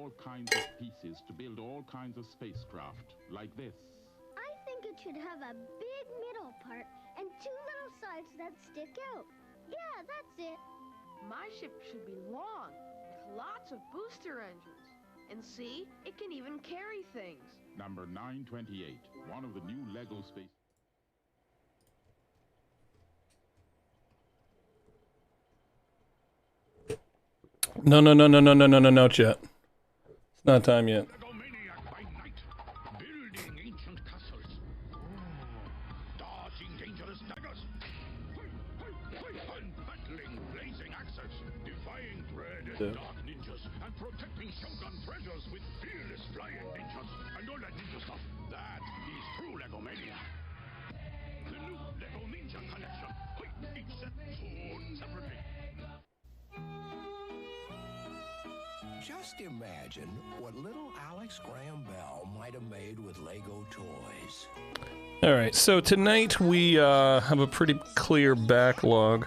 all kinds of pieces to build all kinds of spacecraft, like this. I think it should have a big middle part and two little sides that stick out. Yeah, that's it. My ship should be long, with lots of booster engines. And see, it can even carry things. Number 928, one of the new LEGO space... No, chat. It's not time yet. Legomaniac by night, building ancient castles, dodging dangerous daggers, and battling blazing axes, defying dreaded dark ninjas, and protecting Shogun treasures with fearless flying ninjas, and all that ninja stuff. That is true Legomania. The new Lego Ninja Collection. Each set sold separately. Just imagine what little Alex Graham Bell might have made with Lego toys. All right, so tonight we have a pretty clear backlog.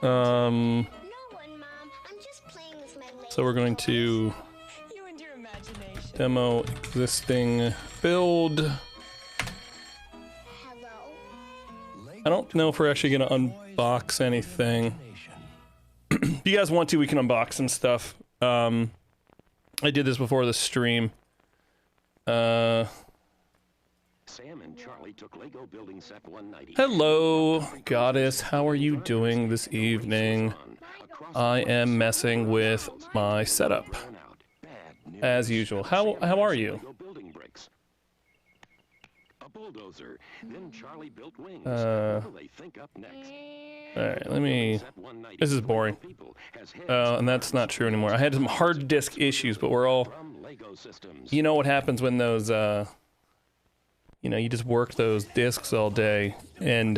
No one, Mom. I'm just playing with my Lego. So we're going to You and your imagination. demo existing build. Hello? I don't know if we're actually going to unbox anything. If you guys want to, we can unbox some stuff. I did this before the stream. Sam and Charlie took Lego building set 190. Hello, Goddess. How are you doing this evening? I am messing with my setup, as usual. How are you? Lego building bricks. A bulldozer. Then Charlie built wings. Uh, What do they think up next? Alright, let me... Set 190 This is boring. people has heads And that's not true anymore. I had some hard disk issues, but we're all... from Lego systems. You know what happens when those, you know, you just work those discs all day, and,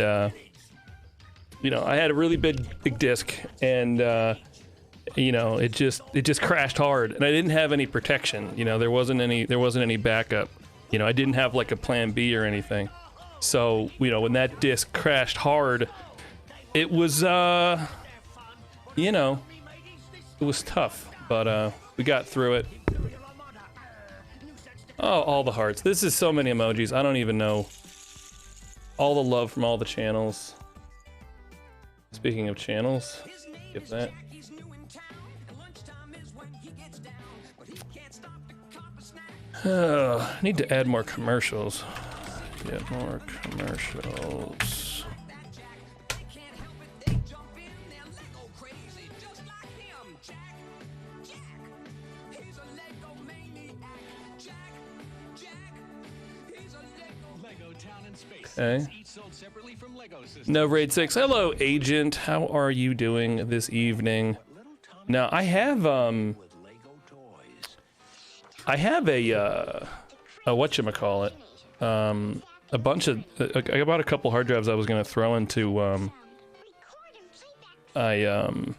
you know, I had a really big disc, and, you know, it just crashed hard, and I didn't have any protection. You know, there wasn't any backup. You know, I didn't have like a plan B or anything. So, you know, when that disc crashed hard, it was, you know, it was tough, but we got through it. Oh, all the hearts. This is so many emojis. I don't even know. All the love from all the channels. Speaking of channels, get that. Need to add more commercials. Get more commercials. Okay. No Raid 6. Hello, Agent. How are you doing this evening? Now, I have a whatchamacallit, a bunch of, I bought a couple hard drives I was gonna throw into, my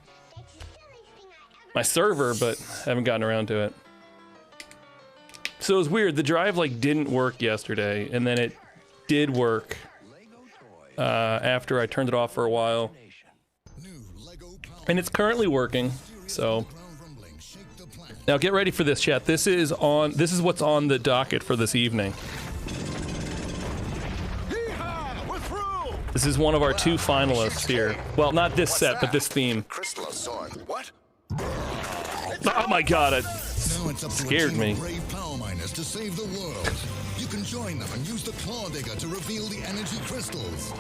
server, but haven't gotten around to it. So it was weird, the drive like didn't work yesterday, and then it did work, after I turned it off for a while. And it's currently working, so. Now get ready for this, chat. This is what's on the docket for this evening. This is one of our two finalists here. Well, not this set, but this theme. What? Oh my god, it scared me. Brave power miners to save the world. You can join them and use the Claw Digger to reveal the energy crystals.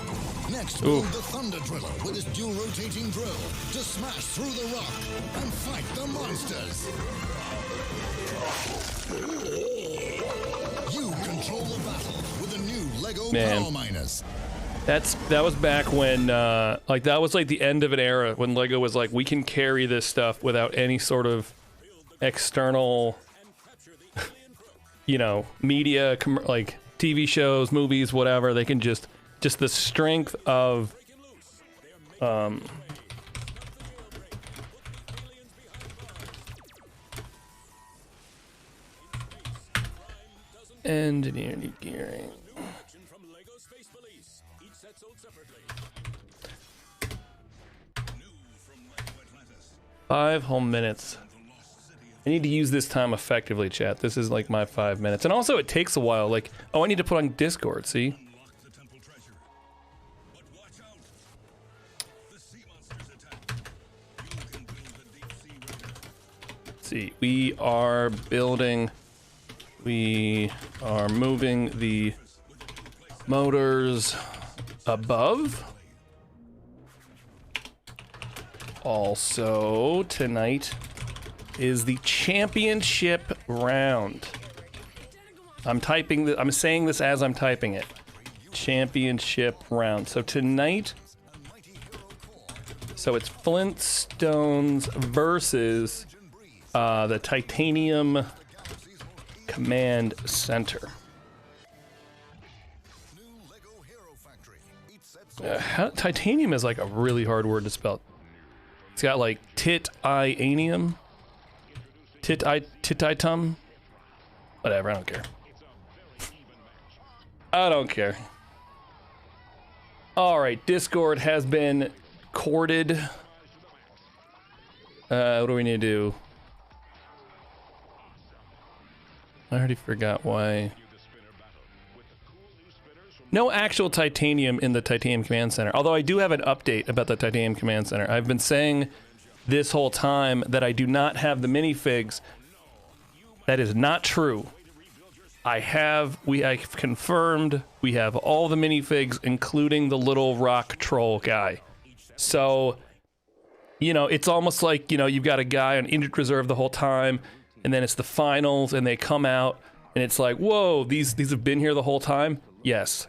Next, build the Thunder Driller with his dual rotating drill to smash through the rock and fight the monsters. You control the battle with the new Lego Power Miners. That was back when, like, that was like the end of an era when Lego was like, we can carry this stuff without any sort of external, you know, media, like TV shows, movies, whatever. They can just the strength of, engineering gearing. 5 whole minutes. I need to use this time effectively, chat. This is like my 5 minutes. And also it takes a while. Like, oh, I need to put on Discord, see? Let's see, we are building, we are moving the motors above. Also, tonight is the championship round. I'm saying this as I'm typing it. Championship round. So tonight, so it's Flintstones versus the Titanium Command Center. Titanium is like a really hard word to spell. It's got like titanium, tititum, whatever. I don't care. I don't care. All right, Discord has been corded. What do we need to do? I already forgot why. No actual titanium in the Titanium Command Center. Although I do have an update about the Titanium Command Center. I've been saying this whole time that I do not have the minifigs. That is not true. I've confirmed we have all the minifigs, including the little rock troll guy. So, you know, it's almost like, you know, you've got a guy on injured reserve the whole time, and then it's the finals, and they come out, and it's like, whoa, these have been here the whole time? Yes.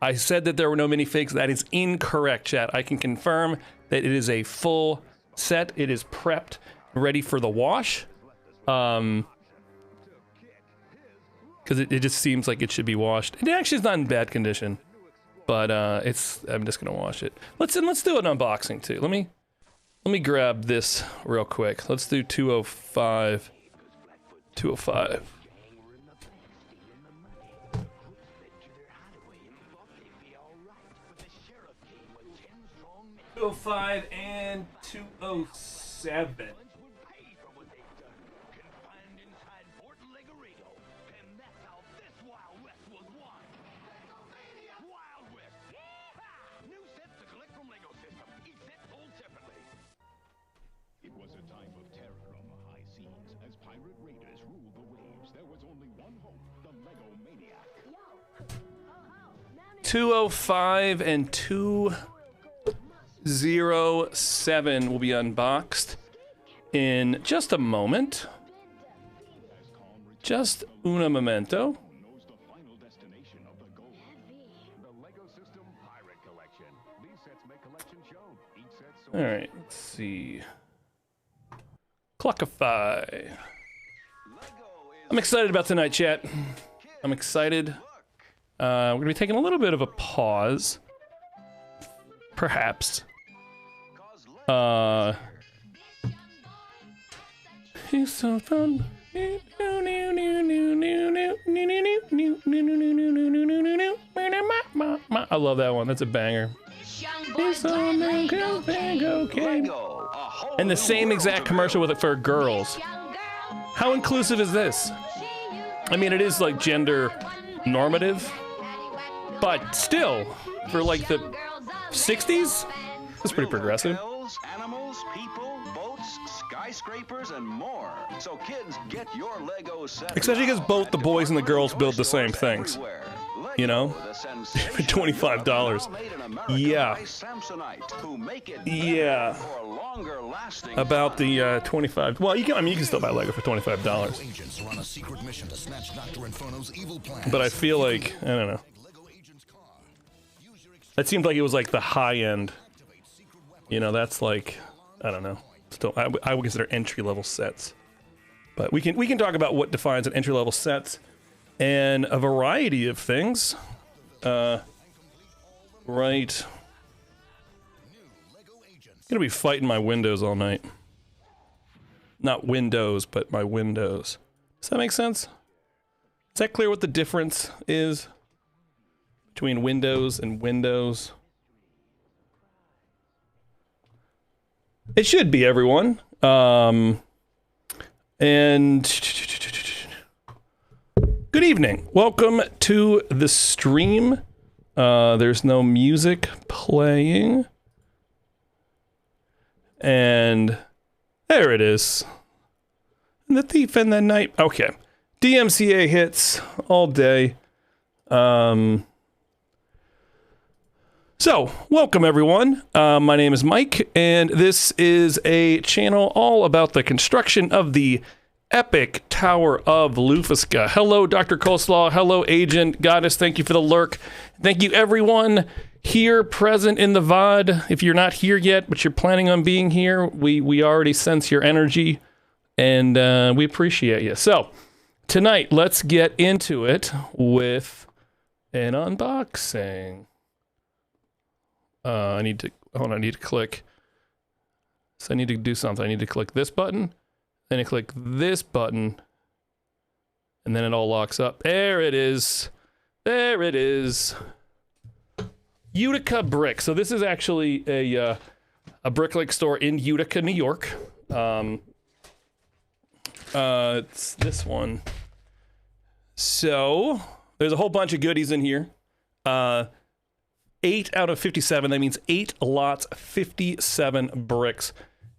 I said that there were no minifigs. That is incorrect, chat. I can confirm that it is a full set. It is prepped, ready for the wash. Because it just seems like it should be washed. It actually is not in bad condition, but I'm just gonna wash it. Let's do an unboxing too. Let me grab this real quick. Let's do 205. 205. 205 and 207. time of terror on the high seas. As pirate raiders ruled the waves, there was only one hope, the Lego Maniac. 205 and 207 will be unboxed in just a moment. Just una momento. All right, let's see. Clockify. I'm excited about tonight, chat. I'm excited. We're gonna be taking a little bit of a pause. Perhaps. He's so fun. I love that one. That's a banger. And the same exact commercial with it for girls. How inclusive is this? I mean, it is like gender normative, but still, for like the 60s, it's pretty progressive. Animals, people, boats, skyscrapers, and more. So kids, get your Lego set. Especially because both the boys and the girls build the same things. You know? For $25. Yeah. Yeah. About the 25. Well, you can still buy Lego for $25. But I feel like, I don't know. That seemed like it was like the high end. You know, that's like, I don't know. Still, I would consider entry level sets. But we can talk about what defines an entry level set and a variety of things. Right. I'm gonna be fighting my windows all night. Not windows, but my windows. Does that make sense? Is that clear what the difference is between windows and windows? It should be, everyone. And And good evening. Welcome to the stream. There's no music playing. And there it is. And the thief in the night. Okay. DMCA hits all day. So, welcome everyone. My name is Mike, and this is a channel all about the construction of the epic Tower of Lufiska. Hello, Dr. Coleslaw. Hello, Agent Goddess. Thank you for the lurk. Thank you, everyone here present in the VOD. If you're not here yet, but you're planning on being here, we already sense your energy, and we appreciate you. So, tonight, let's get into it with an unboxing. I need to click. So I need to do something. I need to click this button, then I click this button, and then it all locks up. There it is. There it is. Utica Brick. So this is actually a brick-like store in Utica, New York. It's this one. So there's a whole bunch of goodies in here. 8 out of 57. That means 8 lots, 57 bricks.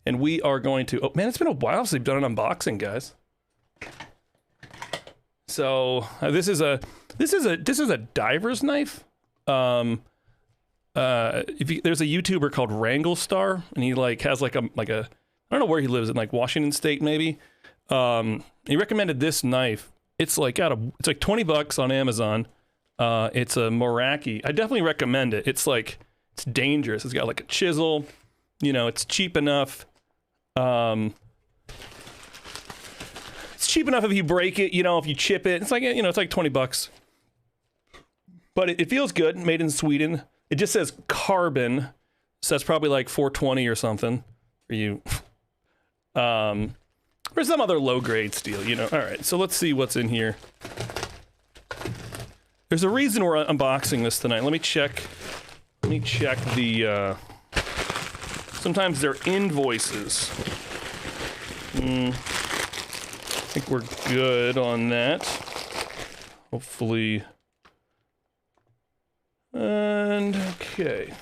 And we are going to... Oh, man, it's been a while since we've done an unboxing, guys. So, this is a diver's knife. There's a YouTuber called Wrangle Star, and he has I don't know where he lives, in like Washington State maybe. He recommended this knife. It's like $20 on Amazon. It's a Meraki. I definitely recommend it. It's dangerous. It's got like a chisel. It's cheap enough. It's cheap enough if you break it. If you chip it, it's like it's like $20. But it feels good. Made in Sweden. It just says carbon, so that's probably like $4.20 or something for you. Or some other low grade steel. All right. So let's see what's in here. There's a reason we're unboxing this tonight. Let me check the, sometimes they're invoices. I think we're good on that. Hopefully. And, okay.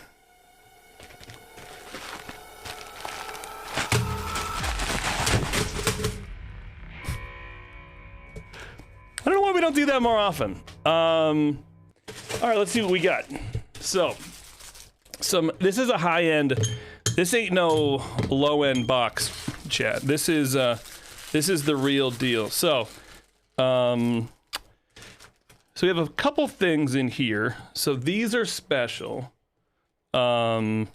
I don't know why we don't do that more often. All right, let's see what we got. So, this is a high-end, this ain't no low-end box, chat. This is the real deal. So we have a couple things in here. So these are special. And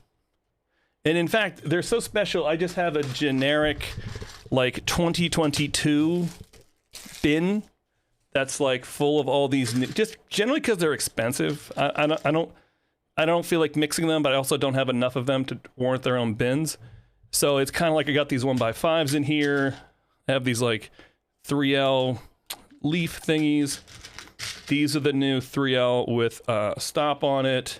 in fact, they're so special, I just have a generic, 2022 bin that's full of all these just generally because they're expensive. I don't feel like mixing them, but I also don't have enough of them to warrant their own bins. So it's kind of like I got these 1x5s in here. I have these 3L leaf thingies. These are the new 3L with stop on it.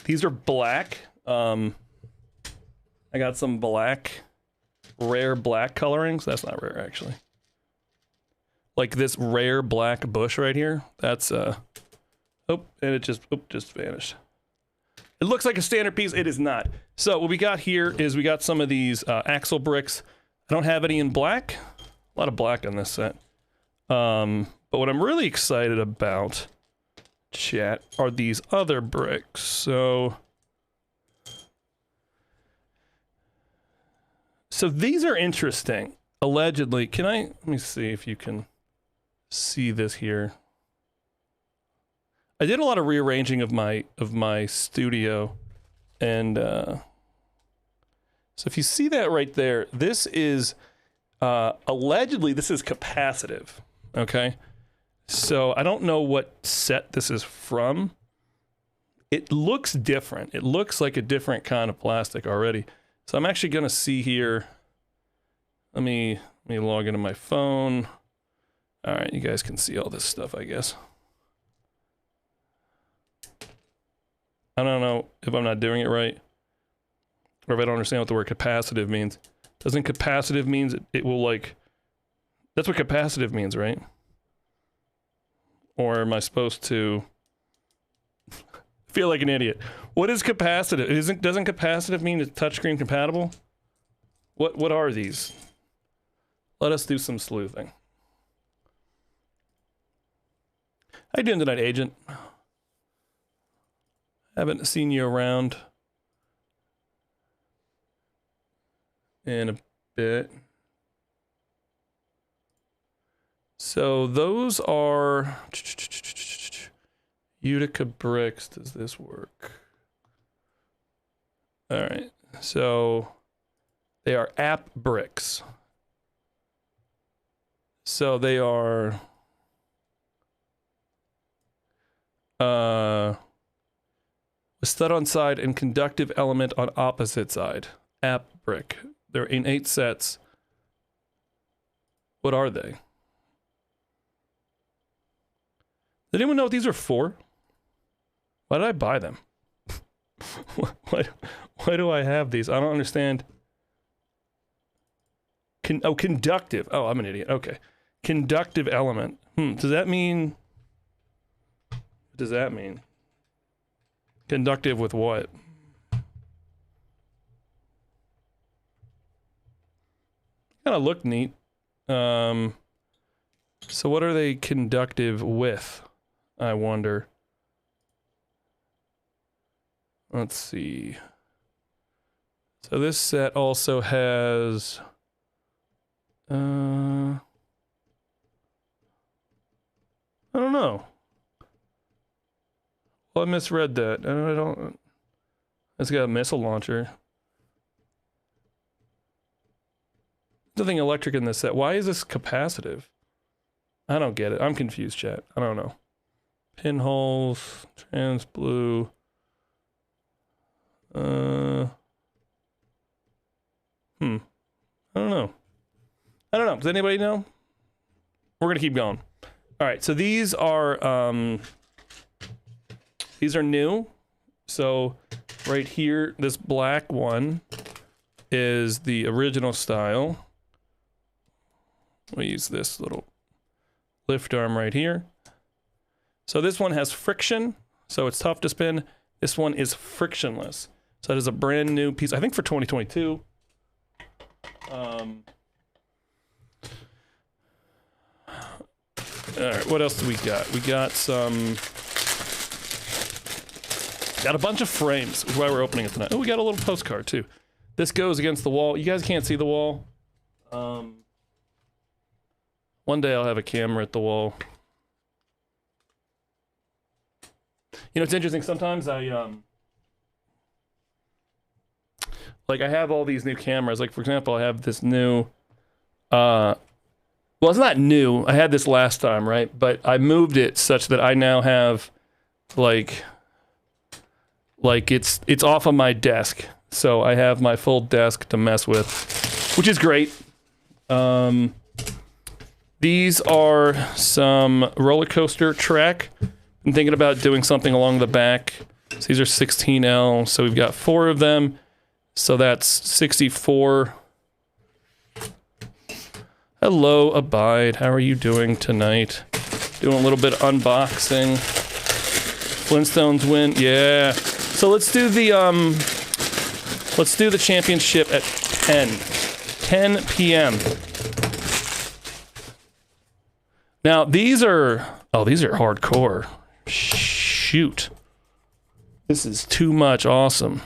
These are black. I got some rare black colorings. That's not rare actually. Like this rare black bush right here. That's and it just vanished. It looks like a standard piece. It is not. So what we got here is we got some of these axle bricks. I don't have any in black. A lot of black on this set. But what I'm really excited about, chat, are these other bricks. So these are interesting. Allegedly, let me see if you can see this here. I did a lot of rearranging of my studio, and so if you see that right there, this is allegedly this is capacitive. Okay, so I don't know what set this is from. It looks different. It looks like a different kind of plastic already. So I'm actually gonna see here. Let me log into my phone. All right, you guys can see all this stuff, I guess. I don't know if I'm not doing it right, or if I don't understand what the word capacitive means. Doesn't capacitive means it will That's what capacitive means, right? Or am I supposed to feel like an idiot? What is capacitive? Doesn't capacitive mean it's touchscreen compatible? What are these? Let us do some sleuthing. How you doing tonight, Agent? Haven't seen you around in a bit. So those are Utica bricks. Does this work? All right. So they are app bricks. So they are a stud on side and conductive element on opposite side. App brick. They're in 8 sets. What are they? Does anyone know what these are for? Why did I buy them? Why do I have these? I don't understand. Conductive. Oh, I'm an idiot. Okay. Conductive element. Does that mean... What does that mean? Conductive with what? Kind of look neat. So what are they conductive with? I wonder. Let's see. So this set also has... I don't know. Well, I misread that. I don't... It's got a missile launcher. Nothing electric in this set. Why is this capacitive? I don't get it. I'm confused, chat. I don't know. Pinholes, trans blue. I don't know. Does anybody know? We're gonna keep going. All right. So these are new. So right here, this black one is the original style. We use this little lift arm right here. So this one has friction, so it's tough to spin. This one is frictionless. So that is a brand new piece, I think for 2022. All right, what else do we got? We got a bunch of frames, which is why we're opening it tonight. Oh, we got a little postcard too. This goes against the wall. You guys can't see the wall. One day I'll have a camera at the wall. You know, it's interesting. Sometimes I have all these new cameras. Like, for example, I have this new, well, it's not new. I had this last time, right? But I moved it such that I now have, like it's off of my desk. So I have my full desk to mess with, which is great. These are some roller coaster track. I'm thinking about doing something along the back. So these are 16L. So we've got 4 of them. So that's 64. Hello, Abide. How are you doing tonight? Doing a little bit of unboxing. Flintstones win. Yeah. So let's do the championship at 10 p.m. Now these are hardcore. Shoot. This is too much awesome.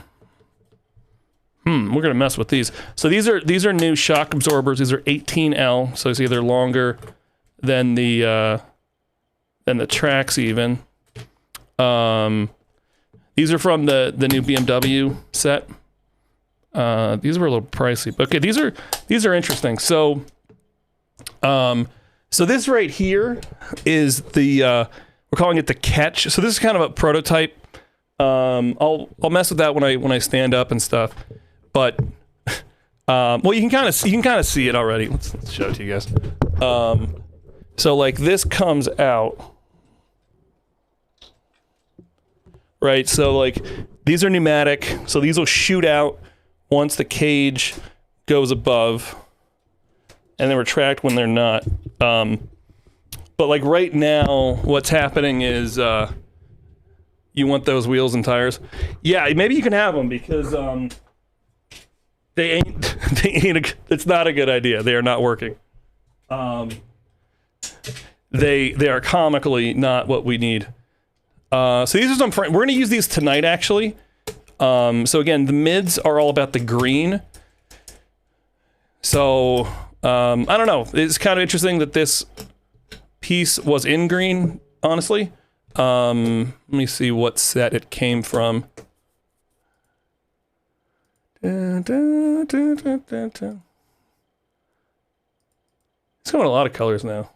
We're gonna mess with these. So these are new shock absorbers. These are 18L, so see they're longer than the tracks even. These are from the new BMW set. These were a little pricey, but okay, these are interesting. So so this right here is the we're calling it the Catch. So this is kind of a prototype. I'll mess with that when I stand up and stuff. But well, you can kind of see it already. Let's show it to you guys. So like this comes out, right? So like these are pneumatic, so these will shoot out once the cage goes above. and then retract when they're not. But like right now, what's happening is you want those wheels and tires. Yeah, maybe you can have them because they ain't. It's not a good idea. They are not working. They are comically not what we need. So these are some. We're going to use these tonight, actually. So again, the mids are all about the green. So I don't know. It's kind of interesting that this piece was in green. Honestly, let me see what set it came from. It's going a lot of colors now.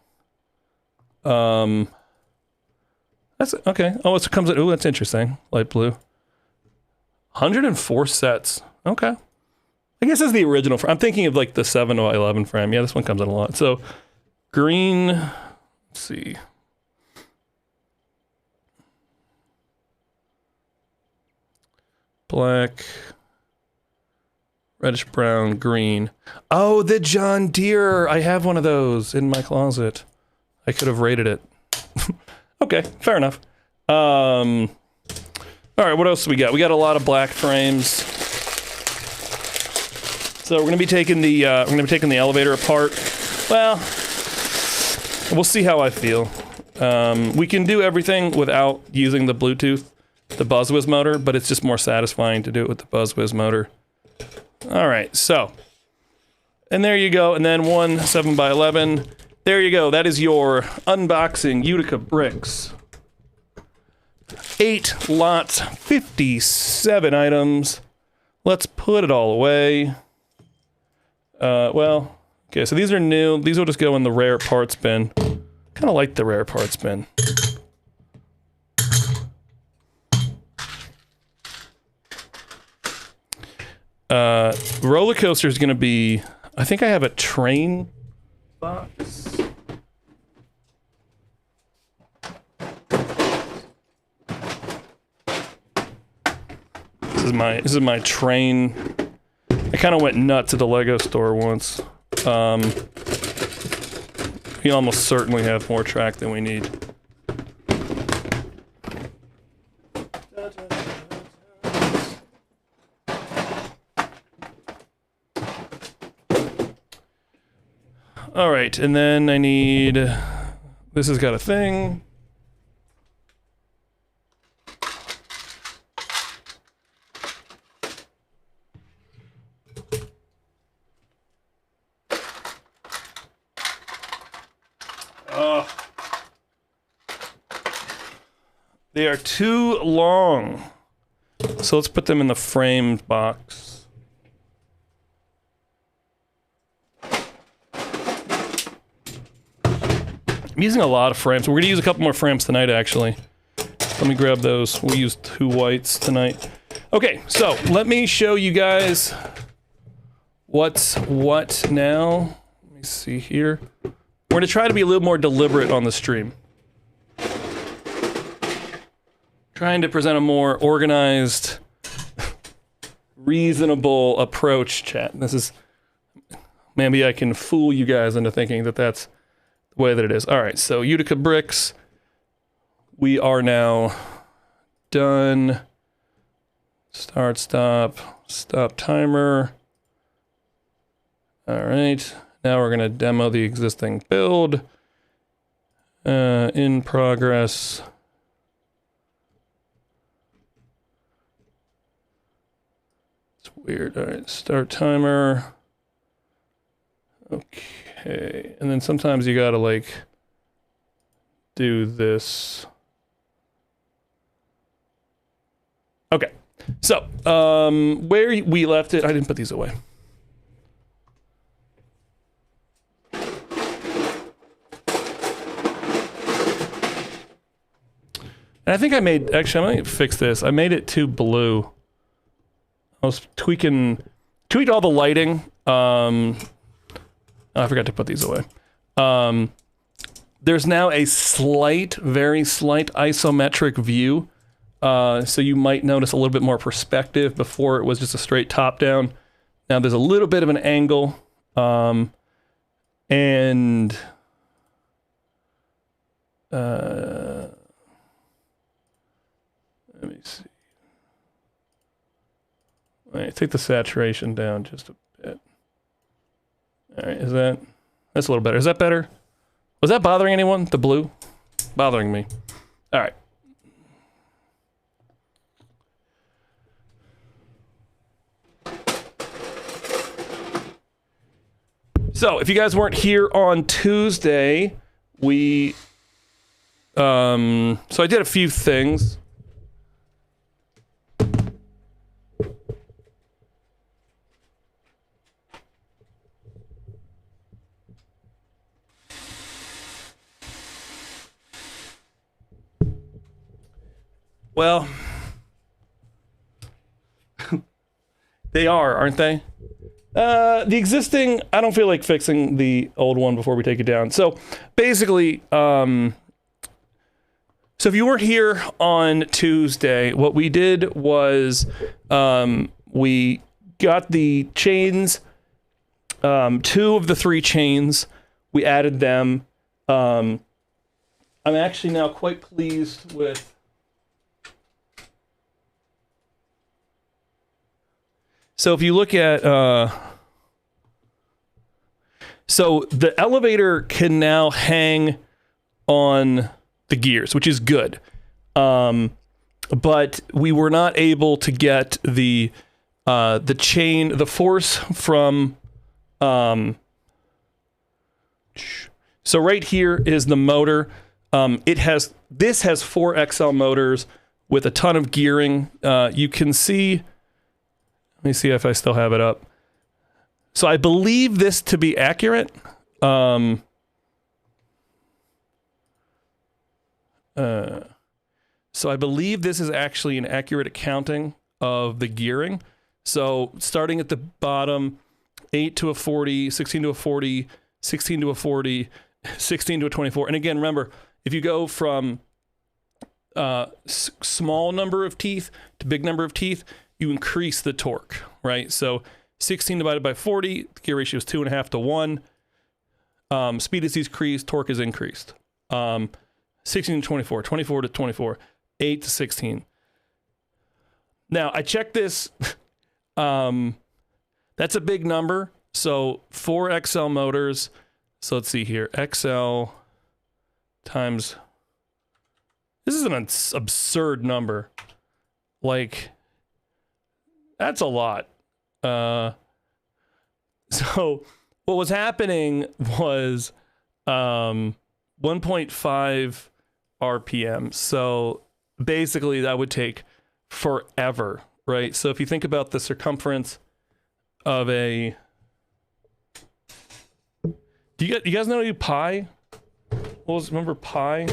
That's okay. Oh, it comes. Oh, that's interesting. Light blue. 104 sets. Okay. I guess that's the original. I'm thinking of like the 7/11 frame. Yeah, this one comes in a lot. So green. Let's see. Black. Reddish brown, green. Oh, the John Deere. I have one of those in my closet. I could have rated it. Okay, fair enough. All right, what else do we got? We got a lot of black frames. So we're gonna be taking the elevator apart. Well, we'll see how I feel. We can do everything without using the Bluetooth, the BuzzWizz motor, but it's just more satisfying to do it with the BuzzWizz motor. All right, so, and there you go, and then one 7x11. There you go, that is your unboxing Utica bricks. 8 lots, 57 items. Let's put it all away. Well, okay, so these are new. These will just go in the rare parts bin. Kind of like the rare parts bin. Roller coaster is going to be, I think I have a train box. This is my train. I kind of went nuts at the Lego store once. We almost certainly have more track than we need. All right, and then I need, this has got a thing. They are too long. So let's put them in the framed box. I'm using a lot of frames. We're gonna use a couple more frames tonight, actually. Let me grab those. We'll use 2 whites tonight. Okay, so let me show you guys what's what now. Let me see here. We're gonna try to be a little more deliberate on the stream. Trying to present a more organized, reasonable approach, chat. This is, maybe I can fool you guys into thinking that that's the way that it is. All right, so Utica bricks. We are now done. Start, stop timer. All right, now we're gonna demo the existing build. In progress. Weird. All right, start timer. Okay, and then sometimes you gotta like do this. Okay, so where we left it, I didn't put these away. And I think I made, actually I might fix this. I made it too blue. I was tweaked all the lighting. I forgot to put these away. There's now a very slight isometric view. So you might notice a little bit more perspective. Before it was just a straight top down. Now there's a little bit of an angle. And let me see. All right, take the saturation down just a bit. All right, that's a little better. Is that better? Was that bothering anyone? The blue? Bothering me. All right. So, if you guys weren't here on Tuesday, so I did a few things. Well, they are, aren't they? The existing, I don't feel like fixing the old one before we take it down. So basically, so if you weren't here on Tuesday, what we did was we got the chains, 2 of the 3 chains, we added them. I'm actually now quite pleased with. So if you look at, so the elevator can now hang on the gears, which is good. But we were not able to get the chain, the force from, so right here is the motor. This has 4 XL motors with a ton of gearing. You can see, let me see if I still have it up. So I believe this to be accurate. So I believe this is actually an accurate accounting of the gearing. So starting at the bottom, 8 to a 40, 16 to a 40, 16 to a 40, 16 to a 24. And again, remember, if you go from small number of teeth to big number of teeth, you increase the torque, right? So 16 divided by 40, the gear ratio is 2.5 to 1. Speed is decreased, torque is increased. 16 to 24, 24 to 24, 8 to 16. Now, I checked this. That's a big number. So 4 XL motors. So let's see here. XL times, this is an absurd number. Like, that's a lot. So what was happening was 1.5 RPM. So basically that would take forever, right? So if you think about the circumference of a, do you guys know pi? Remember pi?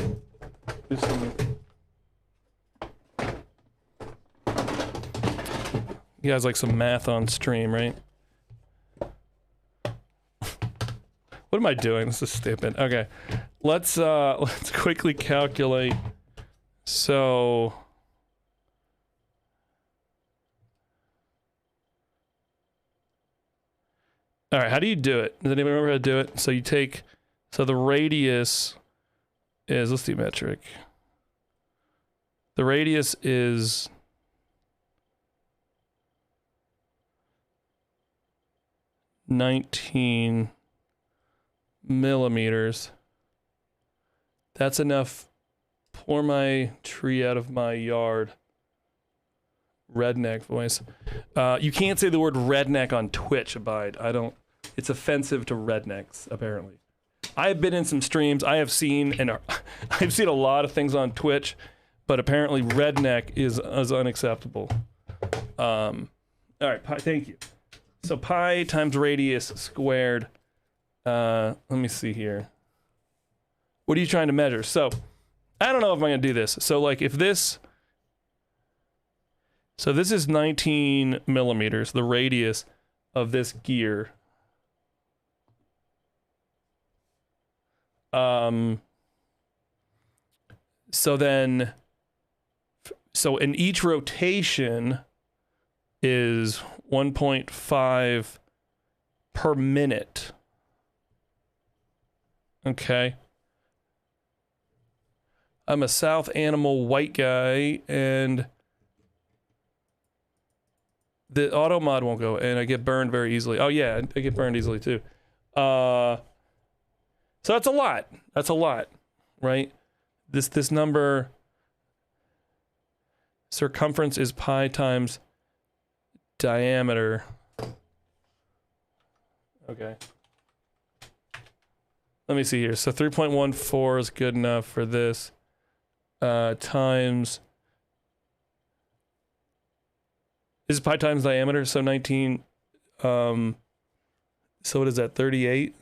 You guys like some math on stream, right? What am I doing? This is stupid. Okay. Let's quickly calculate. So all right, how do you do it? Does anyone remember how to do it? So you take, so the radius is, let's do metric. The radius is 19 millimeters. That's enough. Pour my tree out of my yard. Redneck voice. You can't say the word redneck on Twitch, Abide. It's offensive to rednecks, apparently. I have been in some streams. I have seen, and I've seen a lot of things on Twitch, but apparently redneck is unacceptable. All right, pi, thank you. So pi times radius squared. Let me see here. What are you trying to measure? So I don't know if I'm going to do this. So like if this, so this is 19 millimeters, the radius of this gear. So then, so in each rotation is 1.5 per minute. Okay. I'm a South animal white guy, and the auto mod won't go, and I get burned very easily. Oh yeah, I get burned easily too. So that's a lot. That's a lot, right? This number, circumference is pi times diameter. Okay. Let me see here. So 3.14 is good enough for this. Times, this is pi times diameter, so 19, so what is that, 38?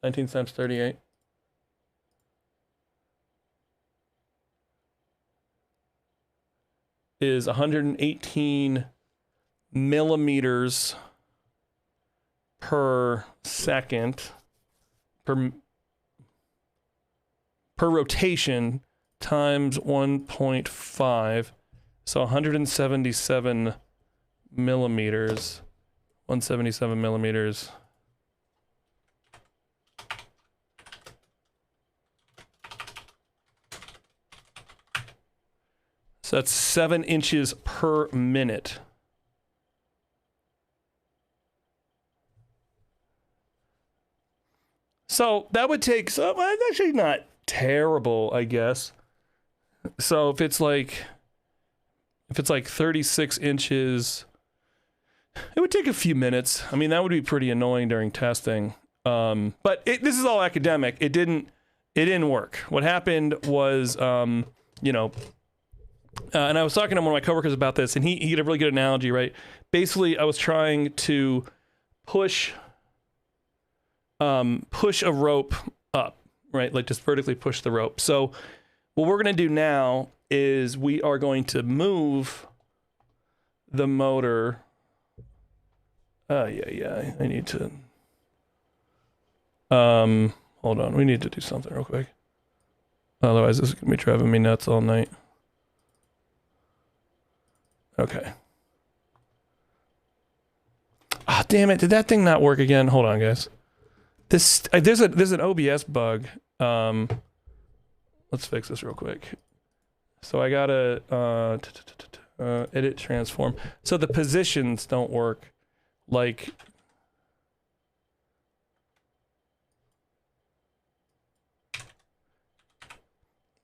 19 times 38. Is 118 millimeters per second, per rotation, times 1.5, so 177 millimeters. 177 millimeters. So that's 7 inches per minute. So that would take, so it's actually not terrible, I guess. So if it's like 36 inches, it would take a few minutes. I mean, that would be pretty annoying during testing. But this is all academic. It didn't work. What happened was, and I was talking to one of my coworkers about this, and he had a really good analogy, right? Basically, I was trying to push a rope up, right? Like just vertically push the rope. So what we're going to do now is we are going to move the motor. Yeah. I need to. Hold on. We need to do something real quick. Otherwise, this is going to be driving me nuts all night. Okay. Ah, damn it. Did that thing not work again? Hold on, guys. There's an OBS bug. Let's fix this real quick. So I gotta edit transform. So the positions don't work. Like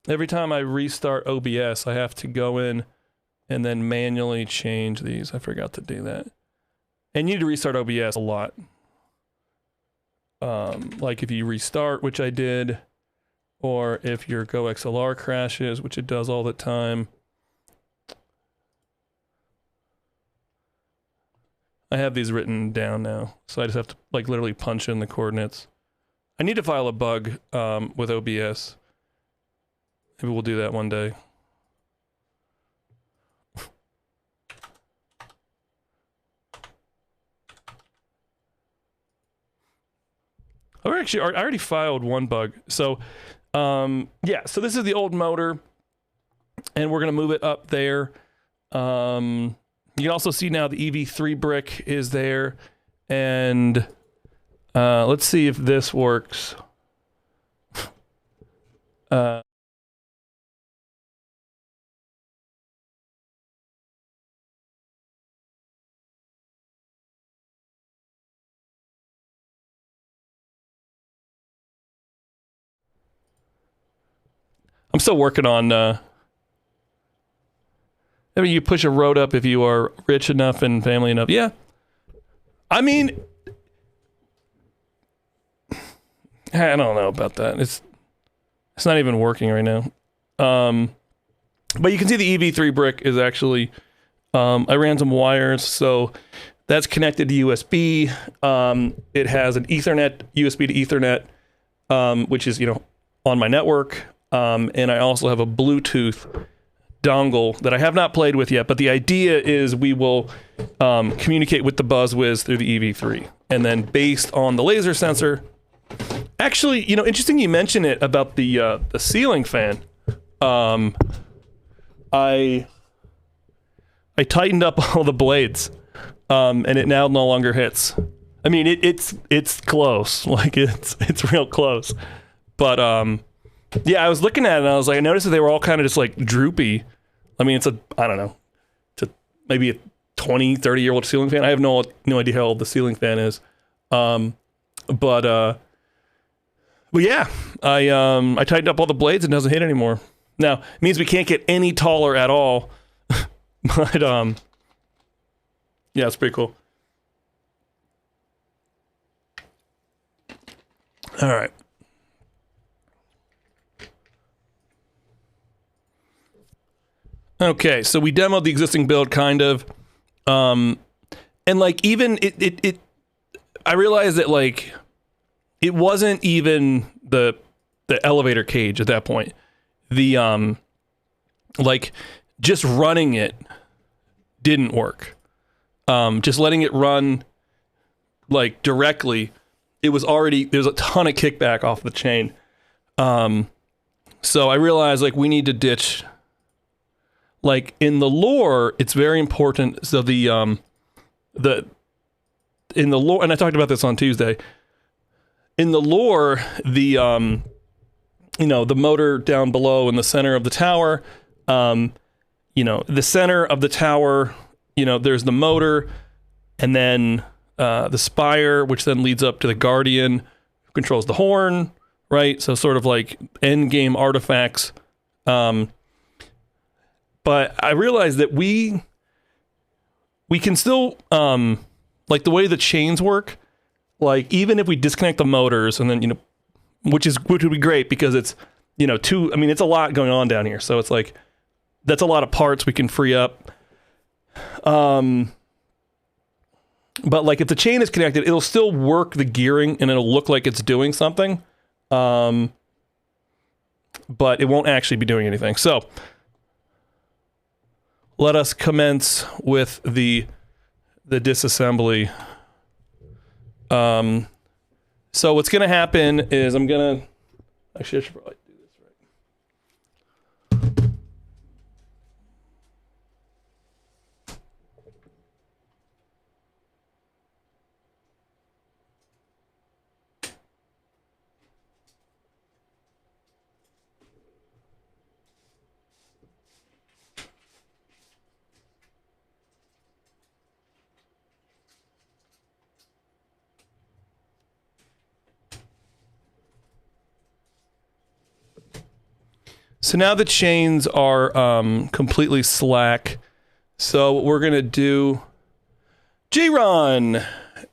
every time I restart OBS, I have to go in and then manually change these. I forgot to do that. And you need to restart OBS a lot. Like if you restart, which I did, or if your GoXLR crashes, which it does all the time. I have these written down now, so I just have to like literally punch in the coordinates. I need to file a bug with OBS. Maybe we'll do that one day. Oh, actually, I already filed one bug. So, yeah, so this is the old motor, and we're going to move it up there. You can also see now the EV3 brick is there, and let's see if this works. I'm still working on, I mean, you push a road up if you are rich enough and family enough. Yeah. I mean, I don't know about that. It's not even working right now. But you can see the EV3 brick is actually, I ran some wires, so that's connected to USB. It has an Ethernet, USB to Ethernet, which is, on my network. And I also have a Bluetooth dongle that I have not played with yet, but the idea is we will communicate with the BuzzWiz through the EV3. And then based on the laser sensor, actually, interesting you mention it about the ceiling fan. I tightened up all the blades, and it now no longer hits. I mean, it's close, like it's real close. But yeah, I was looking at it and I was like, I noticed that they were all kind of just like droopy. I mean, I don't know, maybe a 20, 30-year-old ceiling fan. I have no idea how old the ceiling fan is. But yeah, I tightened up all the blades and it doesn't hit anymore. Now, it means we can't get any taller at all. But yeah, it's pretty cool. All right. Okay, so we demoed the existing build kind of. And like even it I realized that like it wasn't even the elevator cage at that point. The like just running it didn't work. Just letting it run like directly, there's a ton of kickback off the chain. So I realized like we need to ditch, like in the lore, it's very important. So in the lore, and I talked about this on Tuesday. In the lore, the motor down below in the center of the tower, the center of the tower, there's the motor, and then the spire, which then leads up to the guardian, who controls the horn, right? So sort of like end game artifacts. But I realized that we can still, like the way the chains work, like even if we disconnect the motors and then, which would be great because it's, it's a lot going on down here. So it's like, that's a lot of parts we can free up. But like if the chain is connected, it'll still work the gearing and it'll look like it's doing something. But it won't actually be doing anything. So let us commence with the disassembly. So what's going to happen is actually I should probably do this right. So now the chains are completely slack. So what we're gonna do, G-Run.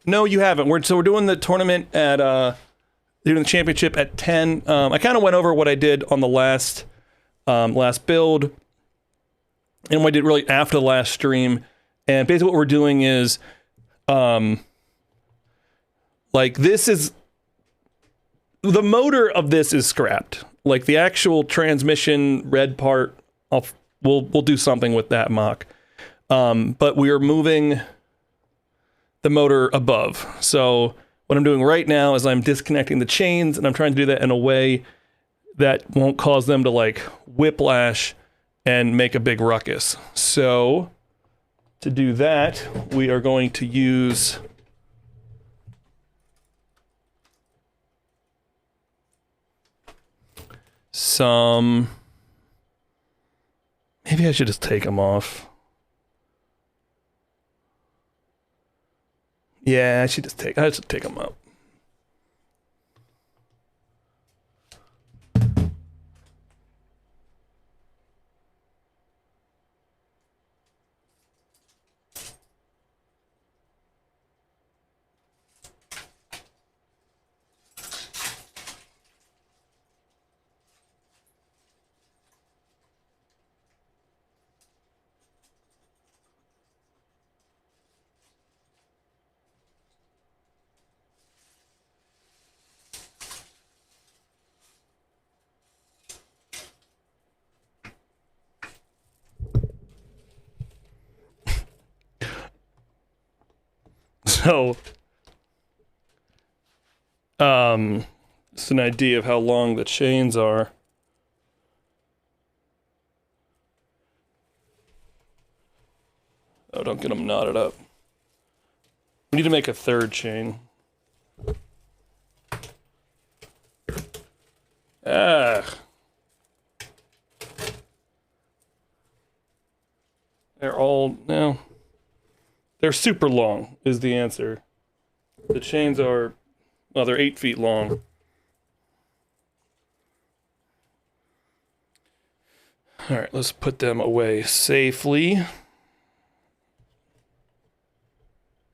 No, you haven't. We're doing the tournament at doing the championship at 10. I kind of went over what I did on the last build and what I did really after the last stream. And basically what we're doing is like this is the motor of this is scrapped. Like the actual transmission red part, we'll do something with that mock. But we are moving the motor above. So what I'm doing right now is I'm disconnecting the chains, and I'm trying to do that in a way that won't cause them to like whiplash and make a big ruckus. So to do that, we are going to use maybe I should just take them off. Yeah, I should take them up. So, just an idea of how long the chains are. Oh, don't get them knotted up. We need to make a third chain. Ah. They're all, no. They're super long, is the answer. The chains are, well, they're 8 feet long. All right, let's put them away safely.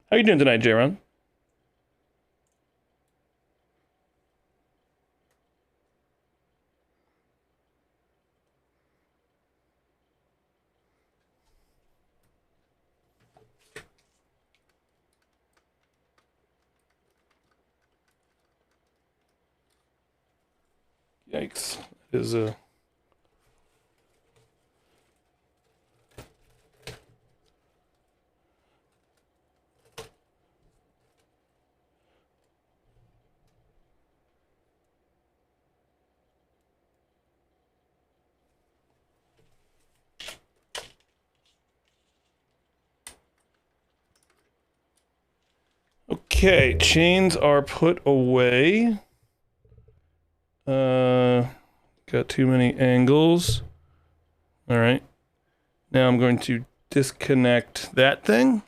How you doing tonight, J-Ron? Yikes. That is a... Okay, chains are put away. Got too many angles. All right. Now I'm going to disconnect that thing.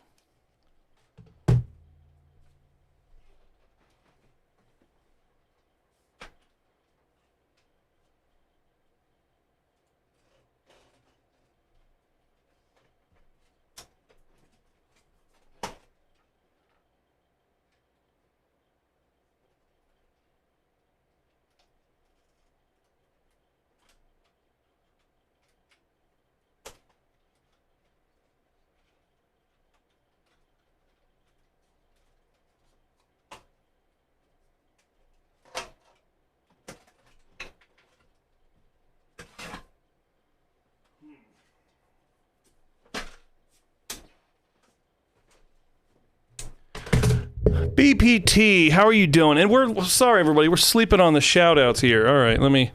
BPT, how are you doing? And we're sorry, everybody, we're sleeping on the shout outs here. All right, let me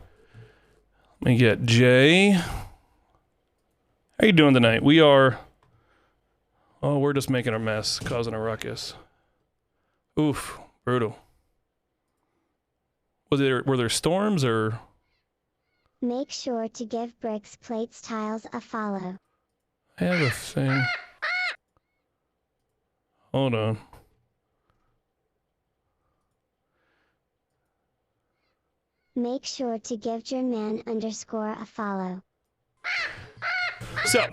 get Jay. How you doing tonight? We are, oh, we're just making a mess, causing a ruckus. Oof, brutal. Were there storms or? Make sure to give Bricks Plates Tiles a follow. I have a thing. Hold on. Make sure to give Jerman _ a follow. So,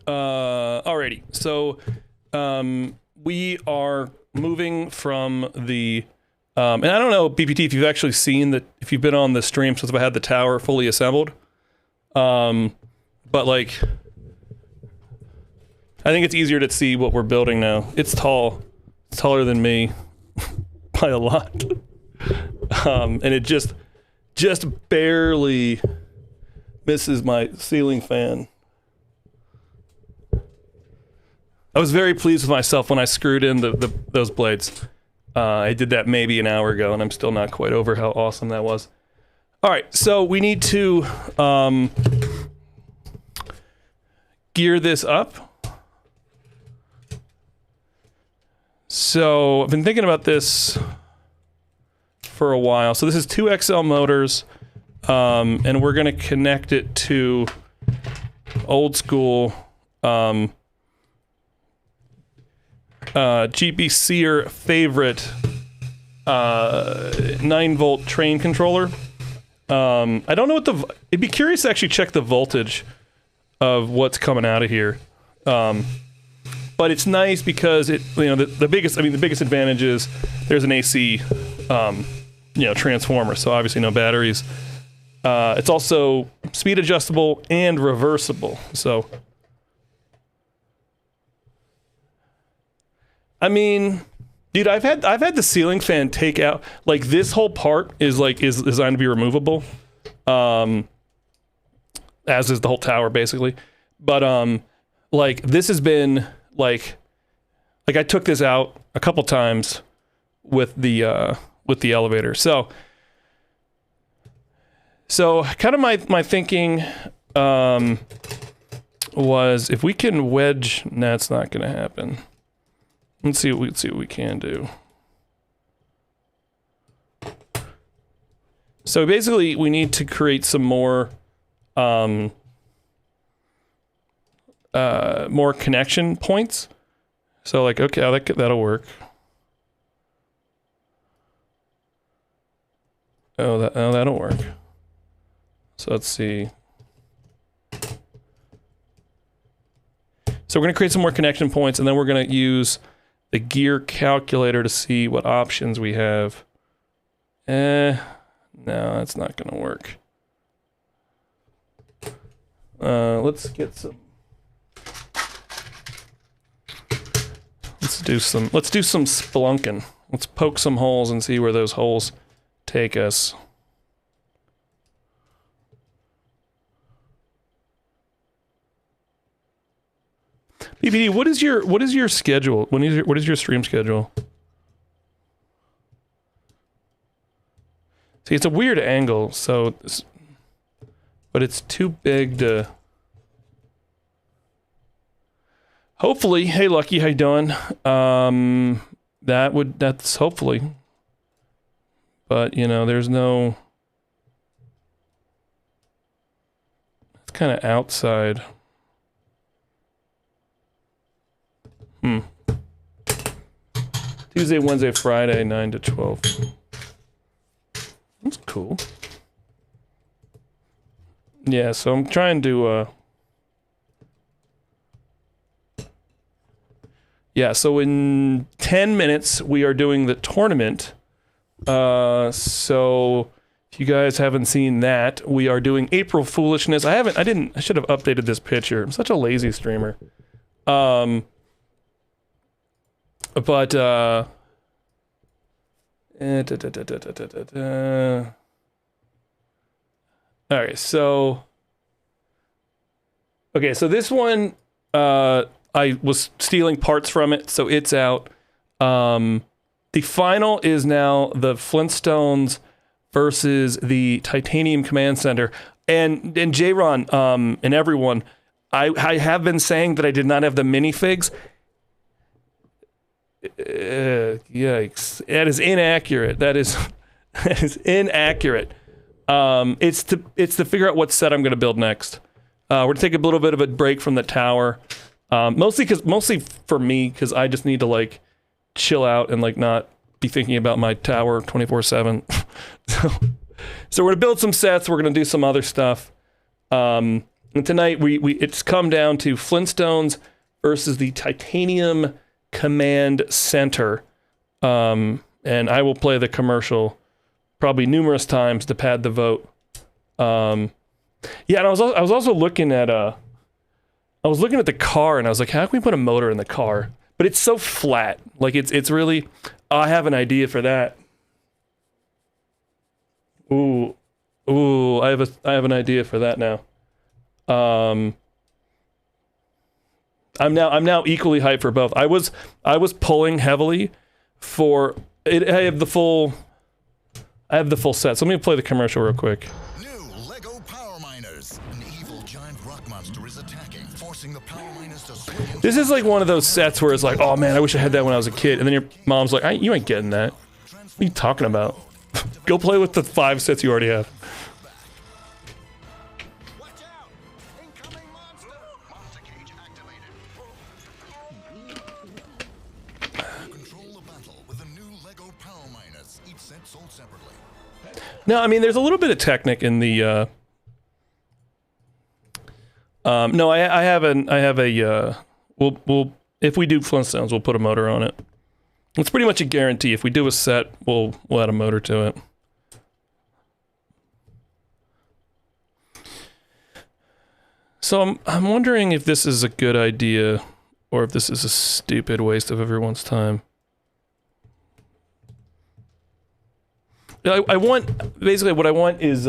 alrighty. So, we are moving from the, and I don't know, BPT, if you've actually seen that, if you've been on the stream since I had the tower fully assembled, but like, I think it's easier to see what we're building now. It's tall. It's taller than me by a lot. And it just barely misses my ceiling fan. I was very pleased with myself when I screwed in those blades. I did that maybe an hour ago, and I'm still not quite over how awesome that was. All right, so we need to gear this up. So I've been thinking about this for a while. So this is 2 XL motors, and we're going to connect it to old school GBCer favorite 9-volt train controller. I don't know what it'd be curious to actually check the voltage of what's coming out of here. But it's nice because it, the biggest advantage is there's an AC, transformer. So obviously no batteries. It's also speed adjustable and reversible. So, I mean, dude, I've had the ceiling fan take out, like, this whole part is designed to be removable. As is the whole tower basically. But like, this has been like I took this out a couple times with the elevator. So kind of my thinking was, if we can wedge, that's not going to happen. Let's see what we can do. So basically, we need to create some more more connection points. So like, okay, that'll work. Oh, that'll work. So let's see. So we're going to create some more connection points, and then we're going to use the gear calculator to see what options we have. No, that's not going to work. Let's get some. Let's do some spelunking. Let's poke some holes and see where those holes take us. BBD, what is your schedule? What is your stream schedule? See, it's a weird angle, so but it's too big to. Hopefully, hey Lucky, how you doing? That's hopefully. But you know, there's no. It's kind of outside. Tuesday, Wednesday, Friday, 9 to 12. That's cool. Yeah, so I'm trying to yeah, so in 10 minutes we are doing the tournament. So if you guys haven't seen that, we are doing April Foolishness. I should have updated this picture. I'm such a lazy streamer. But alright, so this one I was stealing parts from it, so it's out. The final is now the Flintstones versus the Titanium Command Center. And J-Ron, and everyone, I have been saying that I did not have the minifigs. Yikes. That is inaccurate. That is inaccurate. It's to figure out what set I'm going to build next. We're going to take a little bit of a break from the tower. Mostly for me, because I just need to like chill out and like not be thinking about my tower 24/7. So we're going to build some sets. We're going to do some other stuff. And tonight it's come down to Flintstones versus the Titanium Command Center. And I will play the commercial probably numerous times to pad the vote. Yeah, and I was also looking at the car, and I was like, how can we put a motor in the car? But it's so flat. Like it's really. Oh, I have an idea for that. Ooh, I have an idea for that now. I'm now equally hyped for both. I was pulling heavily for it. I have the full set. So let me play the commercial real quick. New Lego Power Miners. An evil giant rock monster is attacking, forcing the Power Miners to swing. This is like one of those sets where it's like, oh man, I wish I had that when I was a kid. And then your mom's like, you ain't getting that. What are you talking about? Go play with the 5 sets you already have. No, I mean, there's a little bit of Technic in the. No, I have a. We'll if we do Flintstones, we'll put a motor on it. It's pretty much a guarantee. If we do a set, we'll add a motor to it. So I'm wondering if this is a good idea, or if this is a stupid waste of everyone's time. I want, basically what I want is,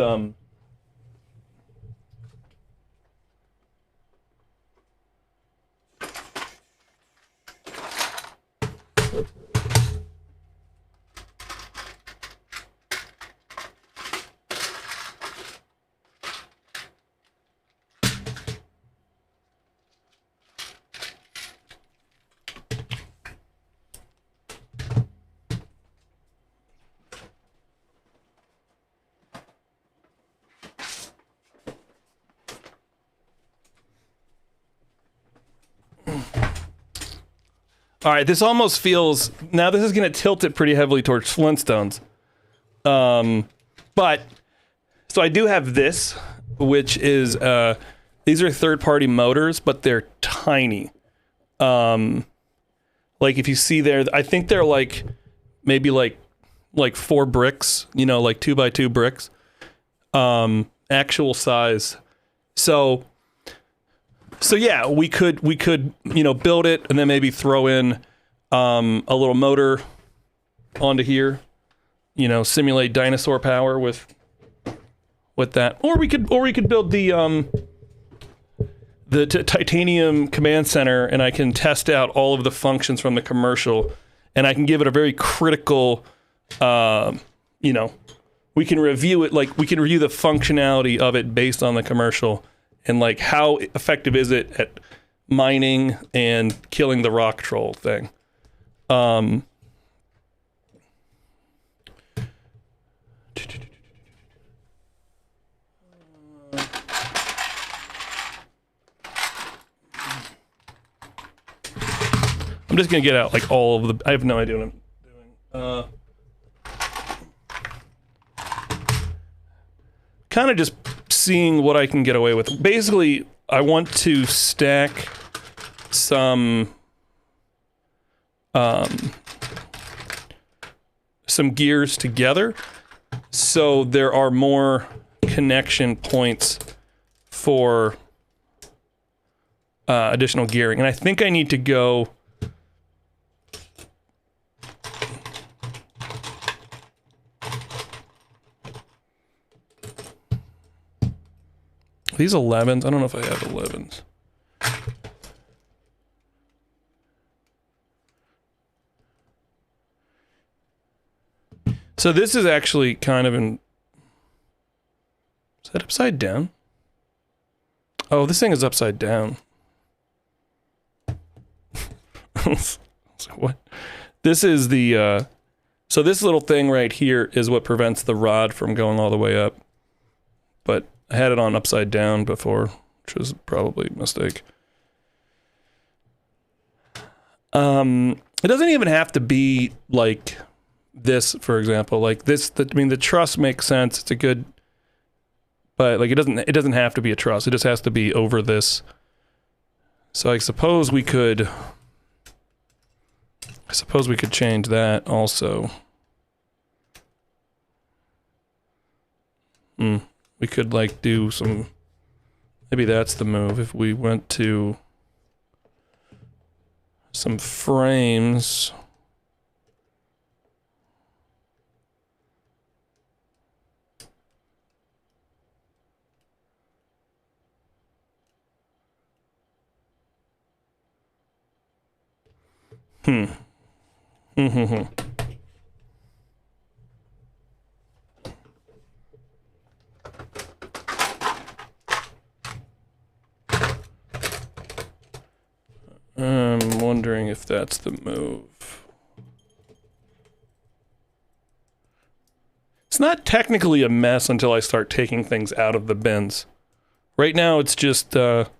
All right, this almost feels, now this is going to tilt it pretty heavily towards Flintstones. But, so I do have this, which is, these are third-party motors, but they're tiny. Like if you see there, I think they're like, maybe like 4 bricks, you know, like 2x2 bricks, actual size. So yeah, we could, you know, build it and then maybe throw in, a little motor onto here, you know, simulate dinosaur power with that. Or we could build the titanium command center, and I can test out all of the functions from the commercial, and I can give it a very critical, you know, we can review it, like we can review the functionality of it based on the commercial, and like how effective is it at mining and killing the rock troll thing. I'm just gonna get out like all of the, I have no idea what I'm doing. Kind of just seeing what I can get away with. Basically, I want to stack some gears together so there are more connection points for additional gearing. And I think I need to go these 11s. I don't know if I have 11s. So this is actually kind of in, is that upside down? Oh, this thing is upside down. So what? This is the, so this little thing right here is what prevents the rod from going all the way up. But I had it on upside down before, which was probably a mistake. It doesn't even have to be like this, for example, like this. I mean, the truss makes sense. It's a good, but like it doesn't have to be a truss. It just has to be over this. So I suppose we could change that also. We could like do some, maybe that's the move. If we went to some frames. I'm wondering if that's the move. It's not technically a mess until I start taking things out of the bins. Right now it's just like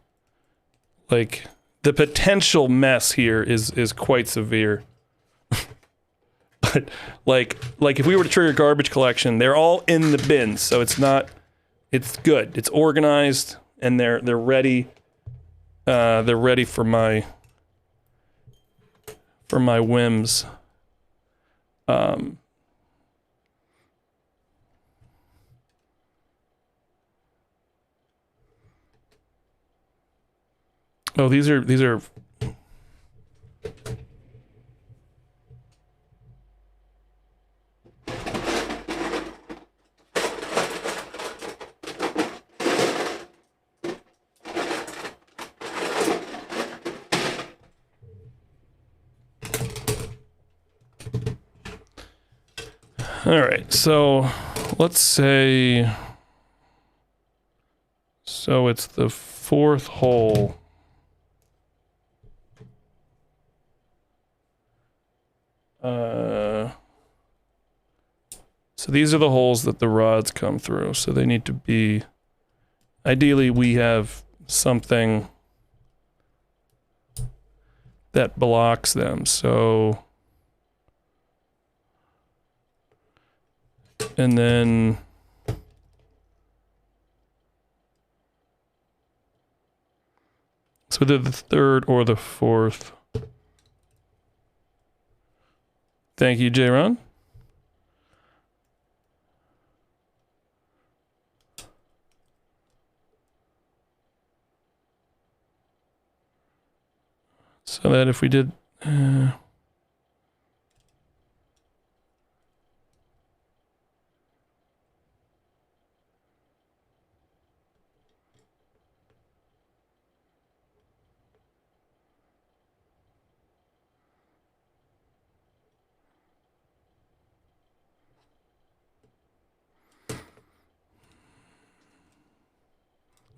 the potential mess here is quite severe. But like if we were to trigger garbage collection, they're all in the bins, so it's good. It's organized and they're ready. They're ready for my whims. Oh, these are all right, so let's say, so it's the 4th hole. So these are the holes that the rods come through, so they need to be, ideally we have something that blocks them. So, and then so either the third or the fourth. Thank you, J-Ron. So that if we did...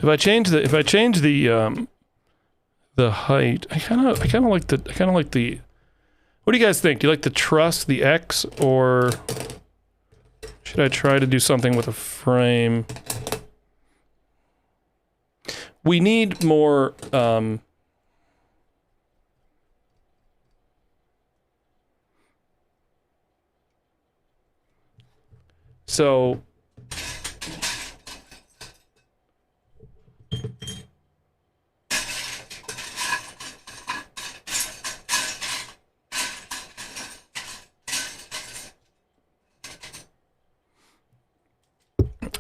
If I change the height, I kind of like the. What do you guys think? Do you like the truss, the X, or should I try to do something with a frame? We need more. So.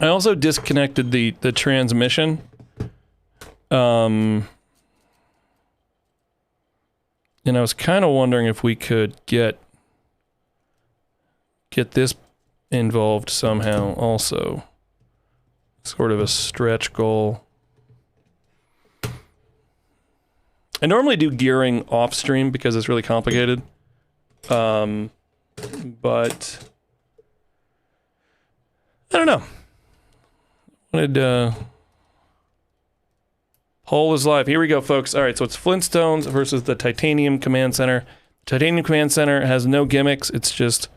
I also disconnected the transmission. And I was kind of wondering if we could get this involved somehow also. Sort of a stretch goal. I normally do gearing off stream because it's really complicated. But I don't know. Poll is live. Here we go, folks. All right, so it's Flintstones versus the Titanium Command Center. Titanium Command Center has no gimmicks. It's just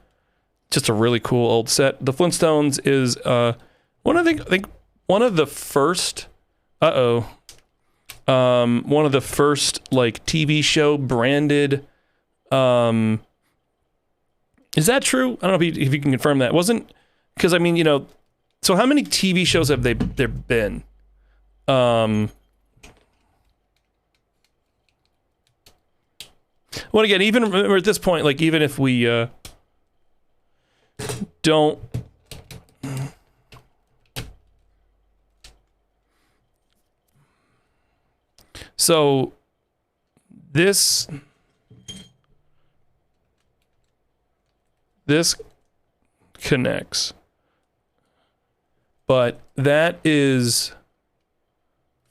a really cool old set. The Flintstones is one of the first like TV show branded. Is that true? I don't know if you can confirm that. It wasn't because I mean, you know. So how many TV shows have there been? Well, again, even remember at this point, like even if we don't. So this connects. But that is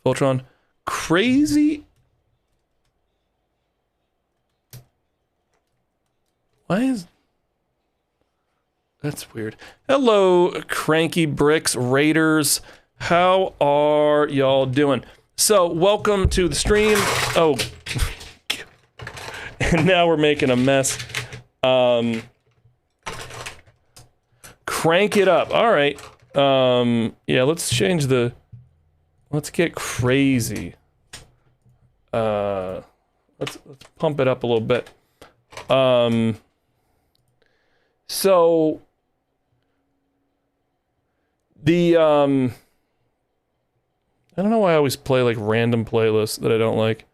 Voltron crazy. Why is that's weird? Hello, Cranky Bricks Raiders. How are y'all doing? So, welcome to the stream. Oh, and now we're making a mess. Crank it up. All right. Yeah, let's get crazy. Let's pump it up a little bit. So the I don't know why I always play like random playlists that I don't like.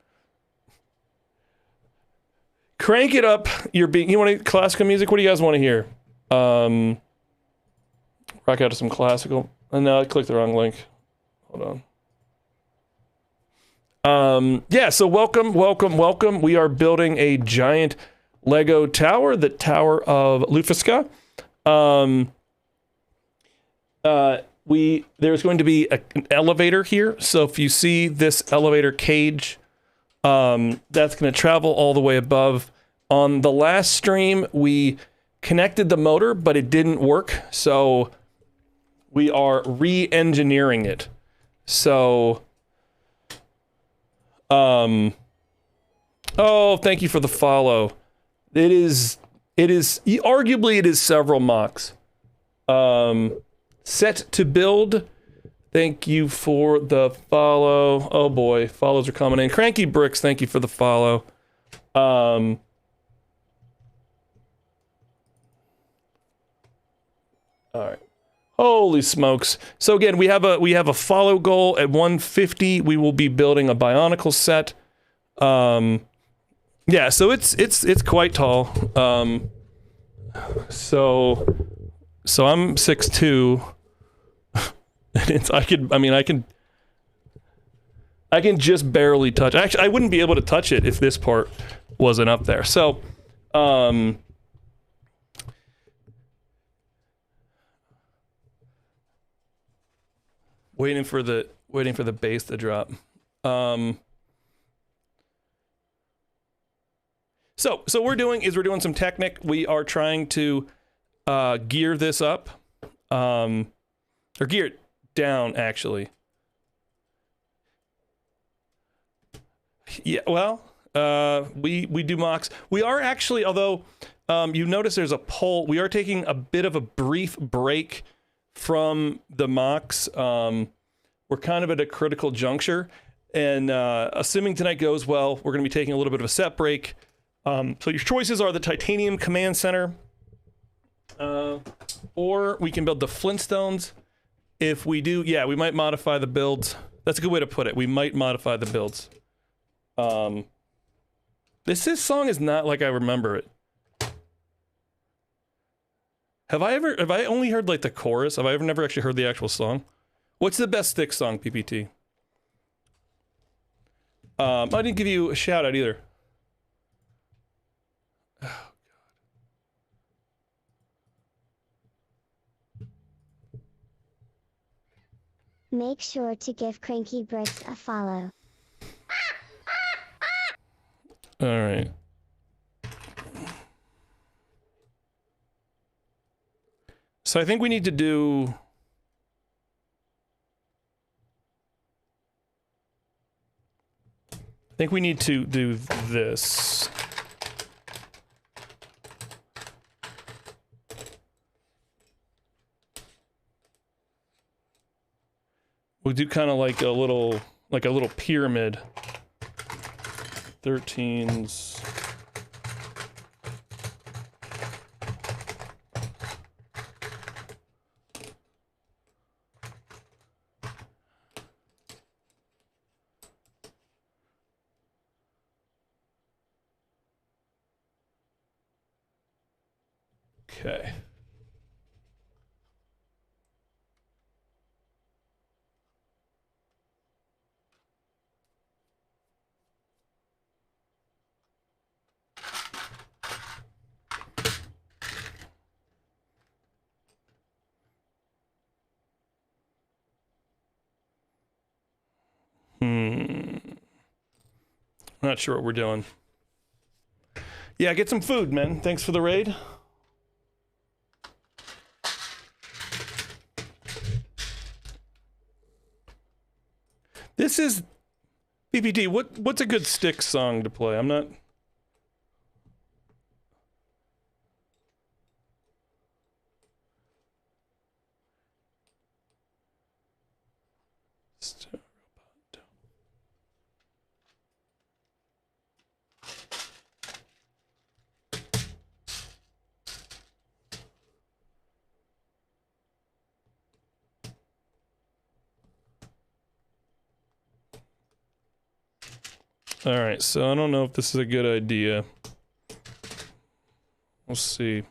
Crank it up. You want classical music? What do you guys want to hear? Rock out to some classical. And now I clicked the wrong link. Hold on. Yeah, so welcome. We are building a giant Lego tower, the Tower of Lufiska. There's going to be an elevator here. So if you see this elevator cage, that's going to travel all the way above. On the last stream, we connected the motor, but it didn't work. So we are re-engineering it. So, oh, thank you for the follow. It is arguably it is several mocks. Set to build. Thank you for the follow. Oh boy, follows are coming in. Cranky Bricks, thank you for the follow. All right. Holy smokes. So again, we have a follow goal at 150. We will be building a Bionicle set. Yeah, so it's quite tall. So I'm 6'2". I can just barely touch. Actually, I wouldn't be able to touch it if this part wasn't up there. So waiting for the bass to drop. So we're doing some Technic. We are trying to gear this up, or gear it down actually. Yeah, well, we do mocks. We are actually, although you notice there's a poll. We are taking a bit of a brief break from the mocks. We're kind of at a critical juncture, and assuming tonight goes well, we're going to be taking a little bit of a set break. So your choices are the Titanium Command Center, or we can build the Flintstones. If we do, yeah, we might modify the builds. That's a good way to put it. We might modify the builds. This song is not like I remember it. Have I only heard like the chorus? Have I never actually heard the actual song? What's the best Styx song, PPT? I didn't give you a shout out either. Oh, God. Make sure to give Cranky Bricks a follow. All right. So I think we need to do... I think we need to do this. We'll do kind of like a little pyramid. 13s. Okay. Not sure what we're doing. Yeah, get some food, man. Thanks for the raid. This is PPT. What's a good Styx song to play? I'm not. All right, so I don't know if this is a good idea. We'll see.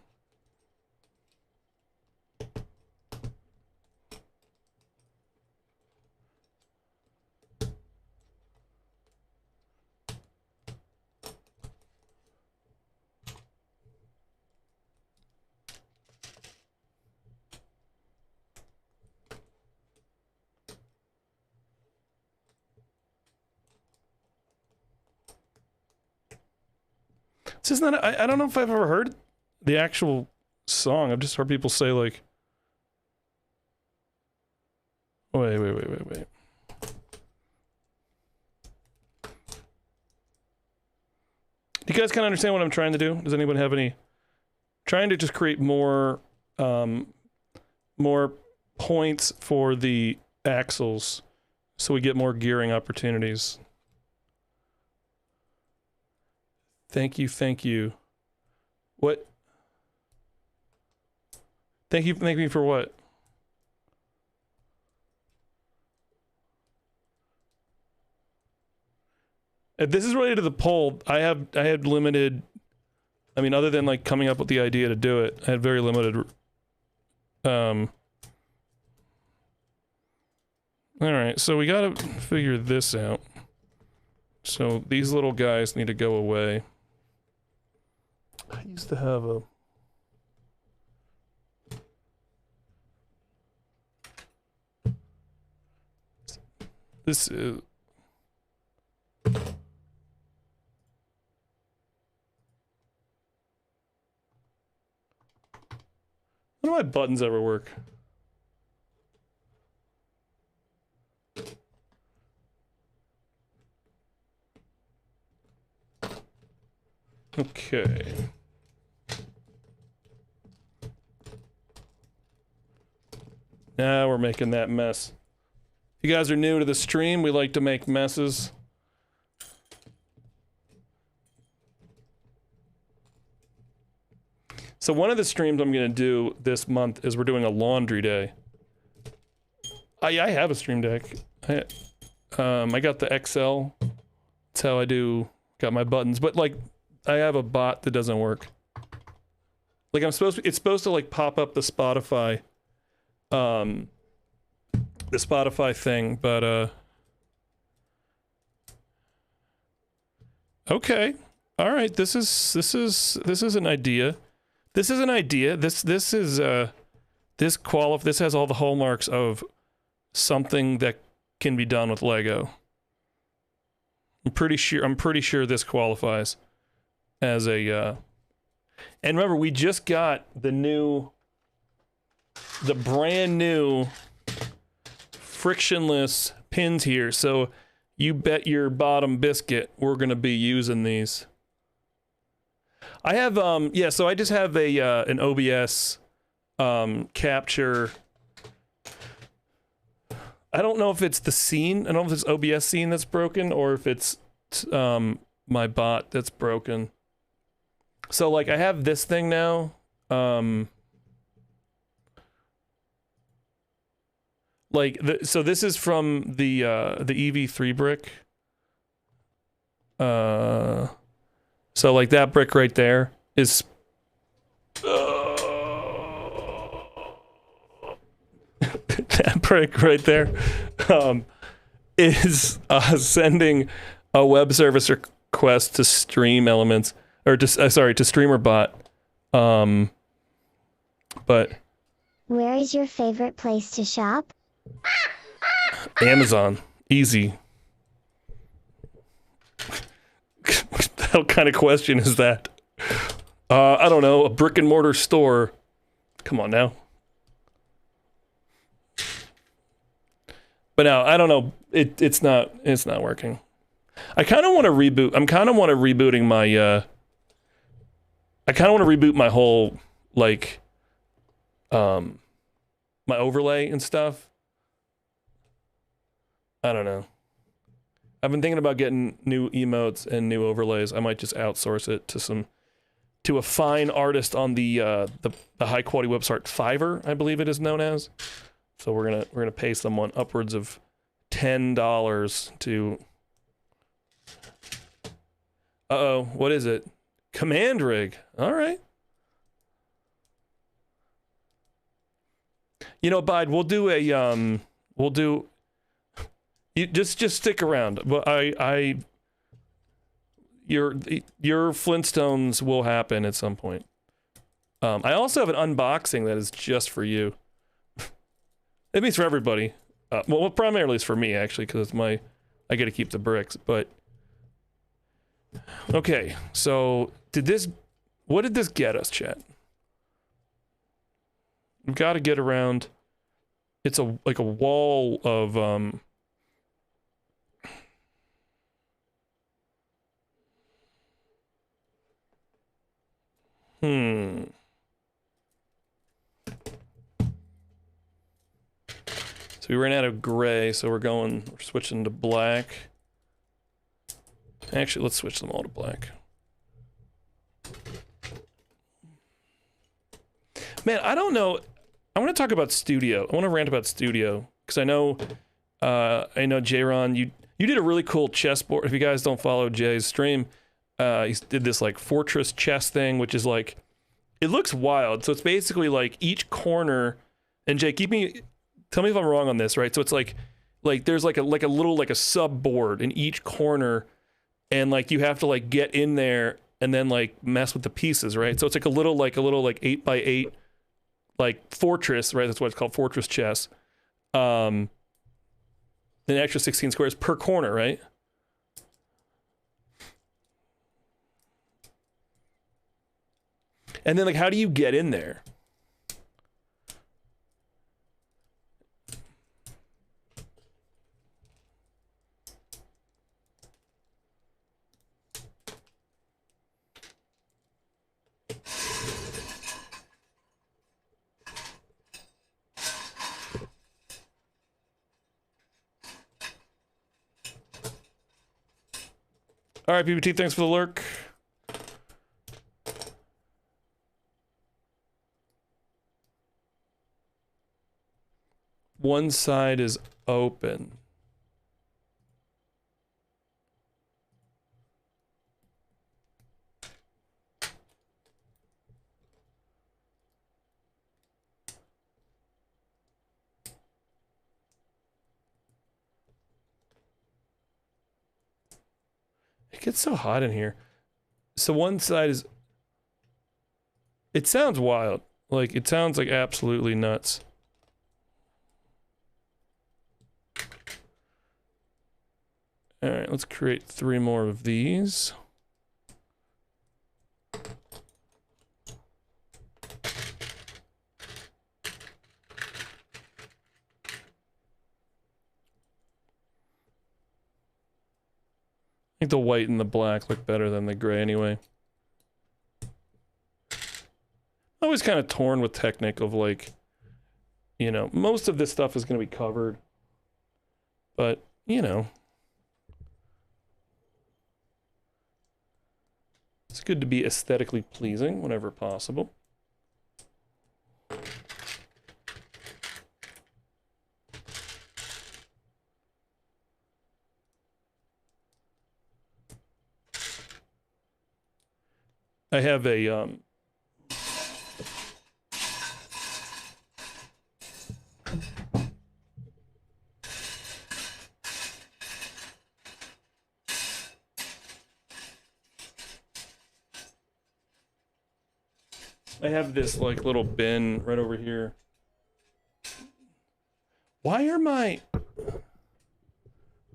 This is not. I don't know if I've ever heard the actual song. I've just heard people say like, wait. Do you guys kind of understand what I'm trying to do? Does anyone have any? Trying to just create more points for the axles, so we get more gearing opportunities. Thank you, thank you. What? Thank you for what? If this is related to the poll, I had limited, I mean, other than like coming up with the idea to do it, I had very limited, all right, so we gotta figure this out. So these little guys need to go away. I used to have a... This is... None of my buttons ever work. Okay. Now we're making that mess. If you guys are new to the stream, we like to make messes. So one of the streams I'm gonna do this month is we're doing a laundry day. I have a stream deck. I got the XL. That's how I do. Got my buttons, but like I have a bot that doesn't work. Like it's supposed to like pop up the Spotify thing, but okay. All right, this is an idea. This is an idea. This has all the hallmarks of something that can be done with Lego. I'm pretty sure this qualifies as a and remember, we just got the brand new frictionless pins here, so you bet your bottom biscuit we're gonna be using these. I have yeah, so I just have a an OBS capture. I don't know if it's the scene. I don't know if it's OBS scene that's broken or if it's my bot that's broken. So like I have this thing now. So this is from the EV3 brick. So like that brick right there is that brick right there is sending a web service request to Stream Elements or to StreamerBot. But where is your favorite place to shop? Amazon, easy. What kind of question is that? I don't know, a brick and mortar store. Come on now. But now, I don't know, it's not working. I kind of want to reboot. I kind of want to reboot my whole, like, my overlay and stuff. I don't know. I've been thinking about getting new emotes and new overlays. I might just outsource it to a fine artist on the high quality website Fiverr, I believe it is known as. So we're gonna pay someone upwards of $10 to. Uh-oh, what is it? Command rig. All right. You know, Bide, we'll do a you just stick around. But your Flintstones will happen at some point. I also have an unboxing that is just for you. It means for everybody. Well, primarily it's for me actually, because I get to keep the bricks. But okay, so what did this get us, chat? We've got to get around. It's like a wall of So we ran out of gray, so we're switching to black. Actually, let's switch them all to black. Man, I don't know. I want to talk about Studio. I want to rant about Studio because I know J-Ron, you did a really cool chessboard. If you guys don't follow Jay's stream, he did this like fortress chess thing, which is like, it looks wild. So it's basically like each corner, and Jay, tell me if I'm wrong on this, right? So it's like there's like a little like a sub board in each corner, and like you have to like get in there and then like mess with the pieces, right? So it's like a little 8x8 like fortress, right? That's what it's called, fortress chess. An extra 16 squares per corner, right? And then like, how do you get in there? All right, PBT, thanks for the lurk. One side is open. It gets so hot in here. So one side is... It sounds wild. Like, it sounds like absolutely nuts. All right, let's create 3 more of these. I think the white and the black look better than the gray anyway. I'm always kind of torn with Technic of like, you know, most of this stuff is going to be covered. But, you know. It's good to be aesthetically pleasing whenever possible. I have a I have this like little bin right over here. Why are my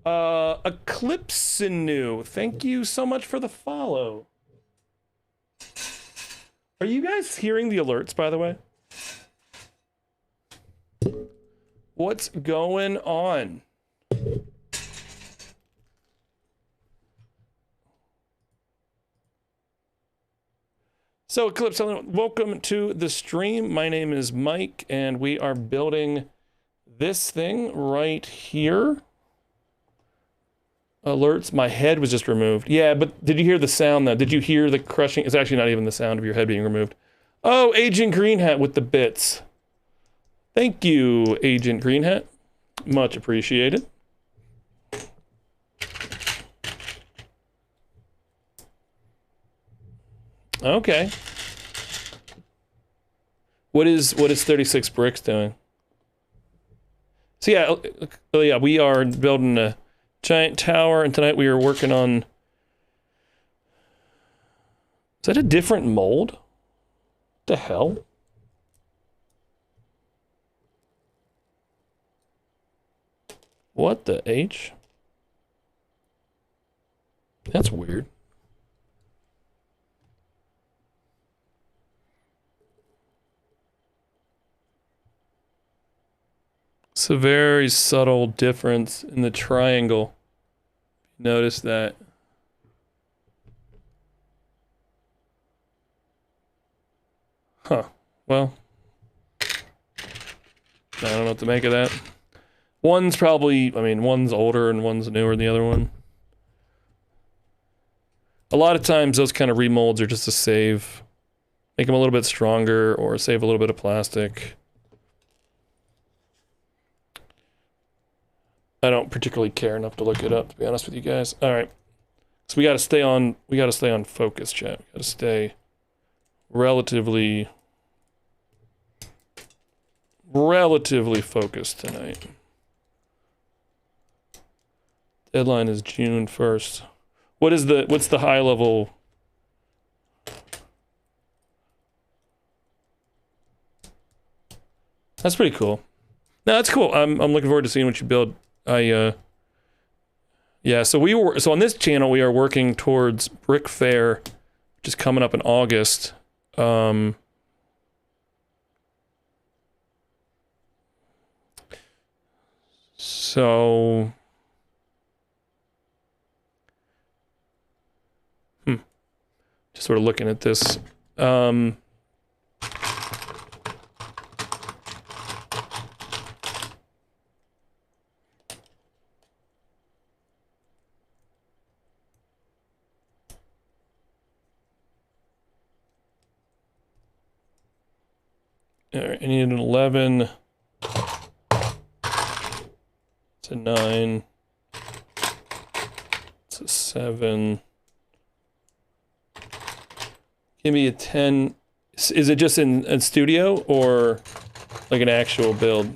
Eclipsinu, thank you so much for the follow. Are you guys hearing the alerts, by the way? What's going on? So, Eclipse, welcome to the stream. My name is Mike, and we are building this thing right here. Alerts. My head was just removed. Yeah, but did you hear the sound, though? Did you hear the crushing? It's actually not even the sound of your head being removed. Oh, Agent Green Hat with the bits. Thank you, Agent Green Hat. Much appreciated. Okay. What is 36 Bricks doing? So yeah, we are building a giant tower, and tonight we are working on... Is that a different mold? What the hell? What the H? That's weird. It's a very subtle difference in the triangle. Notice that. Huh. Well, I don't know what to make of that. One's probably, I mean, one's older and one's newer than the other one. A lot of times those kind of remolds are just to save make them a little bit stronger or save a little bit of plastic. I don't particularly care enough to look it up, to be honest with you guys. All right. So we got to stay on focus, chat. We got to stay relatively focused tonight. Deadline is June 1st. What's the high level? That's pretty cool. No, that's cool. I'm looking forward to seeing what you build. Yeah, so on this channel we are working towards Brick Fair, which is coming up in August. So just sort of looking at this. All right, I need an 11. It's a 9. It's a 7. Give me a 10. Is it just in studio or like an actual build?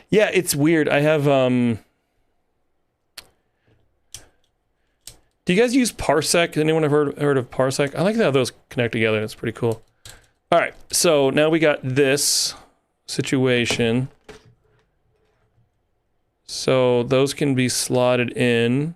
Yeah, it's weird. I have, do you guys use Parsec? Anyone have heard of Parsec? I like how those connect together. It's pretty cool. All right, so now we got this situation. So those can be slotted in.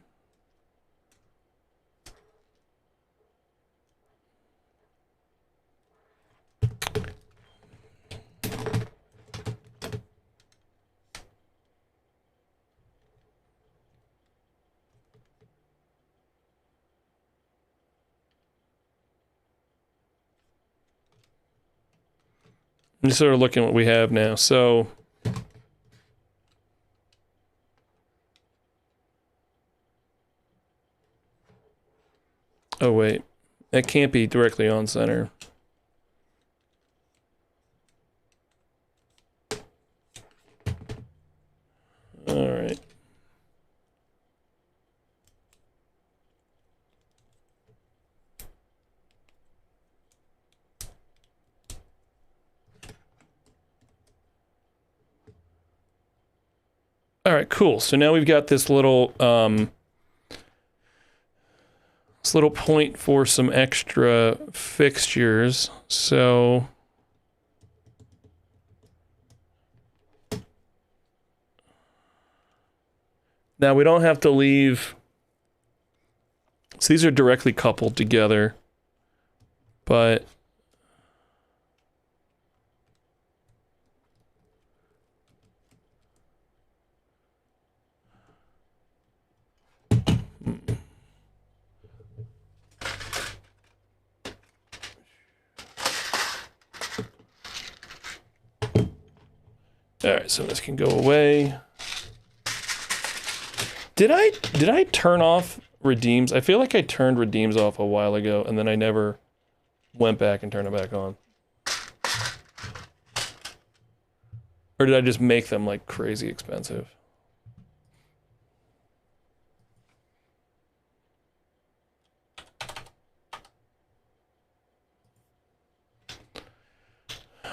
I'm just sort of looking at what we have now. So oh wait, that can't be directly on center. All right. All right, cool. So now we've got this little point for some extra fixtures. So now we don't have to leave. So these are directly coupled together, but all right, so this can go away. Did I turn off redeems? I feel like I turned redeems off a while ago and then I never went back and turned it back on. Or did I just make them like crazy expensive?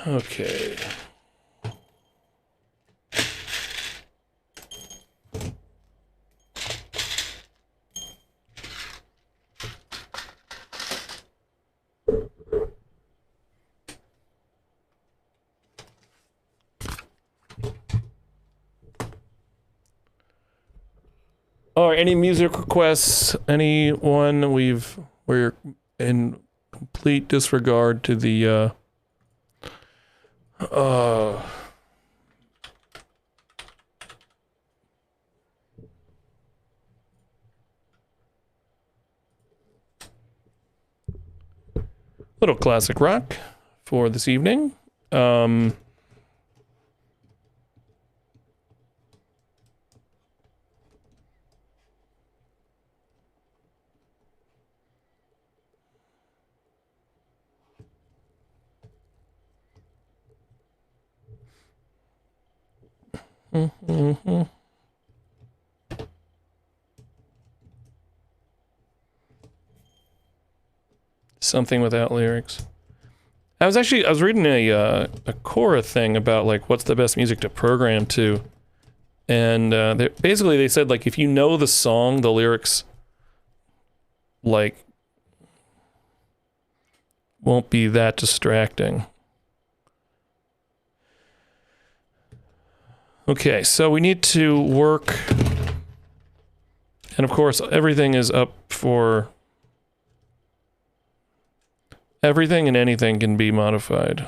Okay. All right, any music requests? Anyone? We're in complete disregard to the little classic rock for this evening. Something without lyrics. I was reading a Quora thing about like what's the best music to program to, and basically they said like if you know the song, the lyrics like won't be that distracting. Okay, so we need to work, and of course everything is up for. Everything and anything can be modified.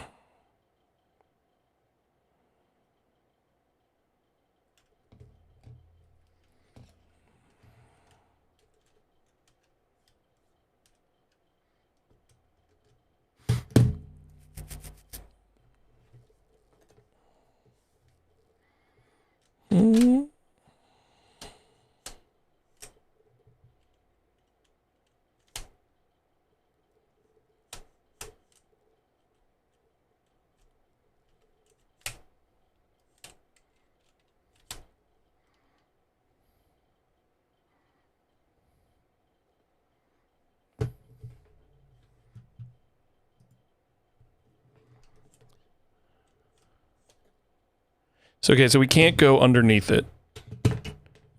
So, okay, so we can't go underneath it,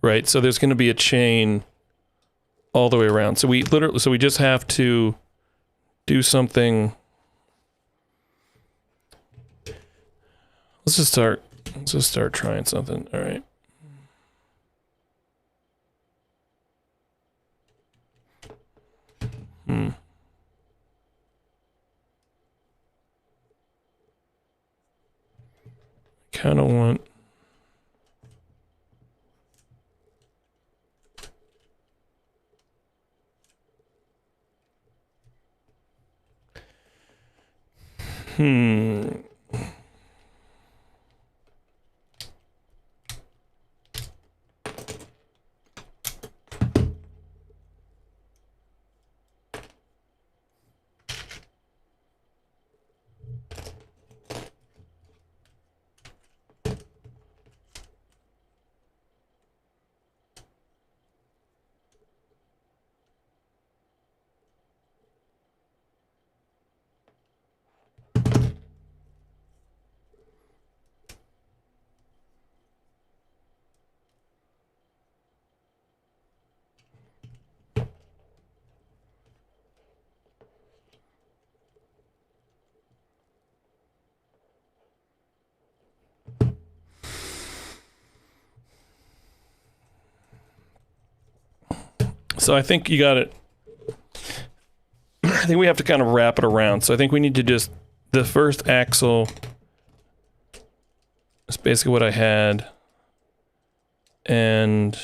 right? So there's going to be a chain all the way around. So we just have to do something. Let's just start trying something. All right. Kind of want So I think you got it. I think we have to kind of wrap it around. So I think we need to just, the first axle is basically what I had. And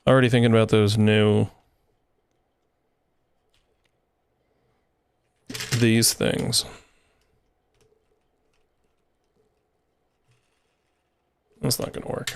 already thinking about those new these things. That's not gonna work.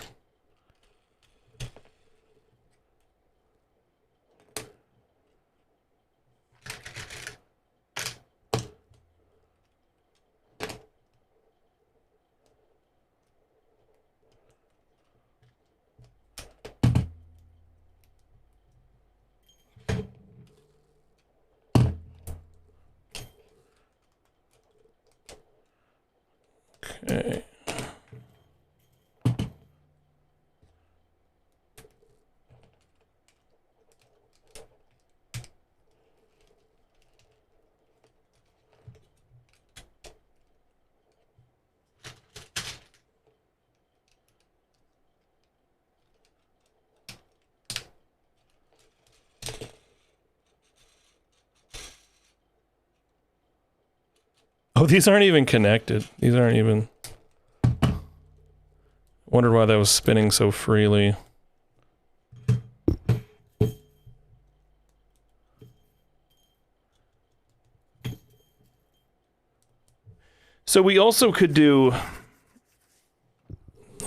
Okay. Oh, these aren't even connected. These aren't even... Wondered why that was spinning so freely. So we also could do...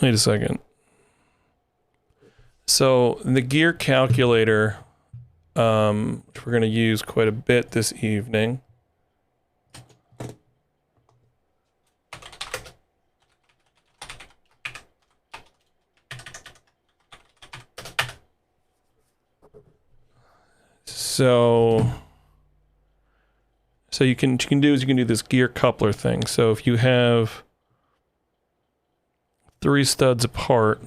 Wait a second. So the gear calculator, which we're going to use quite a bit this evening. So you can do this gear coupler thing. So if you have 3 studs apart,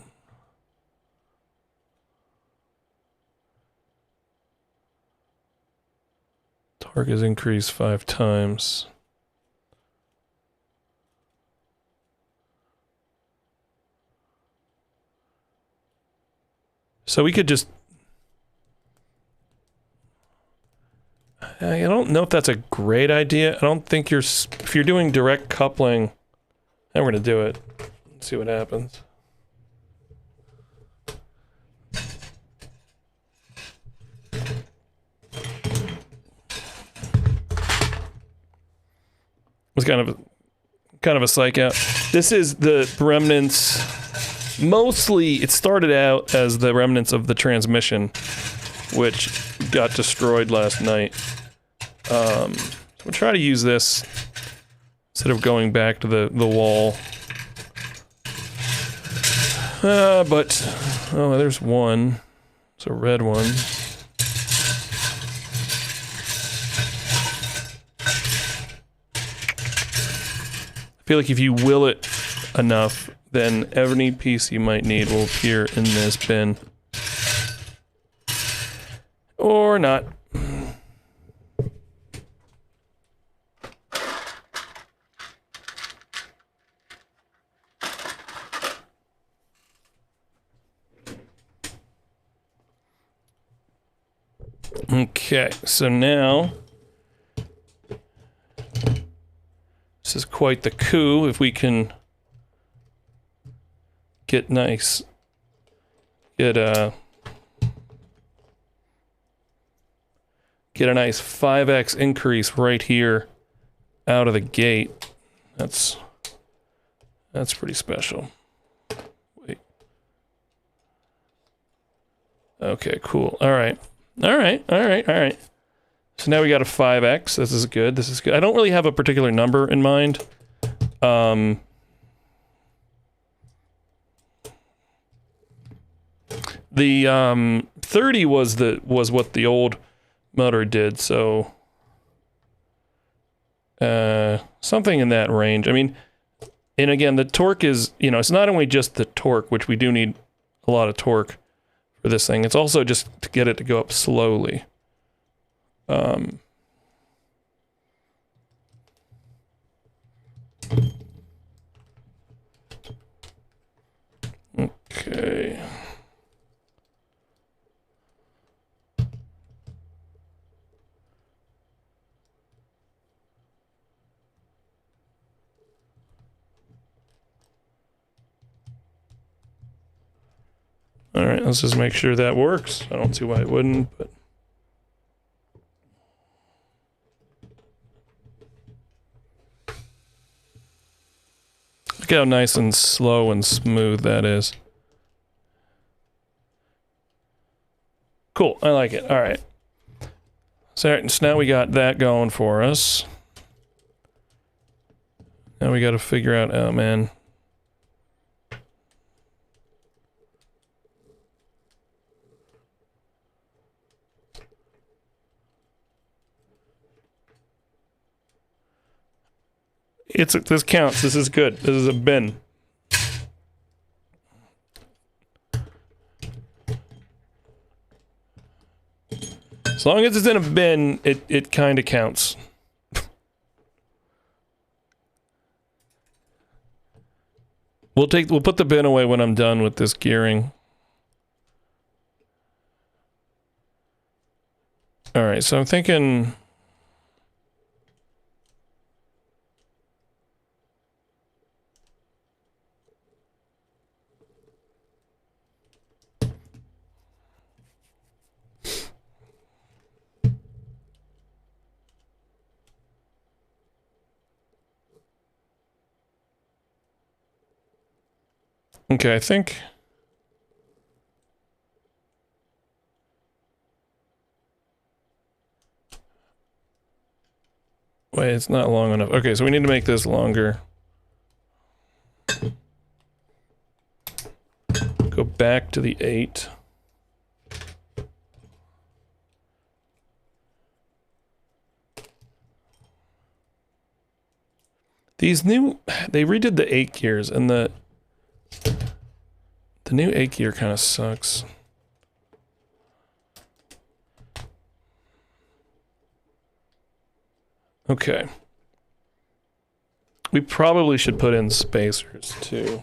torque is increased 5 times. So we could just, I don't know if that's a great idea. I don't think if you're doing direct coupling, then we're going to do it. Let's see what happens. It was kind of a psych out. This is the remnants. Mostly, it started out as the remnants of the transmission, which got destroyed last night. We'll try to use this instead of going back to the wall. But oh, there's one. It's a red one. I feel like if you will it enough, then every piece you might need will appear in this bin. Or not. Okay, so now this is quite the coup if we can get nice, get a nice 5x increase right here out of the gate. That's pretty special. Wait. Okay, cool. All right. So now we got a 5x. This is good. This is good. I don't really have a particular number in mind. The 30 was what the old motor did, so something in that range. I mean, and again, the torque is, it's not only just the torque, which we do need a lot of torque for this thing. It's also just to get it to go up slowly. Okay. All right, let's just make sure that works. I don't see why it wouldn't, but. Look how nice and slow and smooth that is. Cool, I like it. All right. So now we got that going for us. Now we got to figure out, oh man. This counts. This is good. This is a bin. As long as it's in a bin, it kind of counts. We'll put the bin away when I'm done with this gearing. All right, so I'm thinking. Okay, I think. Wait, it's not long enough. Okay, so we need to make this longer. Go back to the 8. These new, they redid the 8 gears, and the new 8 gear kind of sucks. Okay. We probably should put in spacers too.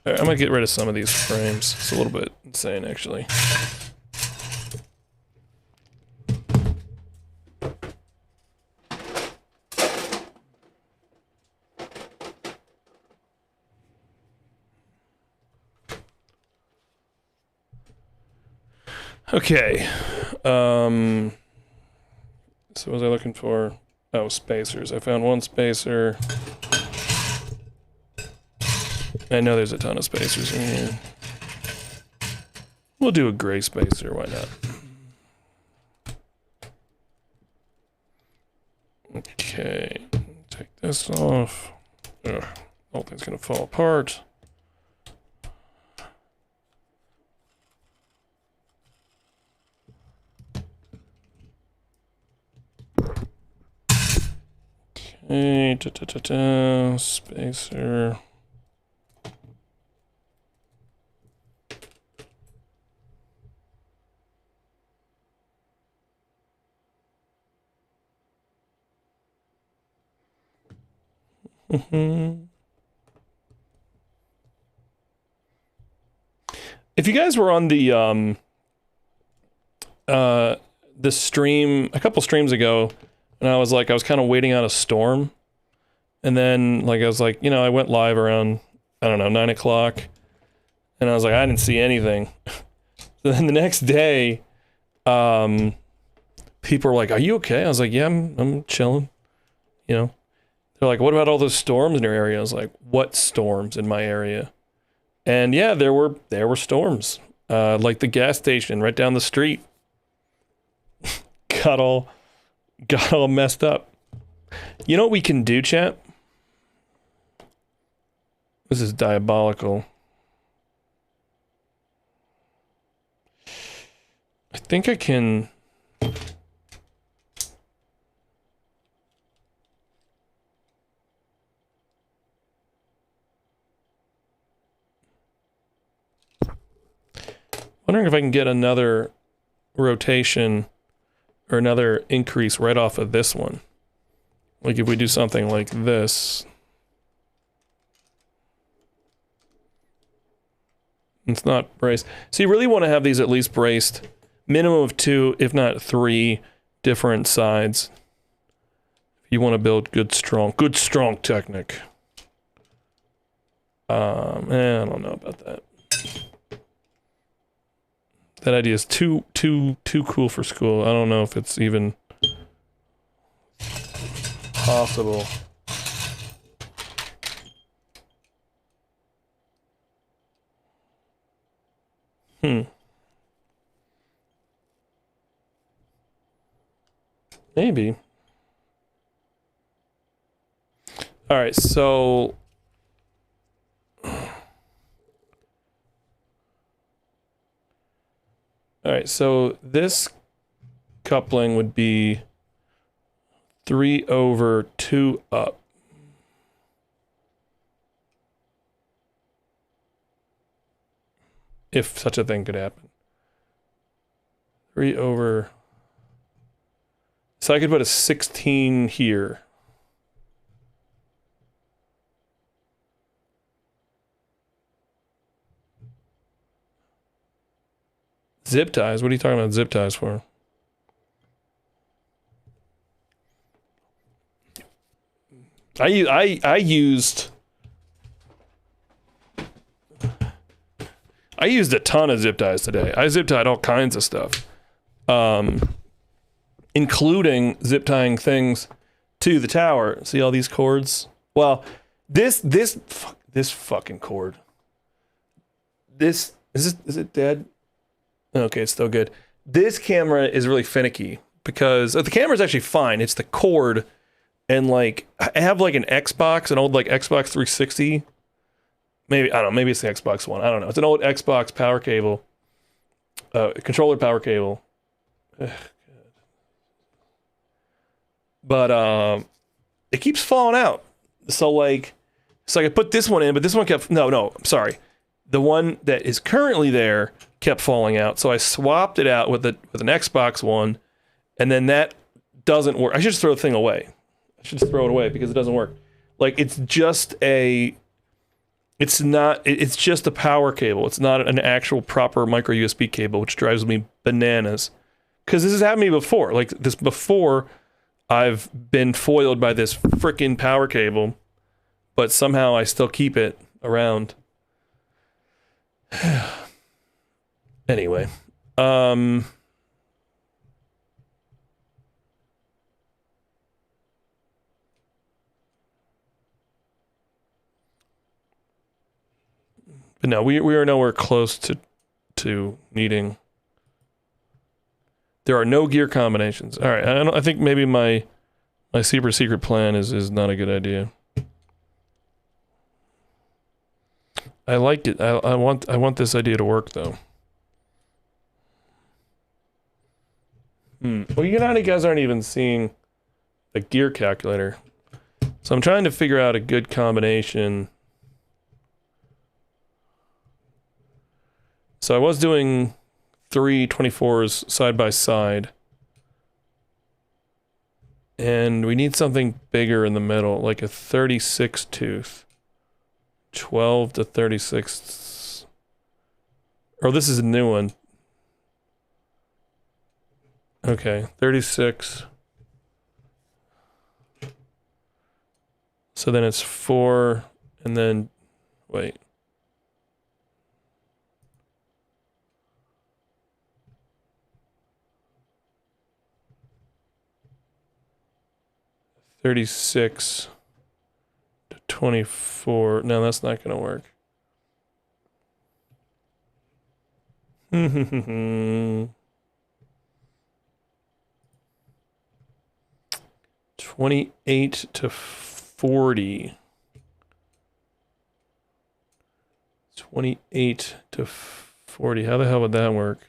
All right, I'm gonna get rid of some of these frames. It's a little bit insane, actually. Okay. So what was I looking for? Oh, spacers. I found one spacer. I know there's a ton of spacers in here. We'll do a gray spacer, why not? Okay, take this off. Ugh, whole thing's gonna fall apart. Okay, spacer. If you guys were on the stream a couple streams ago, and I was kind of waiting out a storm, and then I was like, I went live around, I don't know, 9 o'clock, and I was like, I didn't see anything. So then the next day, people were like, "Are you okay?" I was like, "Yeah, I'm chilling." They're like, "What about all those storms in your area?" I was like, "What storms in my area?" And yeah, there were storms. Like the gas station right down the street got all messed up. You know what we can do, chat? This is diabolical. I think I can... Wondering if I can get another rotation or another increase right off of this one. Like if we do something like this. It's not braced. So you really want to have these at least braced. Minimum of 2, if not 3 different sides. You want to build good strong Technic. I don't know about that. That idea is too cool for school. I don't know if it's even possible. Maybe. All right, so this coupling would be 3/2 up. If such a thing could happen. 3/... So I could put a 16 here. Zip ties? What are you talking about zip ties for? I used a ton of zip ties today. I zip tied all kinds of stuff. Including zip tying things to the tower. See all these cords? Well, This fucking cord. Is it dead? Okay, it's still good. This camera is really finicky because the camera's actually fine. It's the cord, and like I have like an Xbox, an old like Xbox 360. Maybe I don't know. Maybe it's the Xbox One. I don't know. It's an old Xbox power cable, controller power cable. But it keeps falling out. So I put this one in, but this one kept I'm sorry. The one that is currently there kept falling out. So I swapped it out with an Xbox One, and then that doesn't work. I should just throw the thing away. I should just throw it away because it doesn't work. Like it's just a power cable. It's not an actual proper micro USB cable, which drives me bananas. Because this has happened to me before. Like this before, I've been foiled by this freaking power cable, but somehow I still keep it around. Anyway, but no, we are nowhere close to needing. There are no gear combinations. All right, I think maybe my super secret plan is not a good idea. I like it. I want this idea to work though. Well, you guys aren't even seeing the gear calculator, so I'm trying to figure out a good combination. So I was doing 3 24s side by side, and we need something bigger in the middle, like a 36 tooth. 12 to 36. Oh, this is a new one. Okay, 36. So then it's 4, and then, wait. $36 to 24. No, that's not going to work. 28 to 40. 28 to 40. How the hell would that work?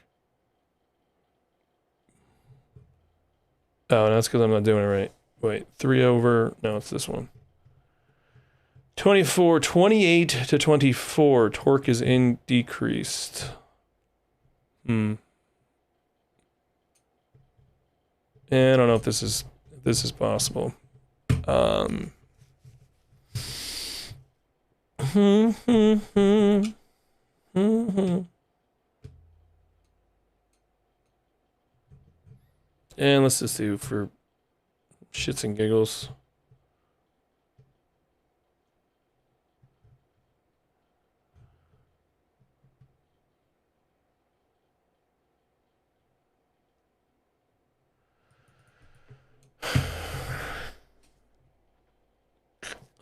Oh, that's because I'm not doing it right. Wait, 3 over. No, it's this one. 28 to 24. Torque is decreased. And I don't know if this is possible. And let's just do for shits and giggles.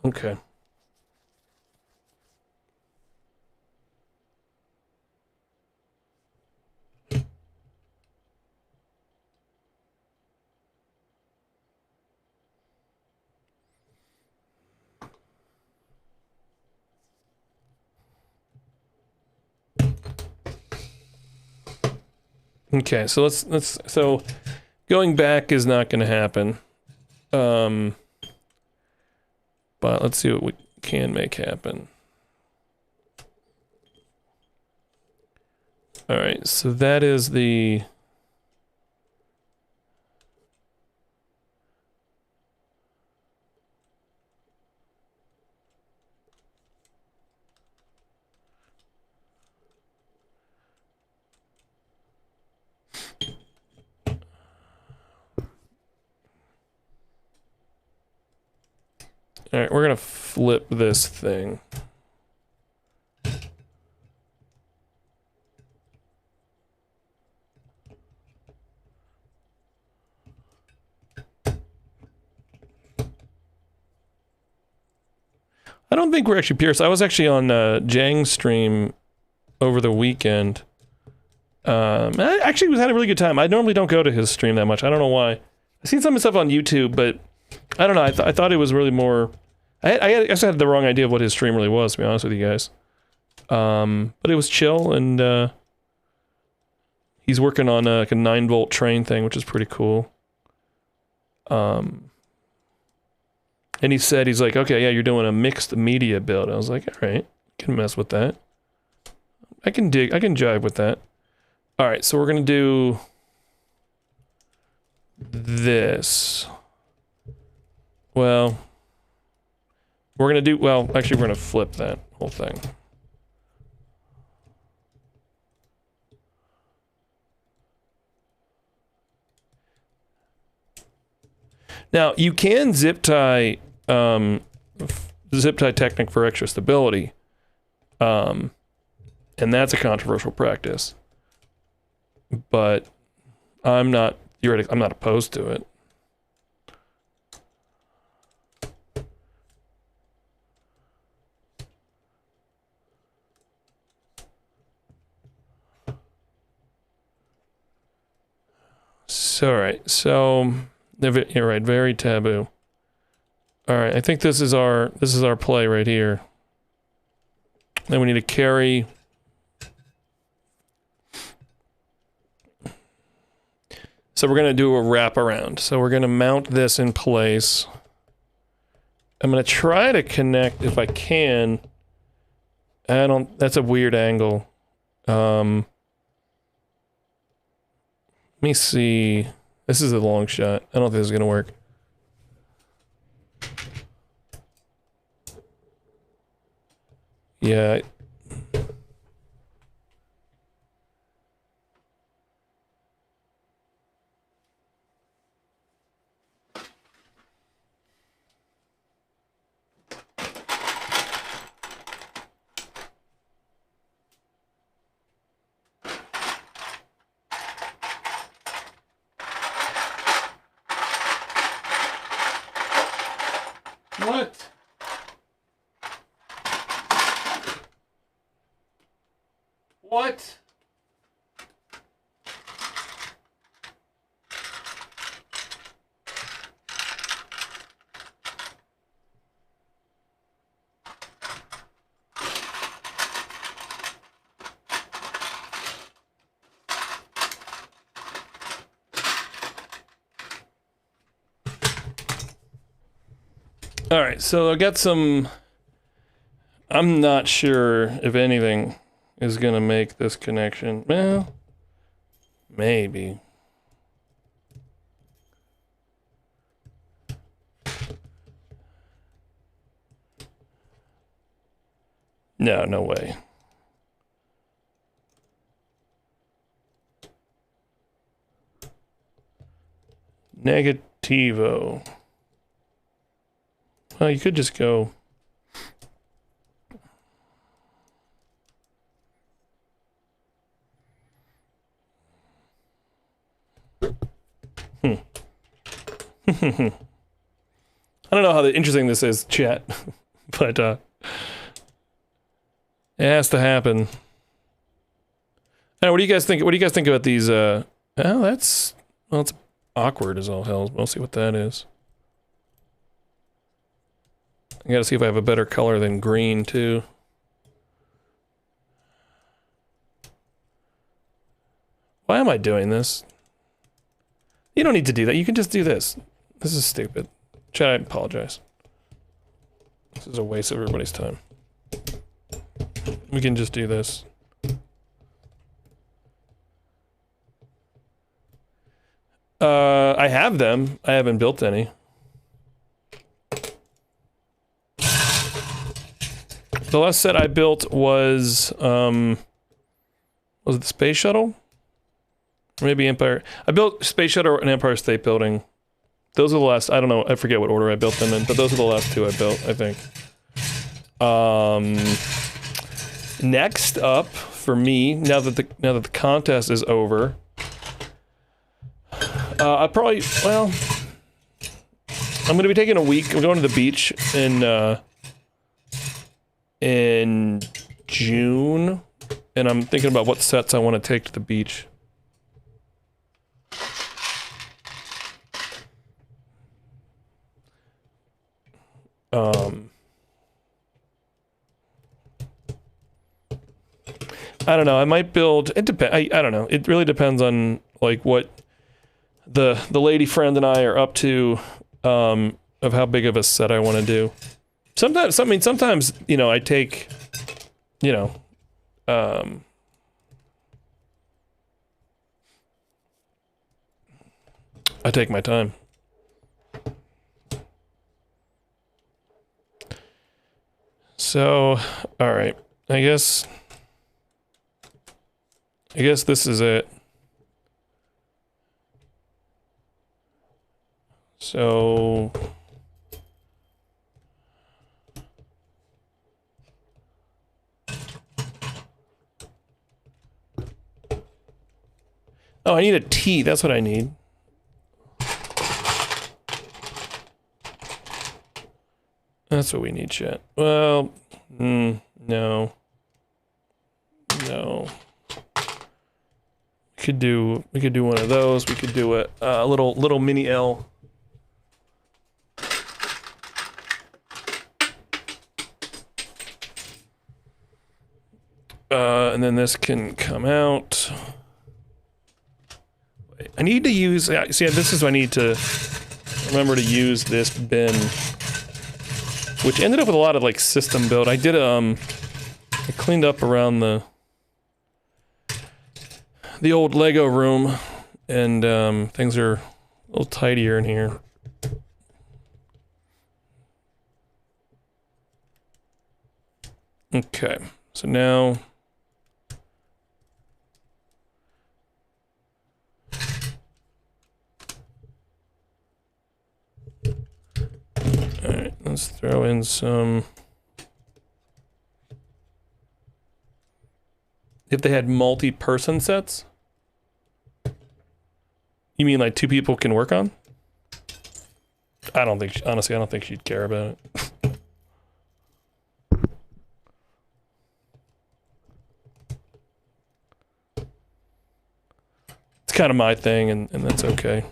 Okay. Okay, so so going back is not going to happen. But let's see what we can make happen. All right, so that is the all right, we're gonna flip this thing. I don't think we're actually Pierce. I was actually on Jang's stream over the weekend. I actually had a really good time. I normally don't go to his stream that much. I don't know why. I've seen some of his stuff on YouTube, but I don't know. I thought it was really more... I guess I had the wrong idea of what his stream really was, to be honest with you guys. But it was chill, and he's working on like a 9-volt train thing, which is pretty cool. And he said, he's like, okay, yeah, you're doing a mixed media build. I was like, all right, can mess with that. I can jive with that. All right, so we're gonna do this. Well, actually we're gonna flip that whole thing. Now, you can zip tie technique for extra stability. And that's a controversial practice. But I'm not opposed to it. So, all right, so you're right, very taboo. All right, I think this is our play right here. Then we need to carry. So we're gonna do a wraparound. So we're gonna mount this in place. I'm gonna try to connect if I can. That's a weird angle. Let me see. This is a long shot. I don't think this is gonna work. Yeah. What? What? All right, so I got some. I'm not sure if anything is gonna make this connection. Well, maybe. No, no way. Negativo. Well, you could just go. I don't know how interesting this is, chat, but it has to happen. Now, what do you guys think? What do you guys think about these? Well, it's awkward as all hell. We'll see what that is. I gotta see if I have a better color than green too. Why am I doing this? You don't need to do that. You can just do this. This is stupid. Chat, I apologize. This is a waste of everybody's time. We can just do this. I have them. I haven't built any. The last set I built was it the Space Shuttle? Or maybe Empire. I built Space Shuttle and Empire State Building. Those are the last, I don't know, I forget what order I built them in, but those are the last two I built, I think. Next up for me, now that the contest is over, I probably, well, I'm gonna be taking a week. I'm going to the beach in in June, and I'm thinking about what sets I want to take to the beach. I don't know. I might build. It depends. I don't know. It really depends on like what the lady friend and I are up to, of how big of a set I want to do. Sometimes, you know, I take, you know, I take my time. So, all right. I guess this is it. So oh, I need a T. That's what I need. That's what we need, chat. Well, no. No. We could do one of those. We could do a little mini L. And then this can come out. I need to use, see, this is, I need to remember to use this bin, which ended up with a lot of like system build. I did, I cleaned up around the old Lego room, and things are a little tidier in here. Okay, so now alright, let's throw in some. If they had multi-person sets? You mean like 2 people can work on? I don't think, honestly, I don't think she'd care about it. It's kind of my thing, and that's okay.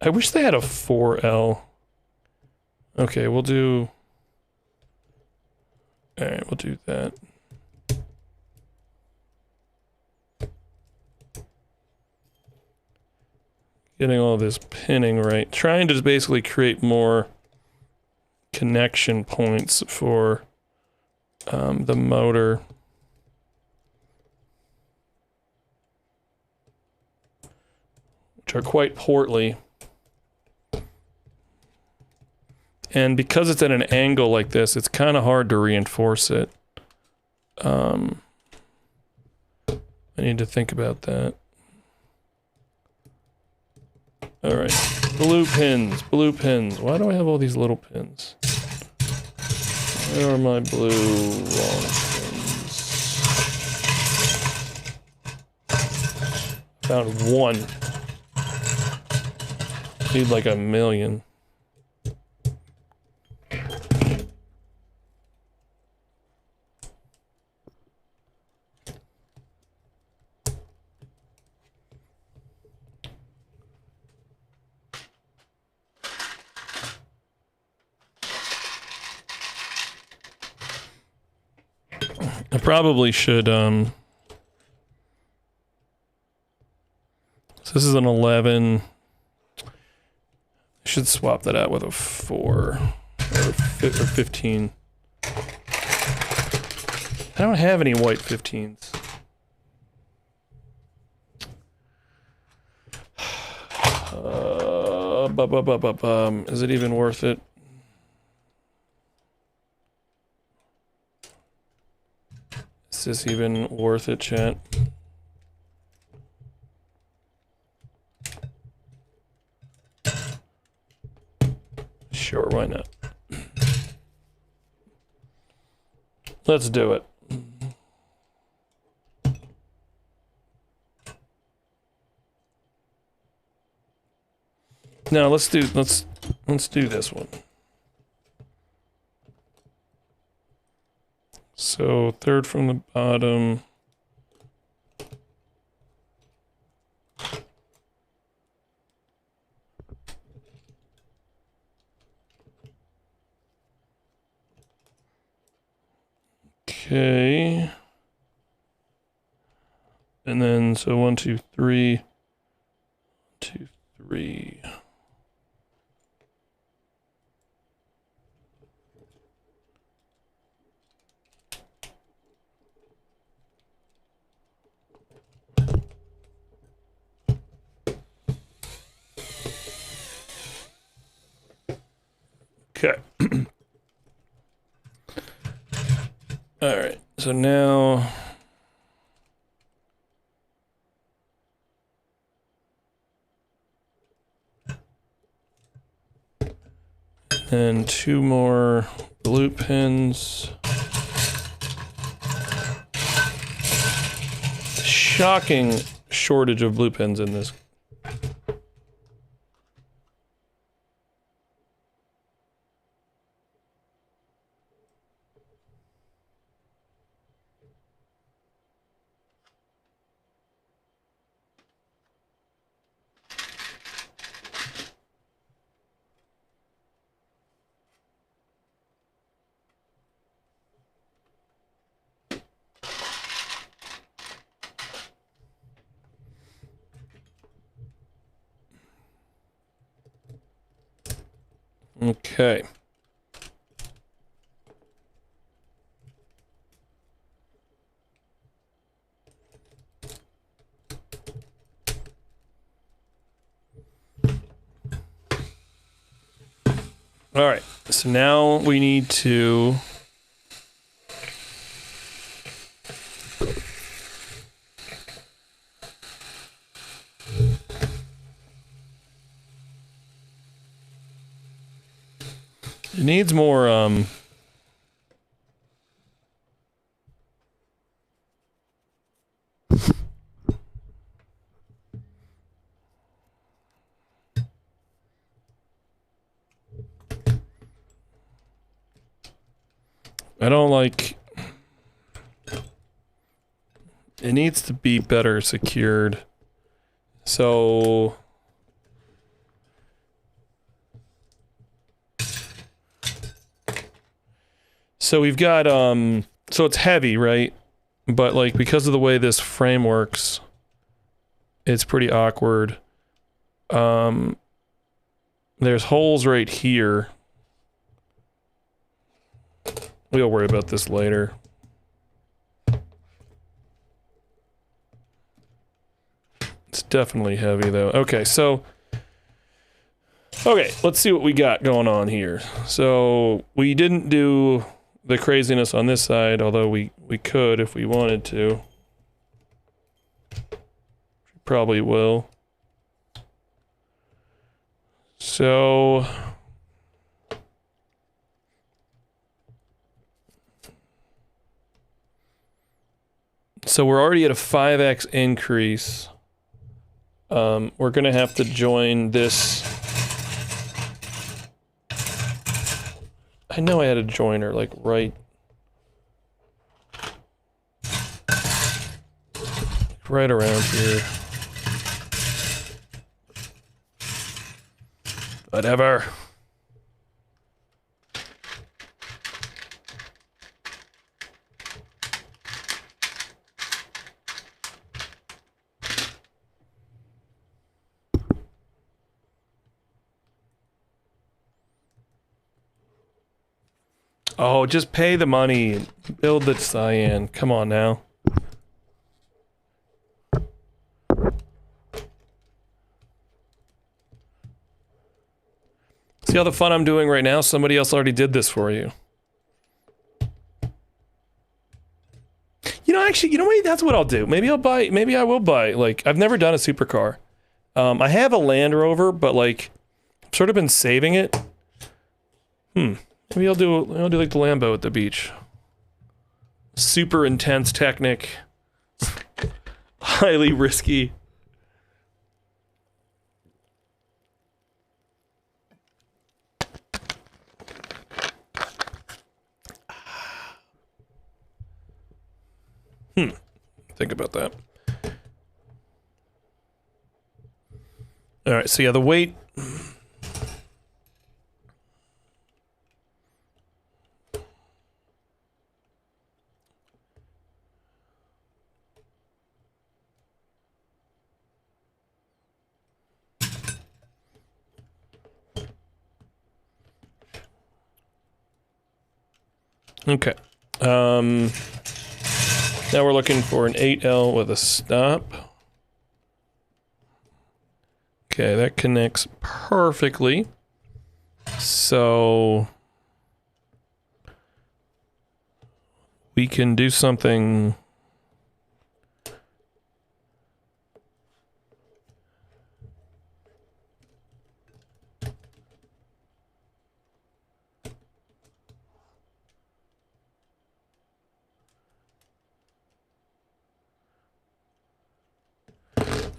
I wish they had a 4L. Okay, we'll do... Alright, we'll do that. Getting all this pinning right. Trying to just basically create more connection points for the motor. Which are quite portly. And because it's at an angle like this, it's kind of hard to reinforce it. I need to think about that. All right, blue pins, blue pins. Why do I have all these little pins? Where are my blue long pins? Found one. Need like a million. I probably should, so this is an 11. I should swap that out with a 4 or 15. I don't have any white 15s. Is it even worth it? Is this even worth it, chat? Sure, why not? Let's do it. No, let's do this one. So third from the bottom. Okay. And then so 1, 2, 3. 1, 2, 3. Okay. All right. So now and 2 more blue pins. Shocking shortage of blue pins in this. Okay. All right. So now we need to it needs more I don't like it needs to be better secured. So we've got so it's heavy, right? But like because of the way this frame works, it's pretty awkward. There's holes right here. We'll worry about this later. It's definitely heavy though. Okay, so let's see what we got going on here. So we didn't do the craziness on this side, although we could if we wanted to. Probably will. So we're already at a 5x increase. We're gonna have to join this. I know I had a joiner like right around here. Whatever. Oh, just pay the money. Build the cyan. Come on now. See all the fun I'm doing right now? Somebody else already did this for you. You know, actually, you know what? That's what I'll do. Maybe I will buy, like, I've never done a supercar. I have a Land Rover, but like, I've sort of been saving it. Maybe I'll do like the Lambo at the beach. super intense Technic. Highly risky. Think about that. All right, so yeah, the weight. Okay. Now we're looking for an 8L with a stop. Okay, that connects perfectly. So we can do something.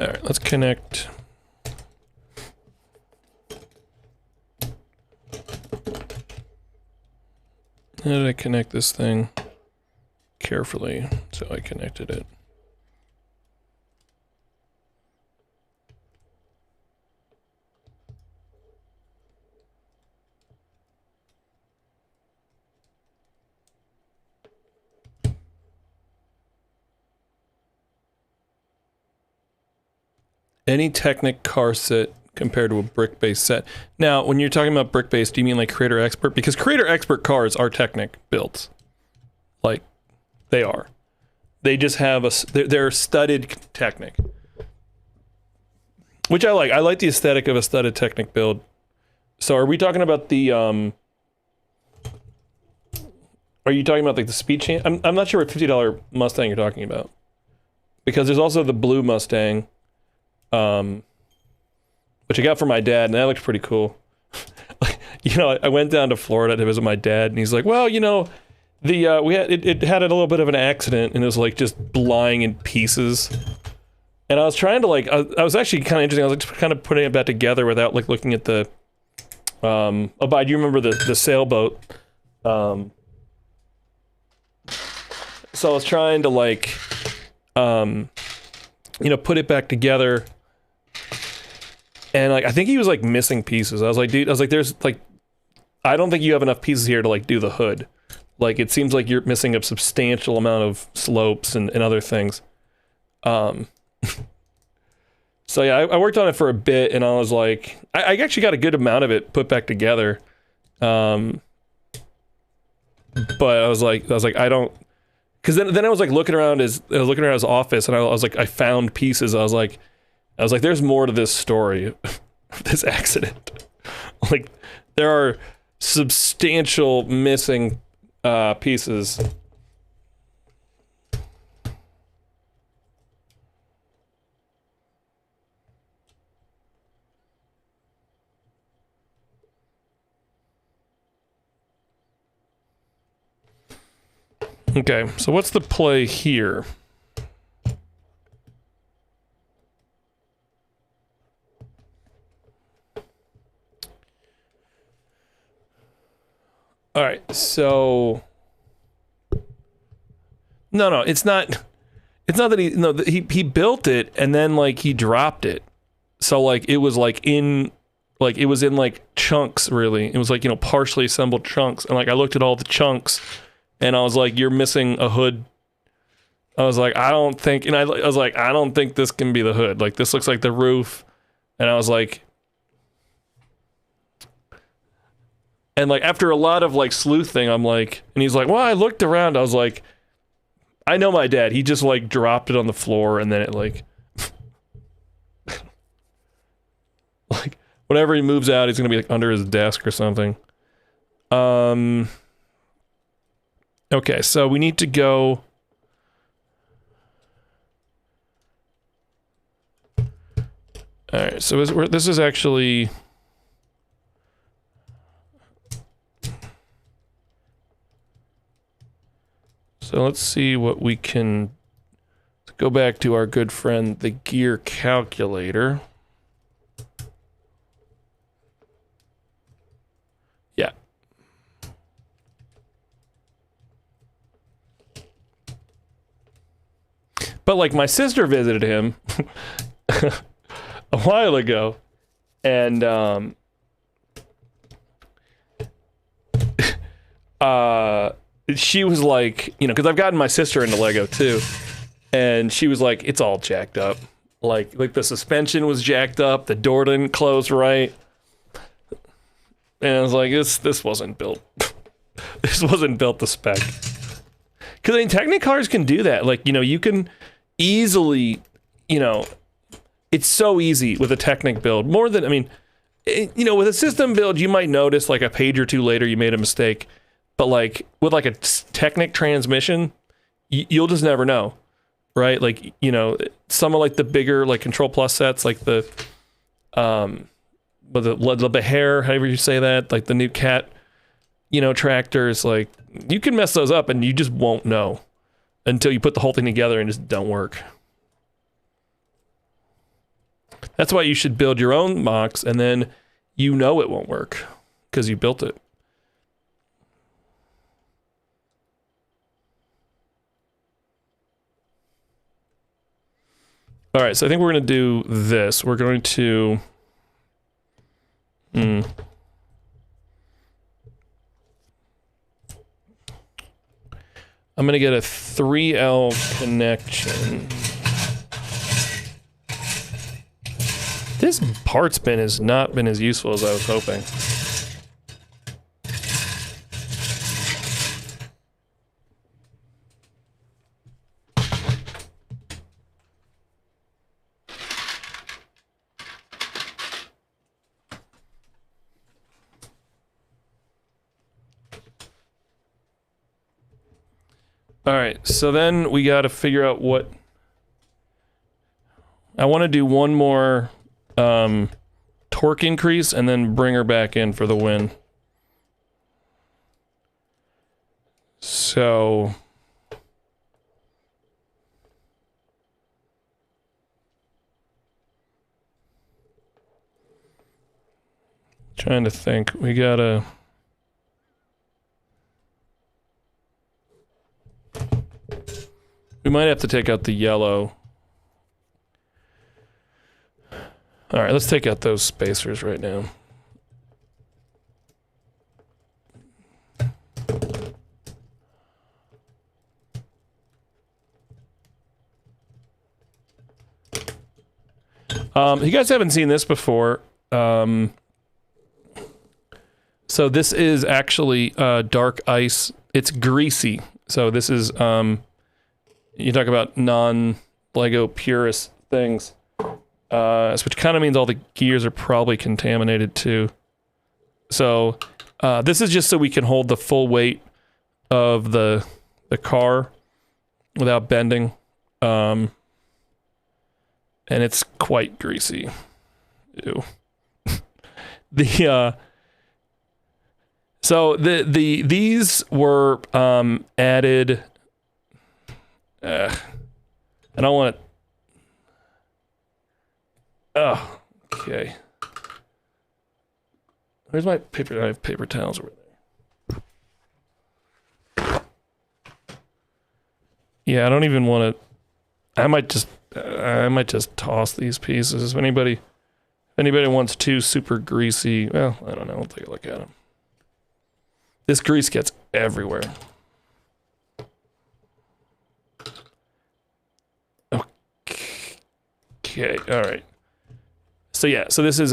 All right, let's connect. How did I connect this thing? Carefully, so I connected it. Any Technic car set compared to a brick-based set. Now, when you're talking about brick-based, do you mean like Creator Expert? Because Creator Expert cars are Technic builds. Like, they are. They just have they're studded Technic. Which I like. I like the aesthetic of a studded Technic build. So are we talking about the, are you talking about like the speed change? I'm not sure what $50 Mustang you're talking about. Because there's also the blue Mustang. Which I got for my dad, and that looked pretty cool. You know, I went down to Florida to visit my dad, and he's like, "Well, you know, the it had a little bit of an accident, and it was like just lying in pieces." And I was trying to like, I was actually kind of interesting. I was like kind of putting it back together without like looking at the. Oh, but do you remember the sailboat? So I was trying to like, you know, put it back together. And like, I think he was like missing pieces. I was like, dude, there's like, I don't think you have enough pieces here to like do the hood. Like, it seems like you're missing a substantial amount of slopes and other things. So yeah, I worked on it for a bit, and I was like, I actually got a good amount of it put back together. But I was like, I don't, because then I was like looking around his office, and I was like, I found pieces. I was like, there's more to this story, this accident. Like, there are substantial missing pieces. Okay, so what's the play here? All right, so no, it's not that he built it and then like he dropped it. So like it was in like chunks, really. It was like, you know, partially assembled chunks. And like I looked at all the chunks and I was like, you're missing a hood. I was like, I don't think this can be the hood. Like, this looks like the roof. And I was like, and like after a lot of like sleuthing, I'm like, and he's like, well, I looked around. I was like, I know my dad. He just like dropped it on the floor and then it like, like whenever he moves out, he's gonna be like under his desk or something. Okay, so we need to go. All right, so this is actually. So So let's see what we can... Let's go back to our good friend, the gear calculator. Yeah. But like my sister visited him a while ago, and she was like, you know, because I've gotten my sister into Lego too, and she was like, it's all jacked up. Like the suspension was jacked up, the door didn't close right. And I was like, this wasn't built. This wasn't built to spec. Because I mean, Technicars can do that. Like, you know, you can easily, you know, it's so easy with a Technic build. More than, I mean, you know, with a system build, you might notice like a page or two later you made a mistake. But like with like a Technic transmission, you'll just never know, right? Like, you know, some of like the bigger like Control Plus sets, like the Behar, however you say that, like the new Cat, you know, tractors, like you can mess those up and you just won't know until you put the whole thing together and just don't work. That's why you should build your own MOCs and then you know it won't work because you built it. All right, so I think we're going to do this. We're going to... I'm going to get a 3L connection. This parts bin has not been as useful as I was hoping. All right, so then we got to figure out what... I want to do one more torque increase and then bring her back in for the win. So... trying to think. We gotta... we might have to take out the yellow. All right, let's take out those spacers right now. You guys haven't seen this before. So this is actually dark ice. It's greasy. So this is... you talk about non-Lego purist things, which kind of means all the gears are probably contaminated too. So this is just so we can hold the full weight of the car without bending, and it's quite greasy. Ew. These were added. I don't want to... oh, okay. Where's my paper? I have paper towels over there. Yeah, I don't even want to... I might just toss these pieces. If anybody wants two super greasy... well, I don't know. We'll take a look at them. This grease gets everywhere. Okay, all right. So yeah, so this is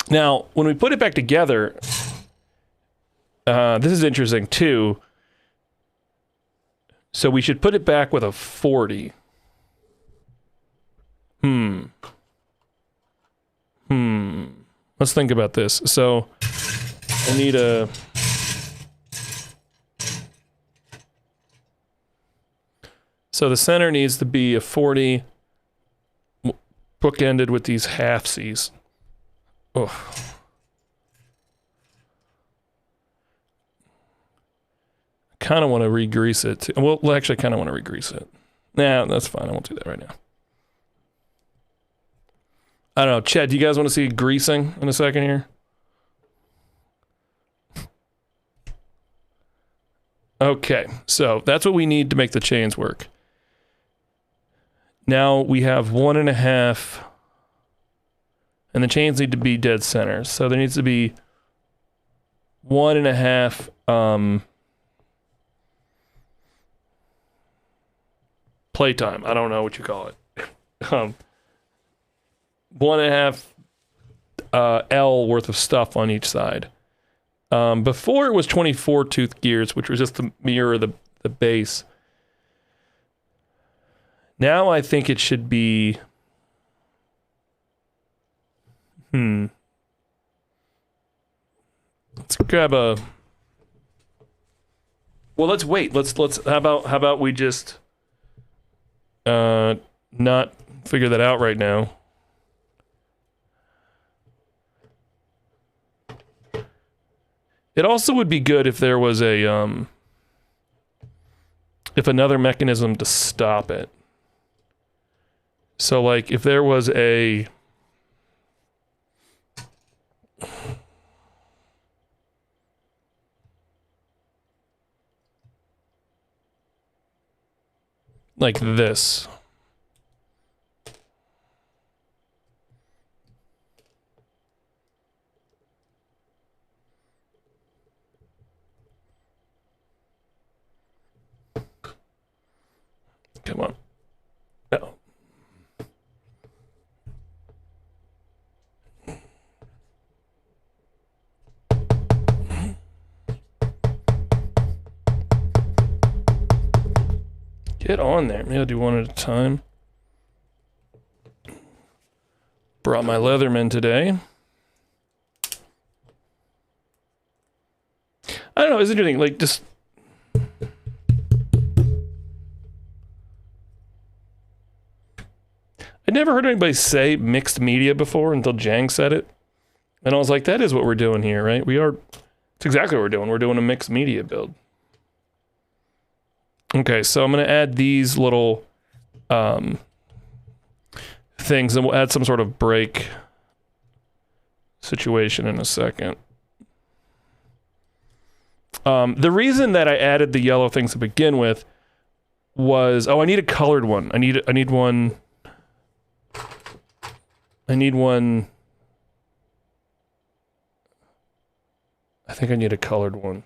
now when we put it back together, this is interesting too. So we should put it back with a 40. Let's think about this. So I need a... so the center needs to be a 40, bookended with these halfsies. Oh. kind of want to re-grease it. Well, actually, I kind of want to re-grease it. Nah, that's fine. I won't do that right now. I don't know. Chad, do you guys want to see greasing in a second here? Okay, so that's what we need to make the chains work. Now we have 1.5, and the chains need to be dead center. So there needs to be 1.5 playtime. I don't know what you call it. 1.5 L worth of stuff on each side. Before it was 24 tooth gears, which was just to mirror the base. Now I think it should be... Let's grab a... Well, let's wait. Let's how about we just not figure that out right now. It also would be good if there was a if another mechanism to stop it. So like if there was a like this. Come on. No. Get on there. Maybe I'll do one at a time. Brought my Leatherman today. I don't know, it's interesting, like just... I'd never heard anybody say mixed media before until Jang said it. And I was like, that is what we're doing here, right? It's exactly what we're doing. We're doing a mixed media build. Okay, so I'm going to add these little things, and we'll add some sort of break situation in a second. The reason that I added the yellow things to begin with was, I need a colored one. I need one. I think I need a colored one.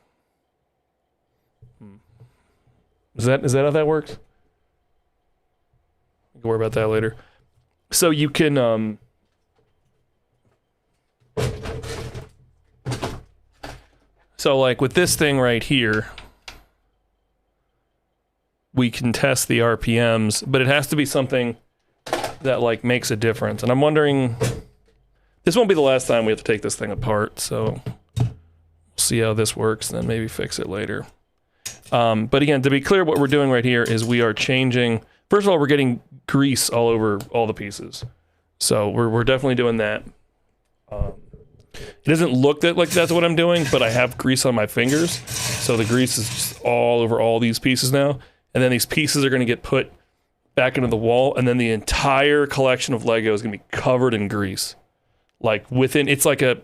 Is that how that works? We can worry about that later. So you can so like with this thing right here, we can test the RPMs, but it has to be something that like makes a difference. And I'm wondering, this won't be the last time we have to take this thing apart, so we'll see how this works, then maybe fix it later. But again, to be clear, what we're doing right here is we are changing, first of all, we're getting grease all over all the pieces. So we're definitely doing that. It doesn't look like that's what I'm doing, but I have grease on my fingers. So the grease is just all over all these pieces now. And then these pieces are going to get put back into the wall, and then the entire collection of Lego is going to be covered in grease. Like within, it's like a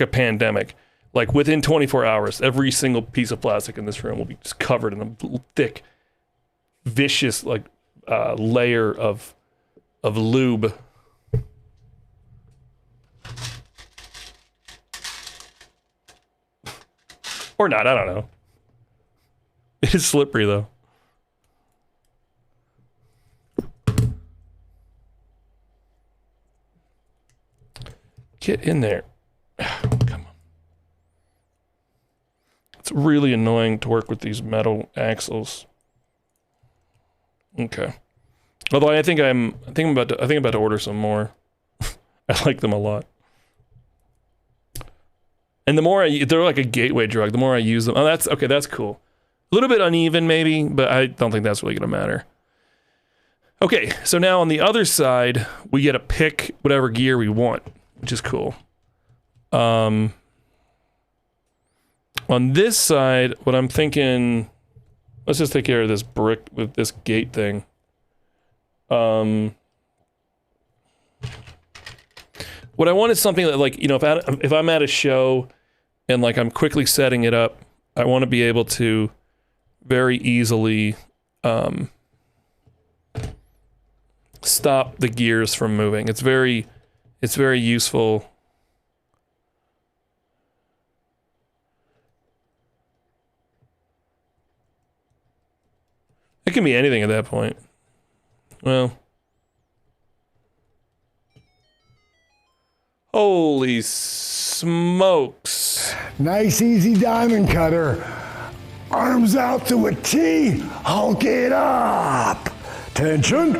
pandemic. Like within 24 hours, every single piece of plastic in this room will be just covered in a thick, vicious layer of lube. Or not, I don't know. It is slippery though. Get in there. Come on. It's really annoying to work with these metal axles. Okay. Although I think I'm about to order some more. I like them a lot. And the more they're like a gateway drug. The more I use them. Oh, that's okay. That's cool. A little bit uneven maybe, but I don't think that's really gonna matter. Okay, so now on the other side, we get to pick whatever gear we want, which is cool. On this side, what I'm thinking, let's just take care of this brick with this gate thing. What I want is something that, like, you know, if I'm at a show and like I'm quickly setting it up, I want to be able to very easily stop the gears from moving. It's very useful. It can be anything at that point. Well, holy smokes. Nice, easy diamond cutter. Arms out to a T. Hulk it up. Tension.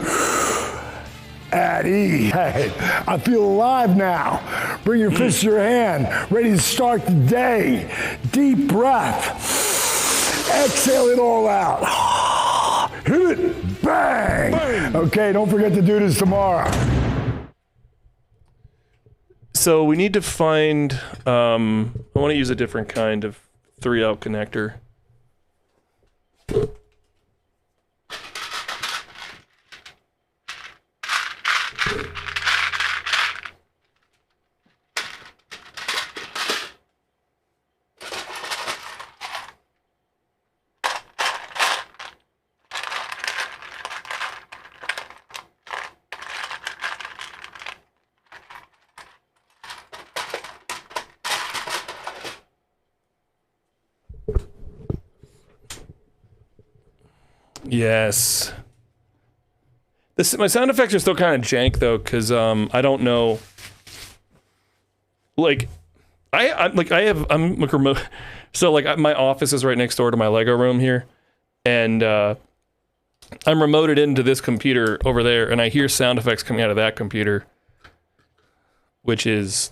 At ease. Hey, I feel alive now. Bring your fist to your hand. Ready to start the day. Deep breath. Exhale it all out. Hit it. Bang. Bang. Okay, don't forget to do this tomorrow. So we need to find, I want to use a different kind of 3-out connector. Yes. My sound effects are still kind of jank though, because I don't know. Like, I'm like remote. So like my office is right next door to my Lego room here, and I'm remoted into this computer over there, and I hear sound effects coming out of that computer, which is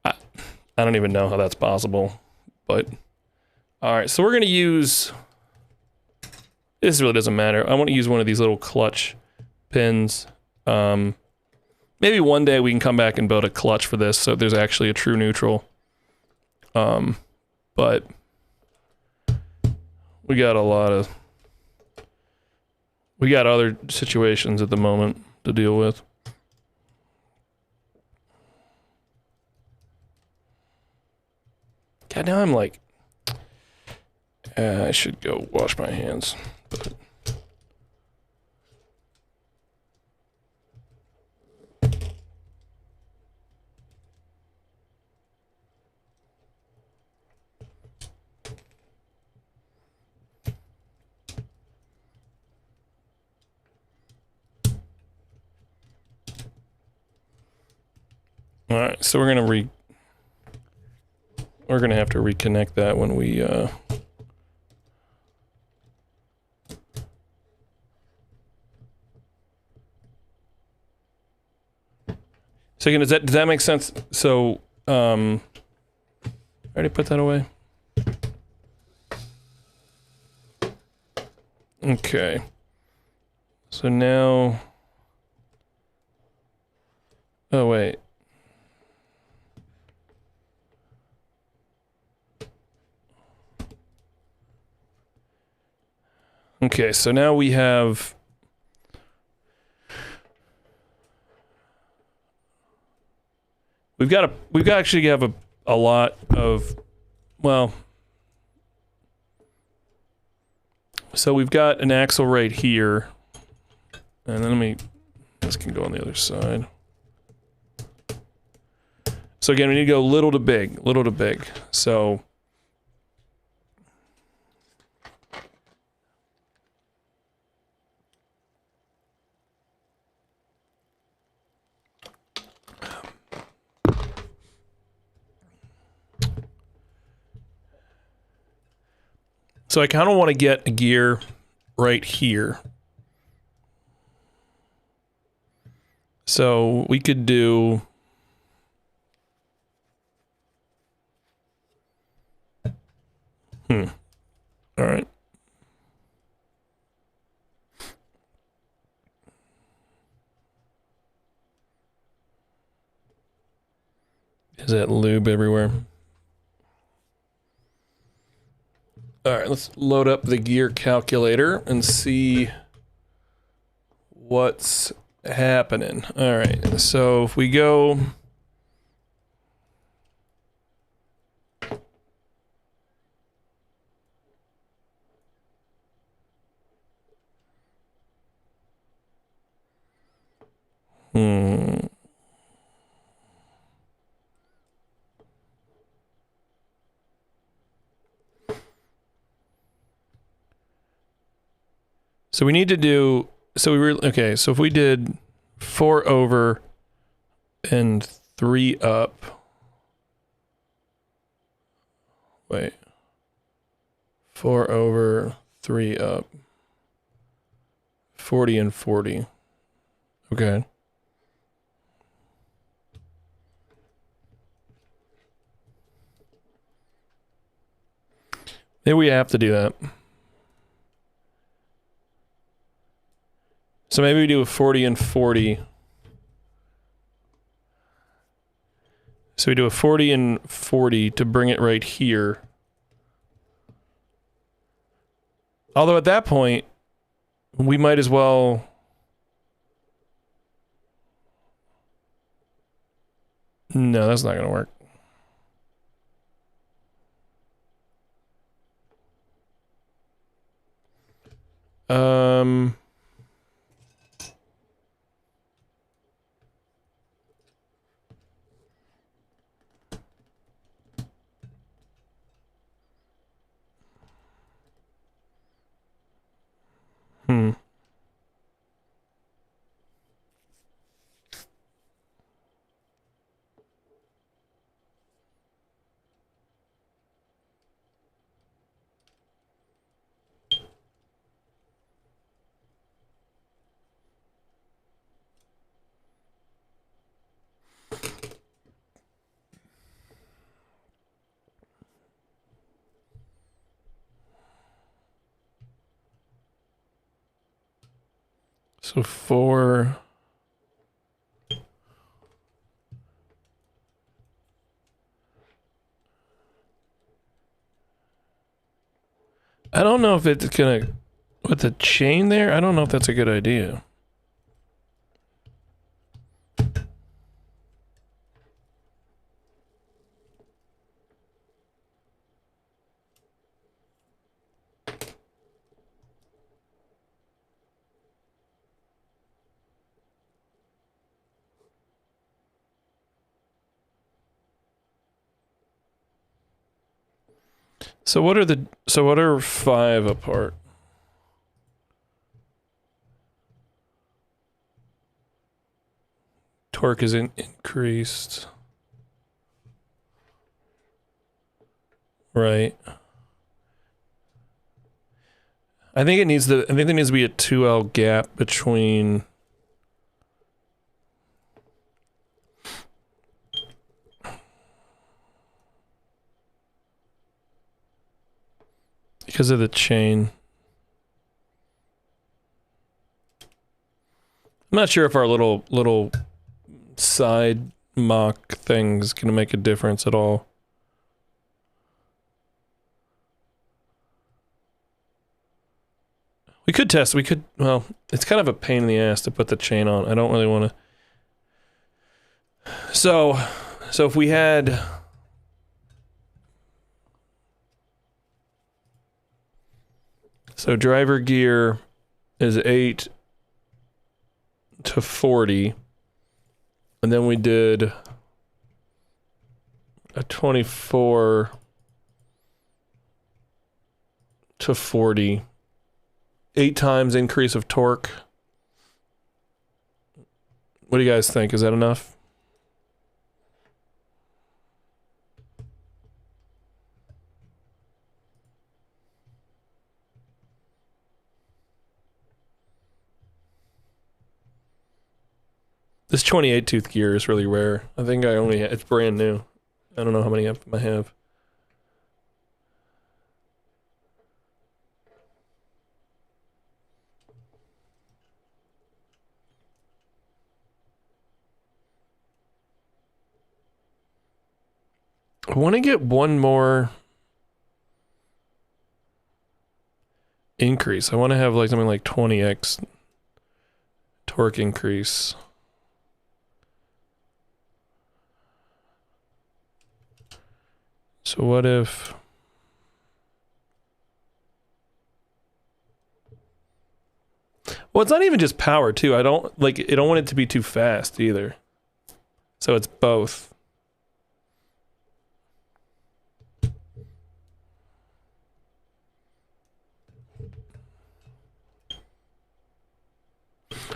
I don't even know how that's possible, but all right. So we're gonna use. This really doesn't matter. I want to use one of these little clutch pins. Maybe one day we can come back and build a clutch for this so there's actually a true neutral. But we got other situations at the moment to deal with. God, now I'm like, I should go wash my hands. But all right, so we're gonna have to reconnect that when we So again, does that make sense? So, I already put that away. Okay. So now, oh wait. Okay, so now we have. We've got actually have a lot of, well, so we've got an axle right here, and then this can go on the other side. So again, we need to go little to big, so. So I kind of want to get a gear right here. So we could do. All right. Is that lube everywhere? All right, let's load up the gear calculator and see what's happening. All right, so if we go... So we need to do, okay, so if we did 4 over and 3 up. Wait. 4 over, 3 up. 40 and 40. Okay. Maybe we have to do that. So maybe we do a 40 and 40. So we do a 40 and 40 to bring it right here. Although at that point, we might as well... No, that's not going to work. So 4... I don't know if it's gonna... With the chain there, I don't know if that's a good idea. So what are 5 apart? Torque is increased. Right. I think there needs to be a 2L gap between because of the chain. I'm not sure if our little side mock thing's gonna make a difference at all. We could test, well, it's kind of a pain in the ass to put the chain on. I don't really want to. So if we had, so driver gear is 8 to 40, and then we did a 24 to 40, 8 times increase of torque. What do you guys think? Is that enough? This 28 tooth gear is really rare. I think it's brand new. I don't know how many of them I have. I want to get one more. increase. I want to have like something like 20x torque increase. So what if... Well, it's not even just power too. I don't want it to be too fast either. So it's both.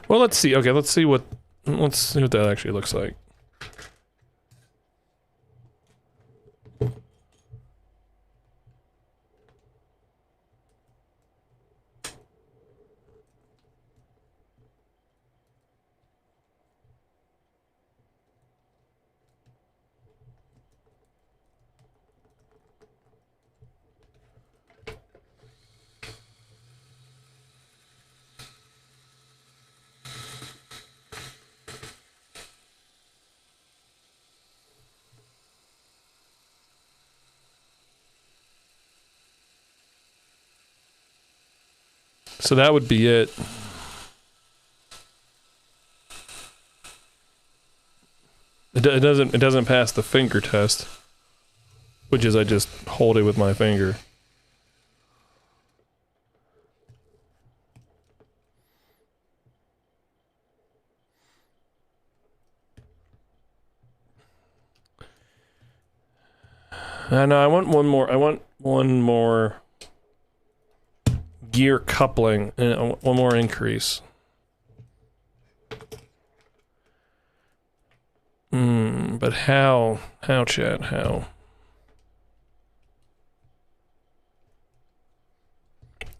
Well, let's see. Okay, let's see what that actually looks like. So that would be it. It doesn't pass the finger test, which is I just hold it with my finger. No, I want one more. I want one more gear coupling and one more increase. But how? How, chat? How?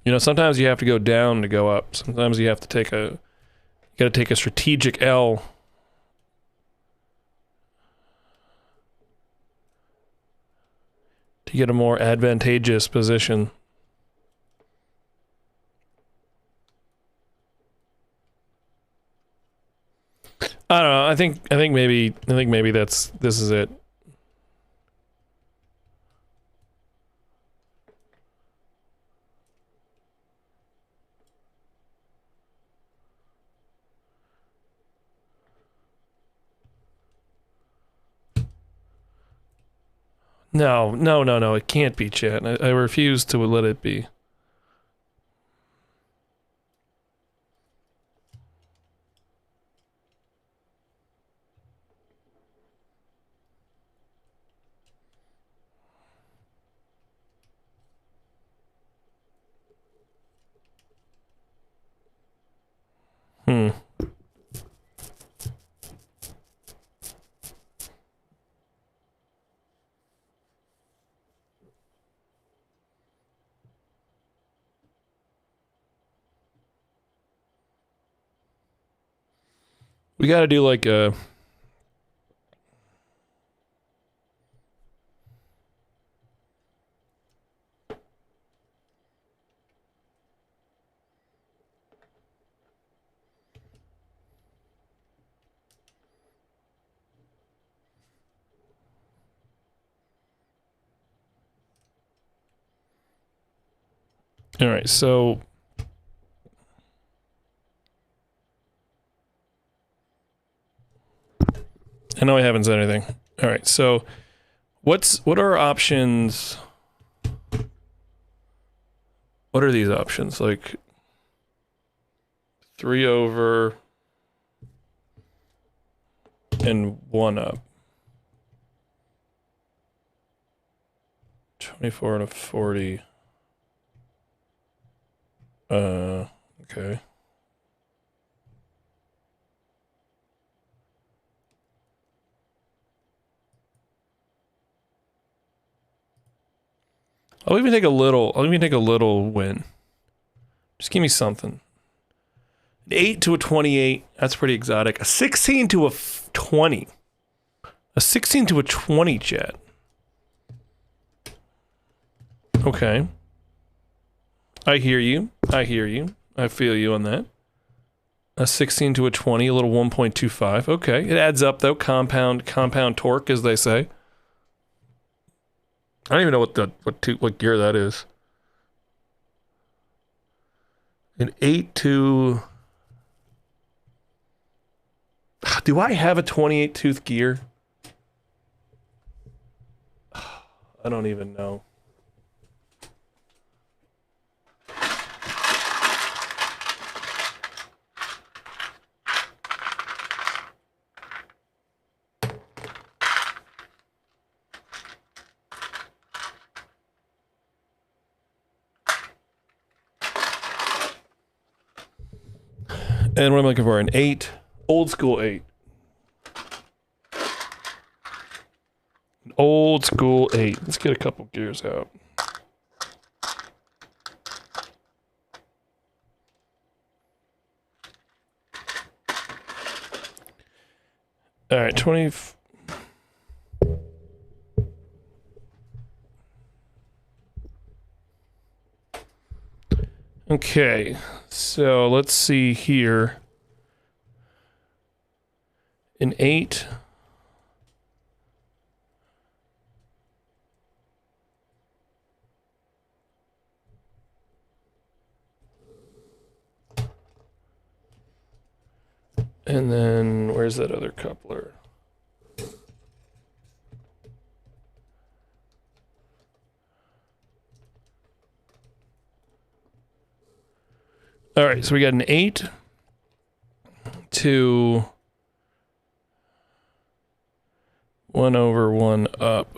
You know, sometimes you have to go down to go up. Sometimes you have to take a... You gotta take a strategic L. To get a more advantageous position. I don't know. I think maybe this is it. No. It can't be, chat. I refuse to let it be. We gotta do like a... All right, so... I know I haven't said anything. All right, so what are options? What are these options? Like 3 over and 1 up. 24 and a 40. Okay. I'll even take a little win. Just give me something. An 8 to a 28. That's pretty exotic. A 16 to a 20. A 16 to a 20, chat. Okay. I hear you. I feel you on that. A 16 to a 20, a little 1.25. Okay. It adds up though. Compound torque, as they say. I don't even know what gear that is. An 8 to... Do I have a 28 tooth gear? I don't even know. And what am I looking for? An 8. Old school 8. An old school 8. Let's get a couple gears out. All right, 20. Okay, so let's see here. An 8. And then where's that other coupler? All right, so we got an 8 to 1 over 1 up.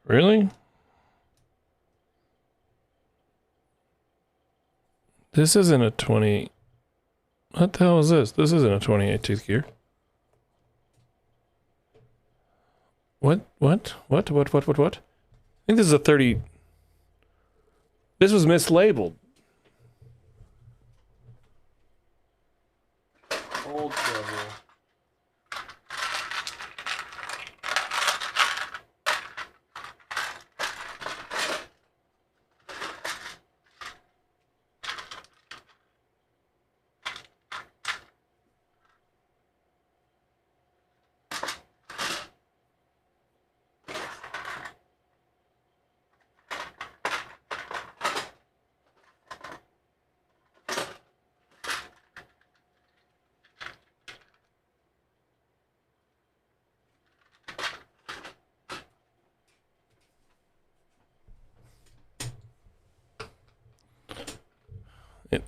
Really? This isn't a 20. What the hell is this? This isn't a 28 tooth gear. What? I think this is a 30. This was mislabeled. Old trouble.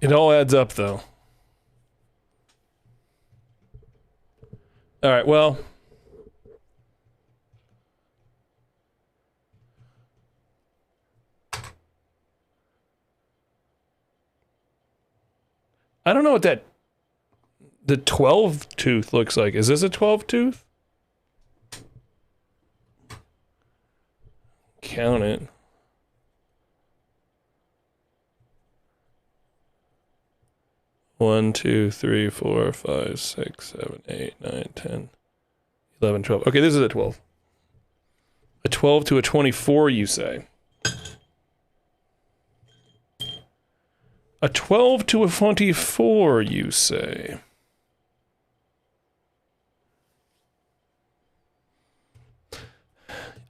It all adds up, though. All right, well. I don't know what the 12 tooth looks like. Is this a 12 tooth? Count it. 1, 2, 3, 4, 5, 6, 7, 8, 9, 10, 11, 12. Okay, this is a 12. A 12 to a 24, you say? A 12 to a 24, you say?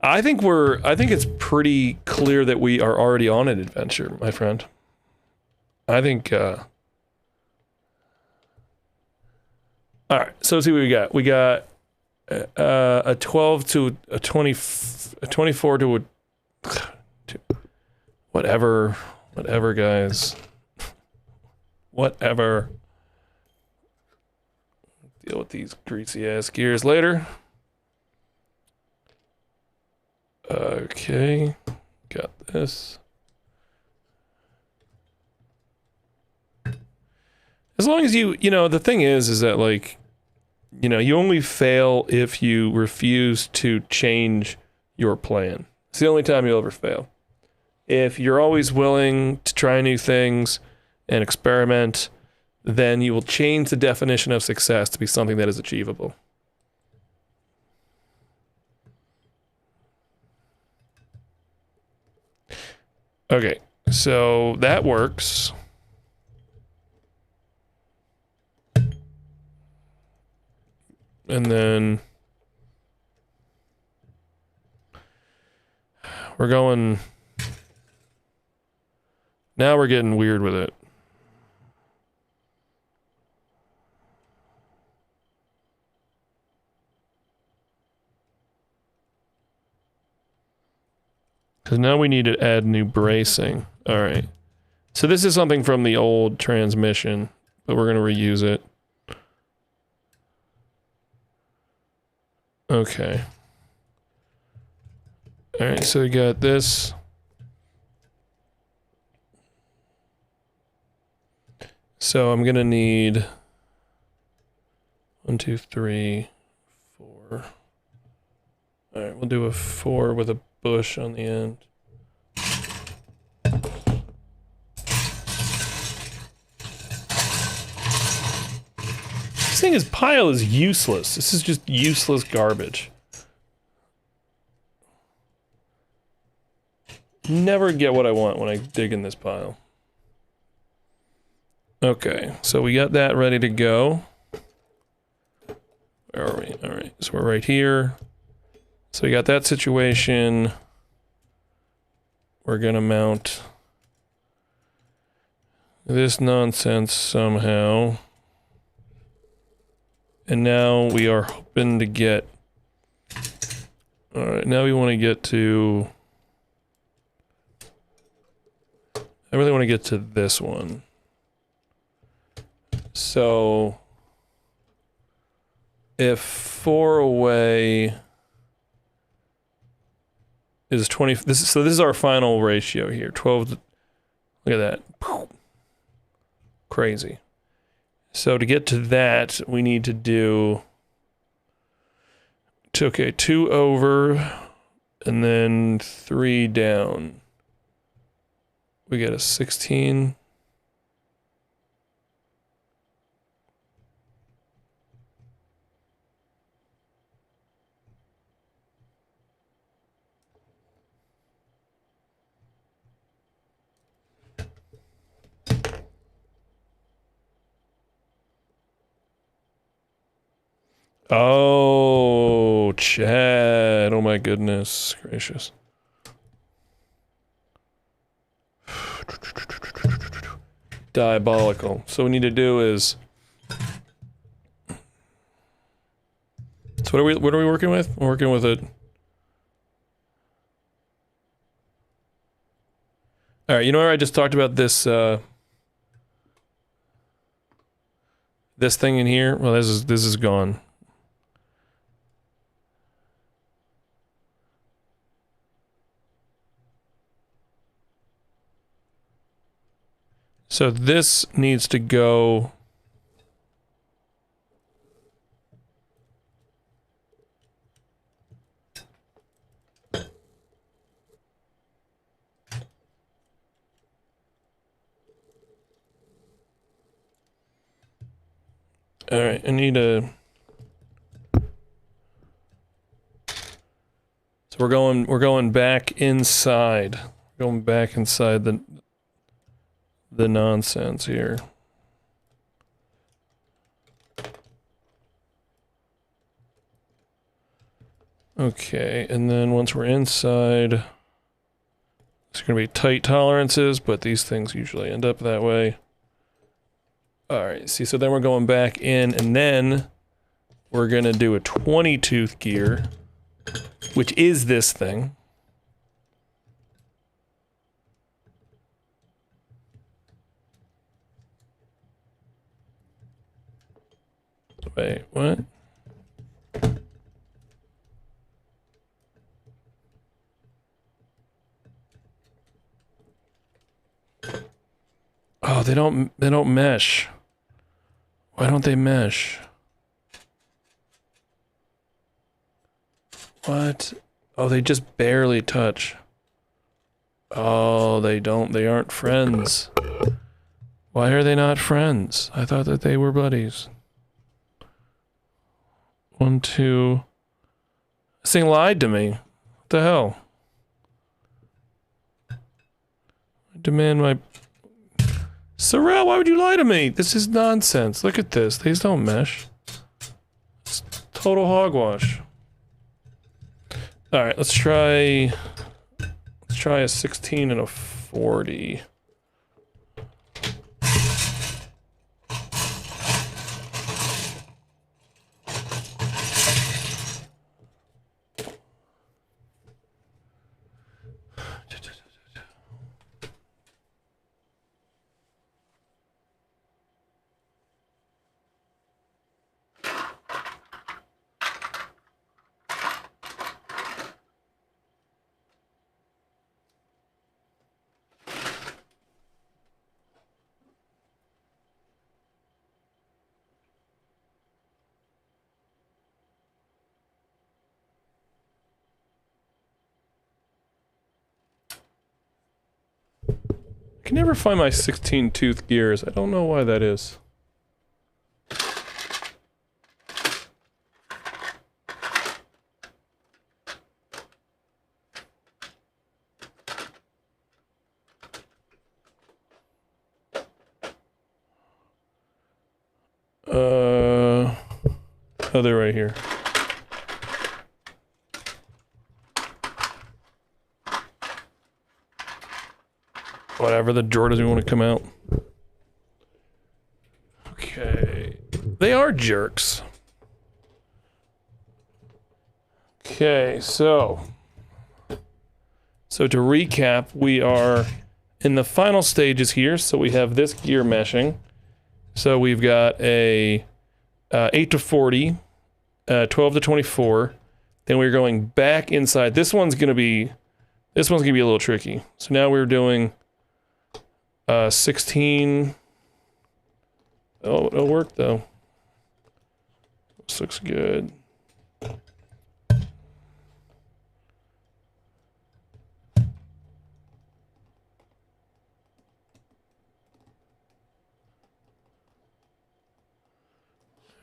I think it's pretty clear that we are already on an adventure, my friend. I think, all right, so let's see what we got. We got a 12 to a 20, a 24 to a whatever, guys. Whatever. Deal with these greasy ass gears later. Okay, got this. As long as you know, the thing is that, like, you know, you only fail if you refuse to change your plan. It's the only time you'll ever fail. If you're always willing to try new things and experiment, then you will change the definition of success to be something that is achievable. Okay, so that works. And then we're going Now we're getting weird with it. Because now we need to add new bracing. All right. So this is something from the old transmission, but we're going to reuse it. Okay. All right, so we got this. So I'm going to need 1, 2, 3, 4. All right, we'll do a 4 with a bush on the end. This thing is pile is useless. This is just useless garbage. Never get what I want when I dig in this pile. Okay, so we got that ready to go. Where are we? All right, so we're right here. So we got that situation. We're gonna mount this nonsense somehow. And now we are hoping to get... Alright, now we want to get to... I really want to get to this one. So... if 4 away is 20... So this is our final ratio here. 12 to... Look at that. Crazy. So to get to that, we need to do... Okay, 2 over, and then 3 down. We get a 16. Oh, Chad. Oh my goodness gracious. Diabolical. So what we need to do is... So what are we working with? We're working with it. Alright, you know where I just talked about this this thing in here? Well, this is gone. So this needs to go... All right, I need a... So we're going back inside. Going back inside the nonsense here. Okay, and then once we're inside, it's going to be tight tolerances, but these things usually end up that way. Alright, see, so then we're going back in, and then we're going to do a 20-tooth gear, which is this thing. Wait, what? Oh, they don't mesh. Why don't they mesh? What? Oh, they just barely touch. Oh, they aren't friends. Why are they not friends? I thought that they were buddies. 1, 2. This thing lied to me. What the hell? I demand my... Sorrel, why would you lie to me? This is nonsense. Look at this. These don't mesh. It's total hogwash. Alright, let's try a 16 and a 40. I can never find my 16-tooth gears. I don't know why that is. Oh, they're right here. Whatever, the drawer doesn't want to come out. Okay. They are jerks. Okay, so to recap, we are in the final stages here. So we have this gear meshing. So we've got a 8 to 40, 12 to 24. Then we're going back inside. This one's gonna be a little tricky. So now we're doing 16. Oh, it'll work though. This looks good.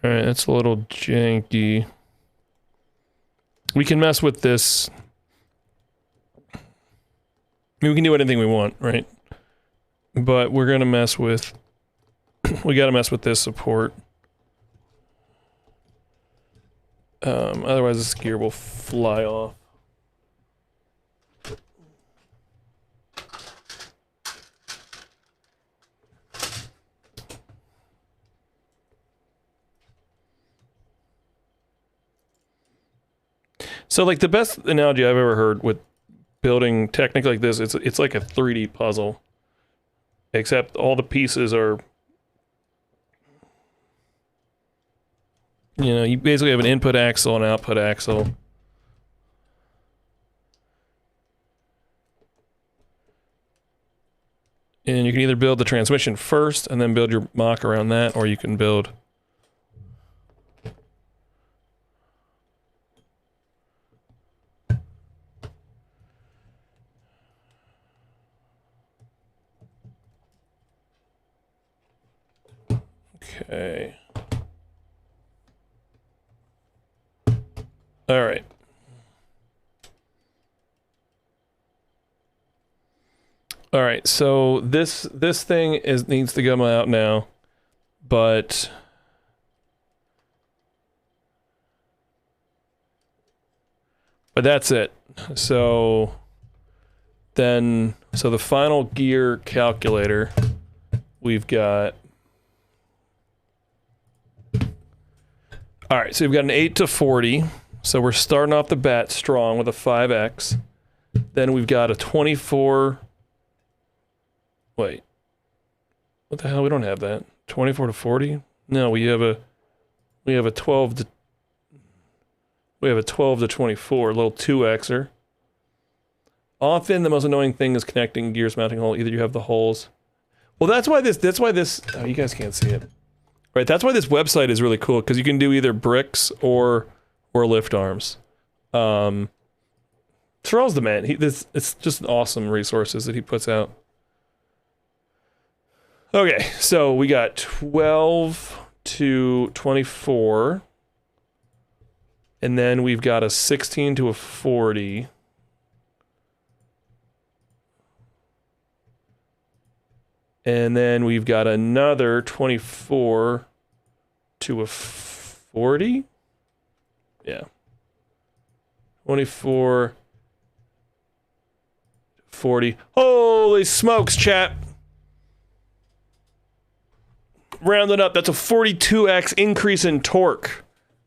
All right, that's a little janky. We can mess with this. I mean, we can do anything we want, right? But we're gonna mess with, we gotta mess with this support. Otherwise this gear will fly off. So like the best analogy I've ever heard with building technique like this, it's like a 3D puzzle. Except all the pieces are, you know, you basically have an input axle and output axle. And you can either build the transmission first and then build your mock around that, or you can build okay. All right. All right. So this thing needs to come out now, but that's it. So the final gear calculator, we've got. All right, so we've got an 8 to 40. So we're starting off the bat strong with a 5X. Then we've got a 24. Wait. What the hell? We don't have that. 24 to 40? No, we have a 12 to 24, a little 2Xer. Often the most annoying thing is connecting gears mounting hole. Either you have the holes. Well, that's why this oh, you guys can't see it. Right, that's why this website is really cool, because you can do either bricks or lift arms. Terrell's the man. It's just awesome resources that he puts out. Okay, so we got 12 to 24. And then we've got a 16 to a 40. And then we've got another 24 to a 40. Yeah. 24, 40. Holy smokes, chat. Round it up. That's a 42x increase in torque.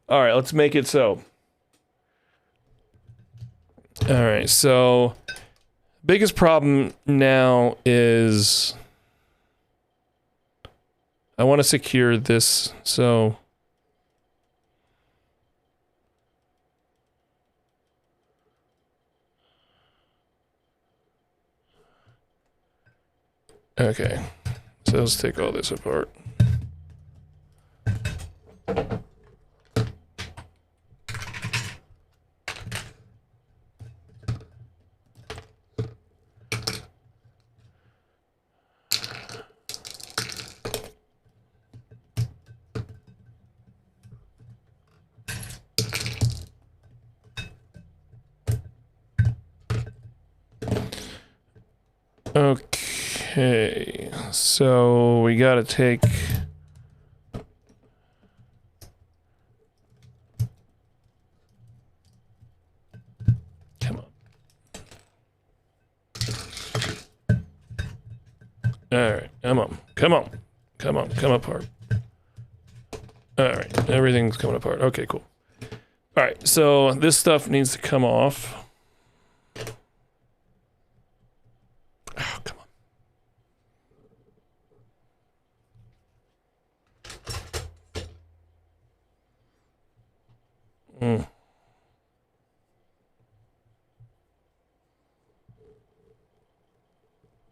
All right, let's make it so. All right, so biggest problem now is I want to secure this, so okay, so let's take all this apart. Okay, so we gotta take... Come on. Alright, come on. Come on. Come on, come apart. Alright, everything's coming apart. Okay, cool. Alright, so this stuff needs to come off. Oh, come on.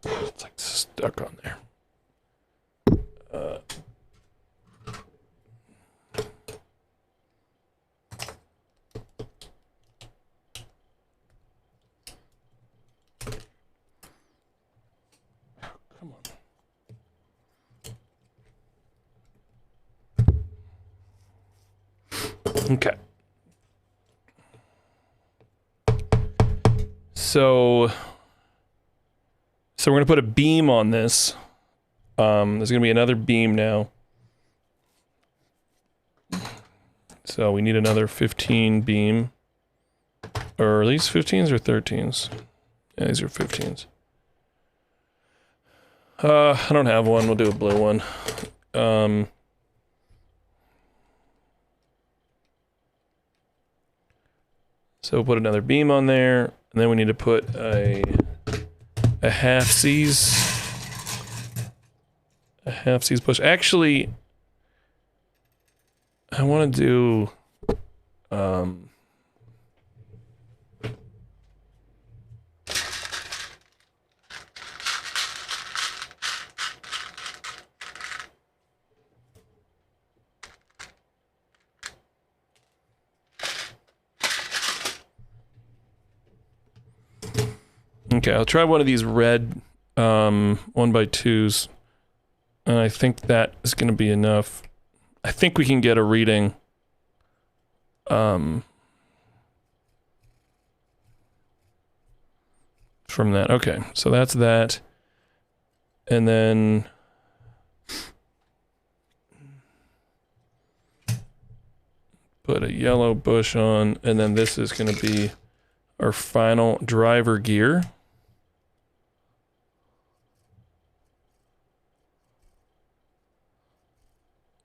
It's like stuck on there. Come on. Okay. So we're going to put a beam on this. There's going to be another beam now. So we need another 15 beam. Or are these 15s or 13s? Yeah, these are 15s. I don't have one. We'll do a blue one. So we'll put another beam on there. And then we need to put a half-seas push. Actually, I want to do okay, I'll try one of these red 1x2s, and I think that is going to be enough. I think we can get a reading. From that. Okay, so that's that. And then put a yellow bush on, and then this is going to be our final driver gear.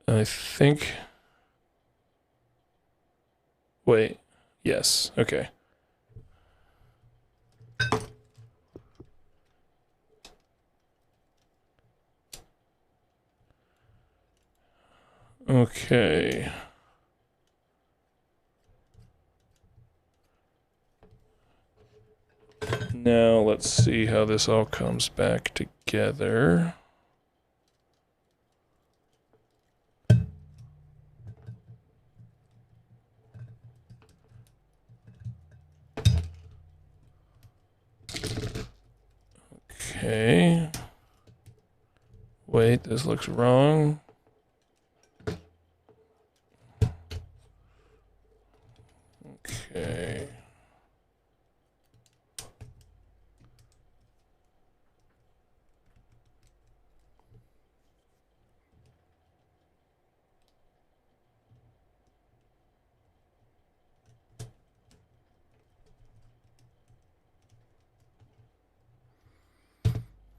I think... Wait. Yes. Okay. Okay. Now let's see how this all comes back together. Okay. Wait, this looks wrong. Okay.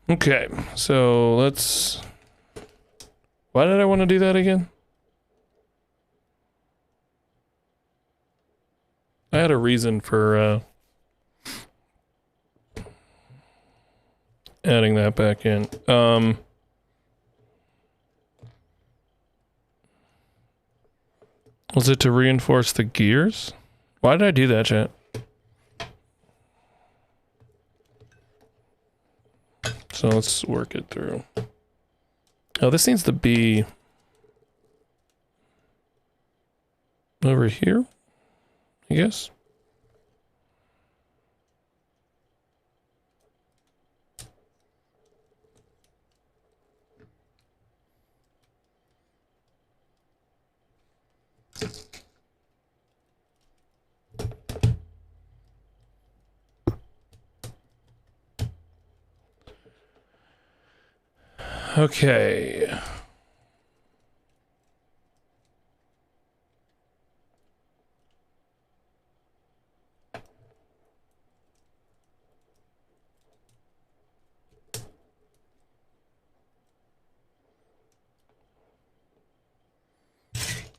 Okay, so let's... Why did I want to do that again? I had a reason for adding that back in. Was it to reinforce the gears? Why did I do that, chat? So let's work it through. Oh, this needs to be over here, I guess. Okay.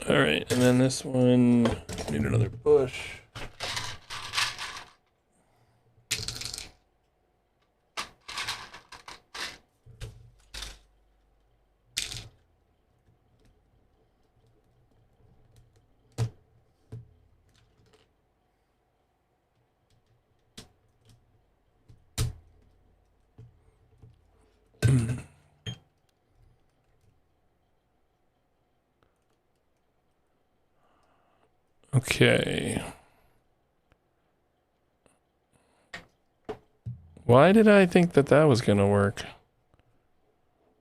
All right, and then this one, need another bush. Okay. Why did I think that that was gonna work?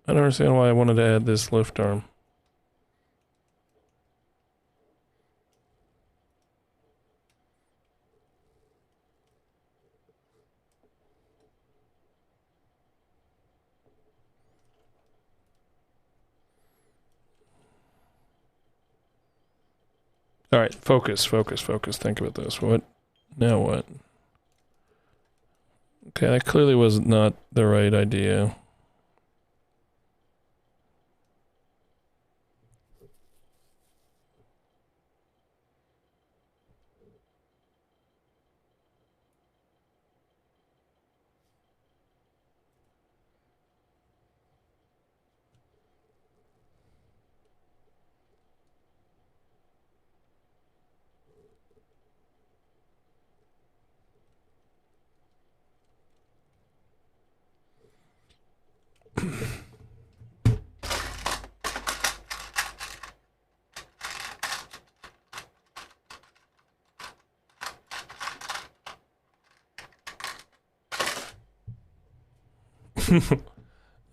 I don't understand why I wanted to add this lift arm. All right, focus. Think about this. What? Now what? Okay, that clearly was not the right idea.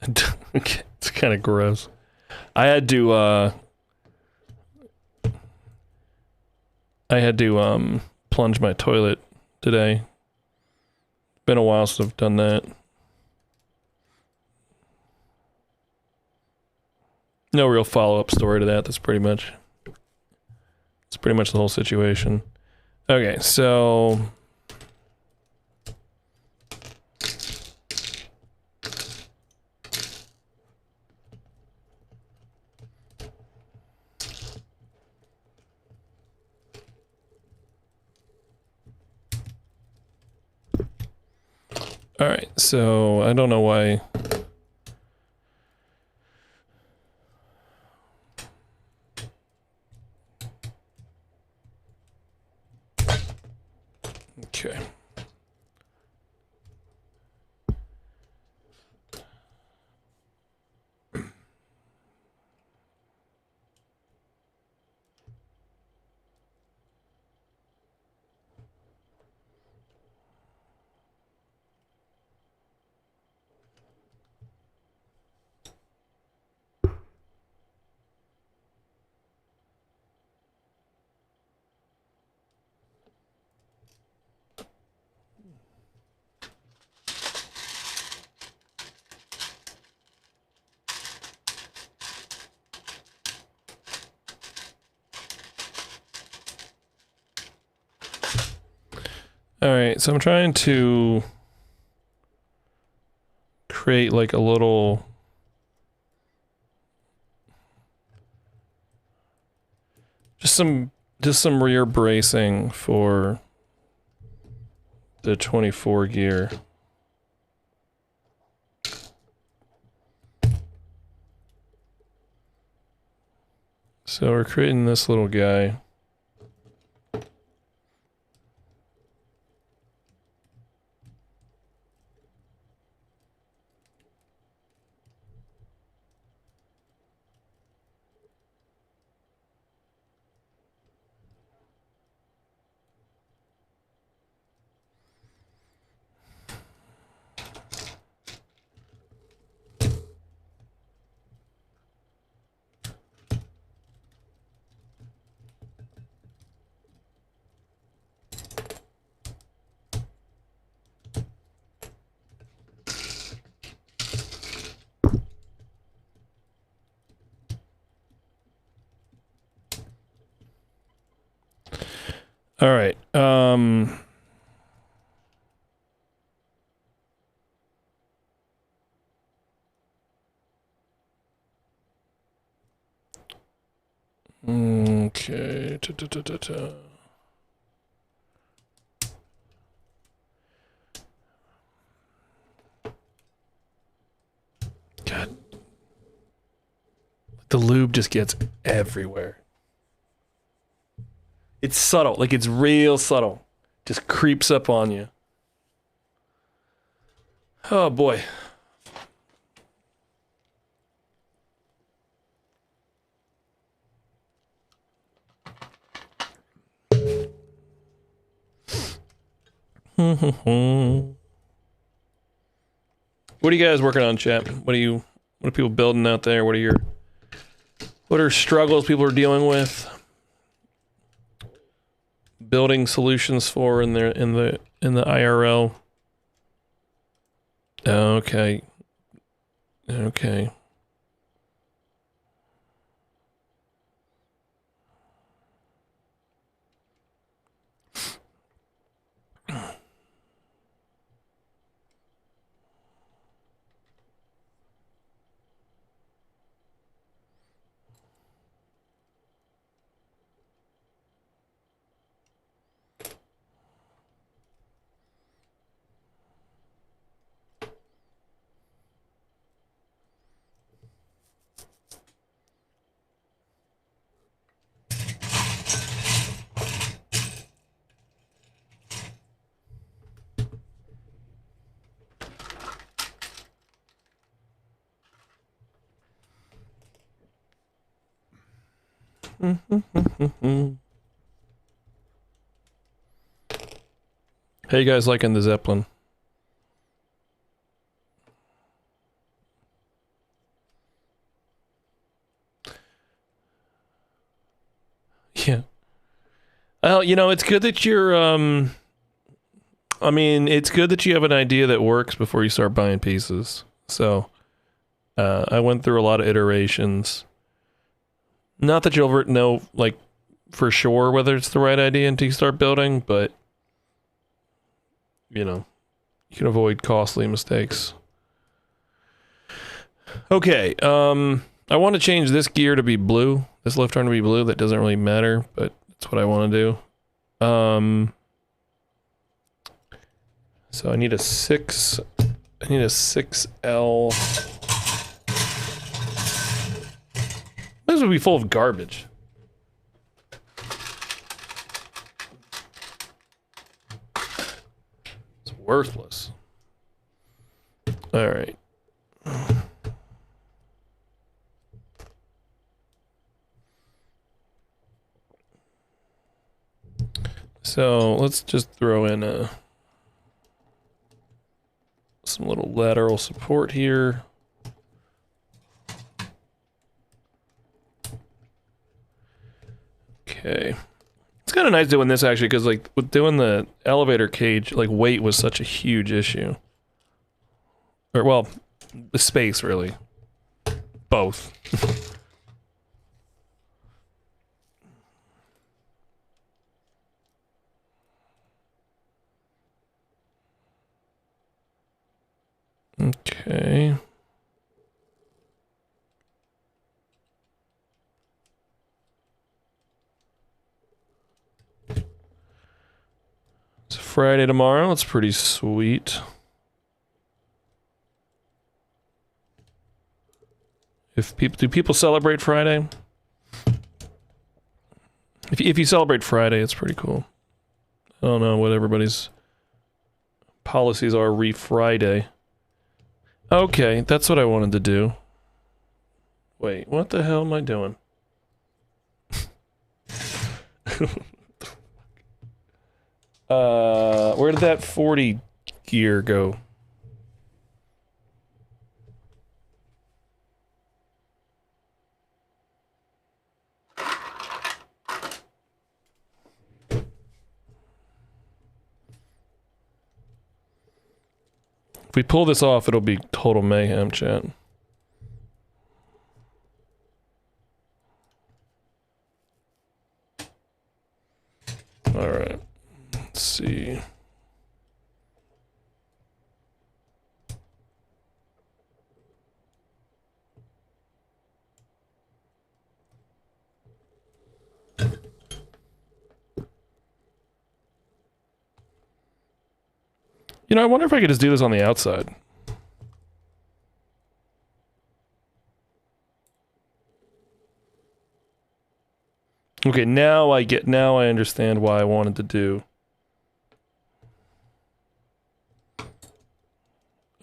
It's kind of gross. I had to plunge my toilet today. Been a while since I've done that. No real follow-up story to that. That's pretty much the whole situation. Okay, so all right, so I don't know why. Okay. All right, so I'm trying to create like a little just some rear bracing for the 24 gear. So we're creating this little guy. All right. Okay. God. The lube just gets everywhere. It's subtle. Like, it's real subtle. Just creeps up on you. Oh, boy. What are you guys working on, chat? What are people building out there? What are struggles people are dealing with? Building solutions for in the IRL. Okay. Okay. How you guys liking the Zeppelin? Yeah. Well, you know, it's good that you're, I mean, it's good that you have an idea that works before you start buying pieces. So, I went through a lot of iterations. Not that you'll ever know, like, for sure whether it's the right idea until you start building, but, you know, you can avoid costly mistakes. Okay, I want to change this gear to be blue. This lift arm to be blue. That doesn't really matter, but that's what I want to do. So I need a 6. I need a 6L. This would be full of garbage. It's worthless. All right. So let's just throw in some little lateral support here. Okay. It's kind of nice doing this actually, because like with doing the elevator cage, like weight was such a huge issue. Or well, the space really. Both. Okay. It's Friday tomorrow. That's pretty sweet. Do people celebrate Friday? If you celebrate Friday, it's pretty cool. I don't know what everybody's policies are Friday. Okay, that's what I wanted to do. Wait, what the hell am I doing? Where did that 40 gear go? If we pull this off, it'll be total mayhem, chat. All right. Let's see. You know, I wonder if I could just do this on the outside. Okay, now I understand why I wanted to do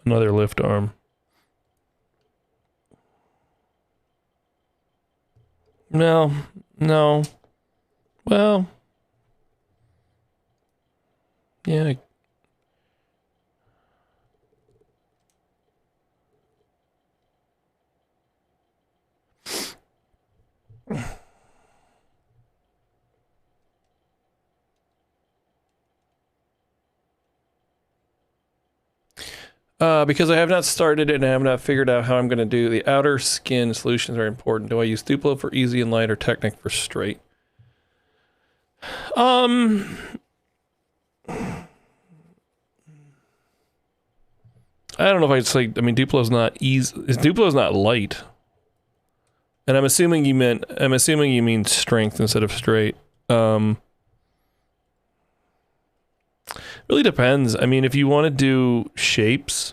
another lift arm. No. Well, yeah. Because I have not started it and I have not figured out how I'm going to do the outer skin solutions are important. Do I use Duplo for easy and light or Technic for straight? I don't know if I'd say, I mean, Duplo's not easy. Duplo's not light. And I'm assuming you mean strength instead of straight. Really depends. I mean, if you want to do shapes,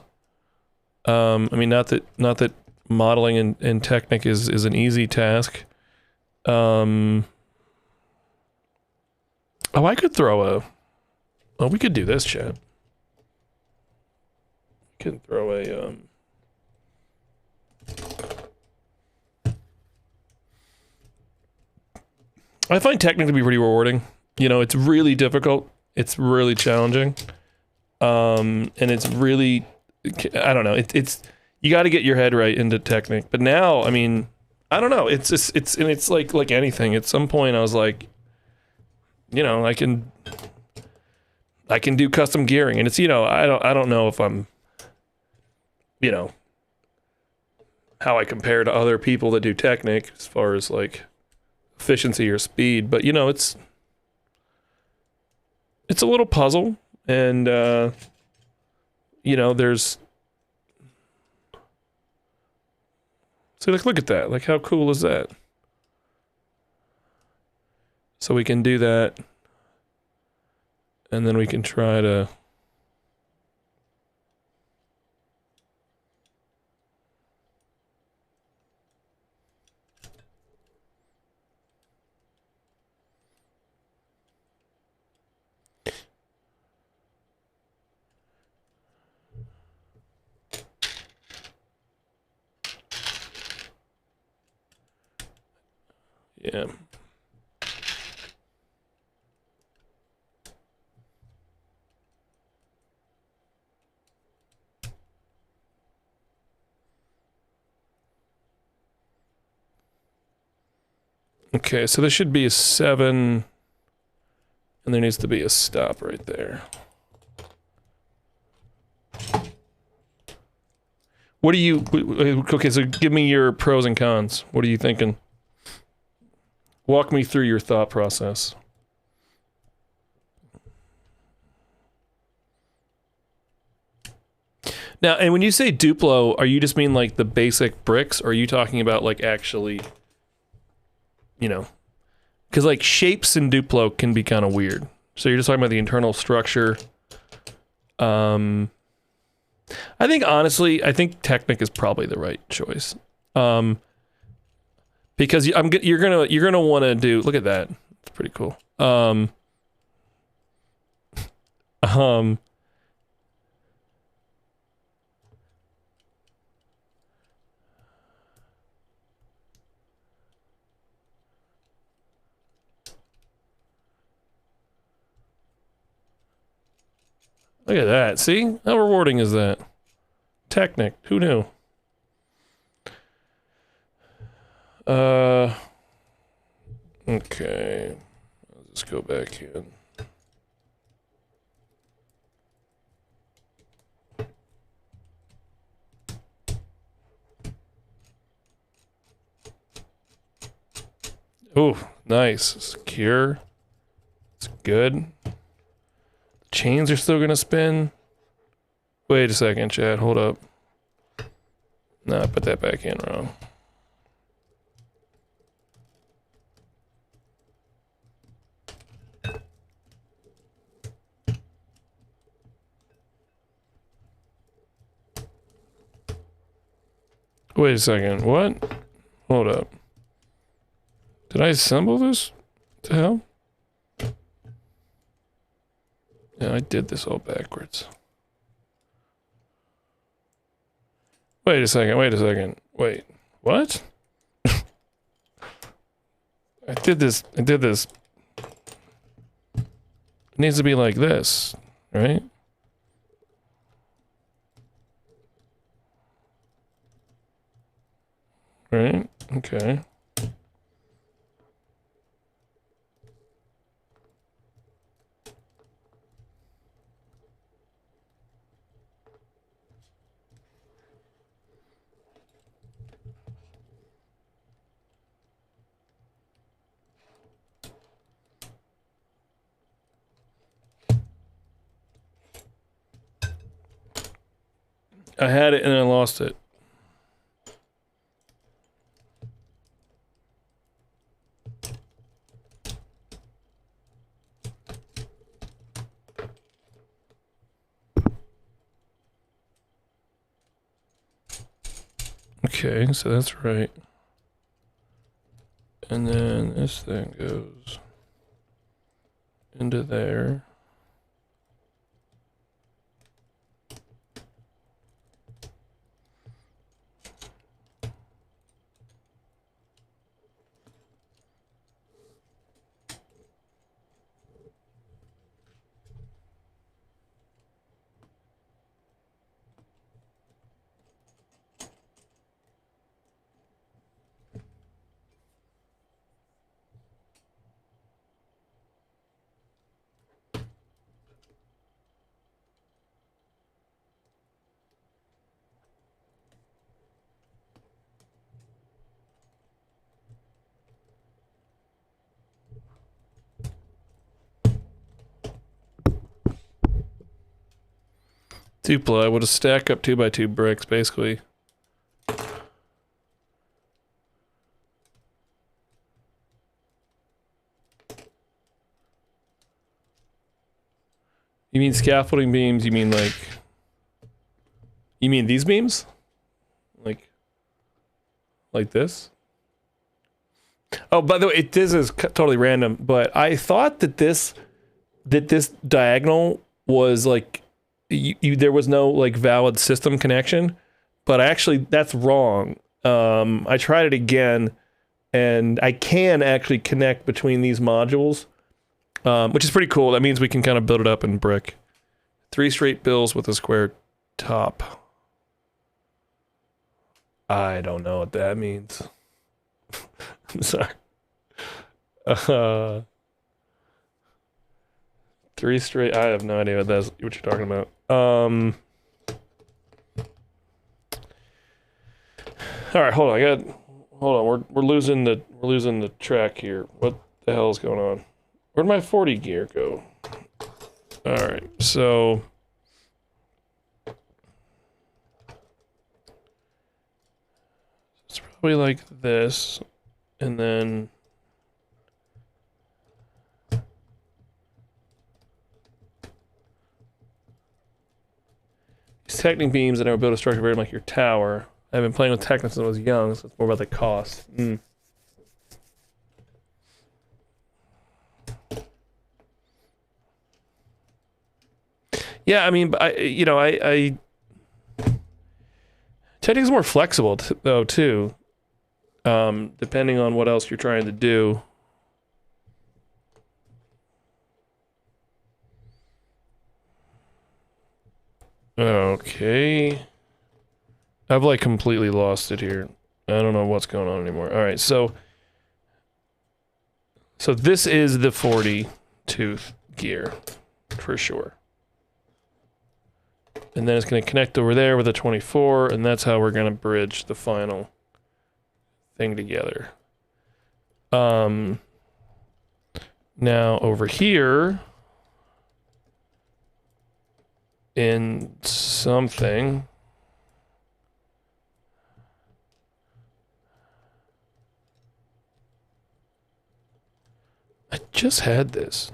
I mean, not that modeling and Technic is an easy task. Oh, I could throw we could do this, chat. We can throw a I find Technic to be pretty rewarding. You know, it's really difficult. It's really challenging. And it's really, I don't know. It's you got to get your head right into Technic. But now, I mean, I don't know. It's like anything. At some point, I was like, you know, I can do custom gearing, and it's, you know, I don't know if I'm, you know, how I compare to other people that do Technic as far as like efficiency or speed, but you know, it's a little puzzle, and you know, there's, so like, look at that, like how cool is that? So we can do that, and then we can try to yeah. Okay, so this should be a 7, and there needs to be a stop right there. What do you, okay, so give me your pros and cons. What are you thinking? Walk me through your thought process. Now, and when you say Duplo, are you just mean like the basic bricks, or are you talking about like actually, you know, because like shapes in Duplo can be kind of weird. So you're just talking about the internal structure. I think honestly, I think Technic is probably the right choice. Because you're gonna want to do, look at that, it's pretty cool. Look at that. See? How rewarding is that? Technic. Who knew? Okay. I'll just go back in. Oh, nice. Secure. good. Chains are still gonna spin. Wait a second, Chad. Hold up. No, I put that back in wrong. Wait a second. What? Hold up. Did I assemble this? What the hell? Yeah, I did this all backwards. Wait a second, wait a second. Wait, what? I did this. It needs to be like this, right? Right? Okay. I had it and I lost it. Okay, so that's right. And then this thing goes into there. Two-ply with a stack up 2x2 bricks, basically. You mean scaffolding beams? You mean like... You mean these beams? Like this? Oh, by the way, this is totally random, but I thought that this diagonal was like... there was no like valid system connection, but actually that's wrong. I tried it again and I can actually connect between these modules, which is pretty cool. That means we can kind of build it up in brick. 3 straight bills with a square top. I don't know what that means. I'm sorry. 3 straight. I have no idea what you're talking about. All right, hold on. We're losing the track here. What the hell is going on? Where'd my 40 gear go? All right, so it's probably like this, and then. Technic beams that never build a structure very like your tower. I've been playing with Technic since I was young, so it's more about the cost. Yeah, I mean, I Technic's more flexible though too, depending on what else you're trying to do. Okay. I've like completely lost it here. I don't know what's going on anymore. All right, so this is the 40 tooth gear for sure. And then it's going to connect over there with a 24, and that's how we're going to bridge the final thing together. Now over here in something, I just had this.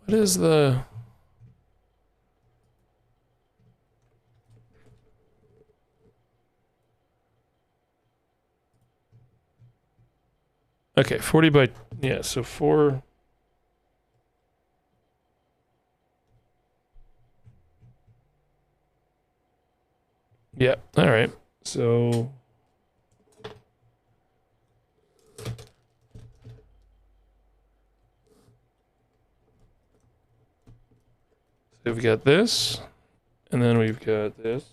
What is the... Okay, 40 by... Yeah, so 4... Yeah, all right. So... So we've got this, and then we've got this.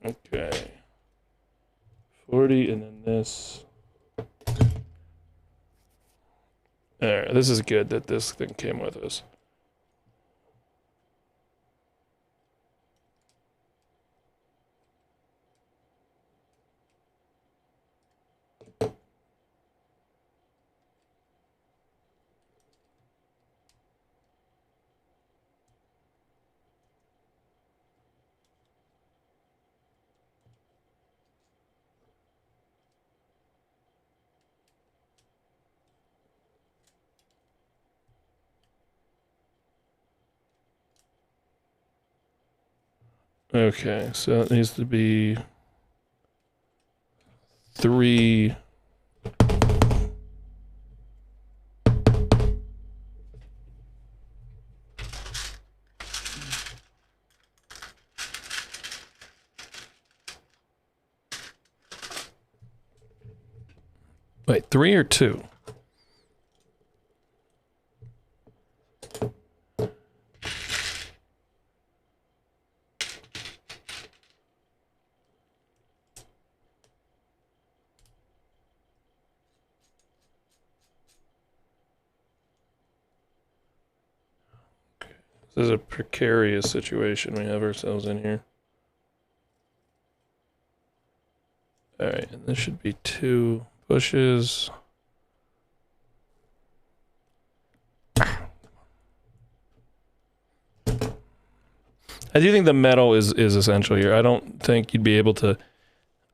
Okay. 40 and then this. Alright, this is good that this thing came with us. Okay, so it needs to be 3. Wait, 3 or 2? This is a precarious situation we have ourselves in here. Alright, and this should be 2 bushes. I do think the metal is essential here. I don't think you'd be able to...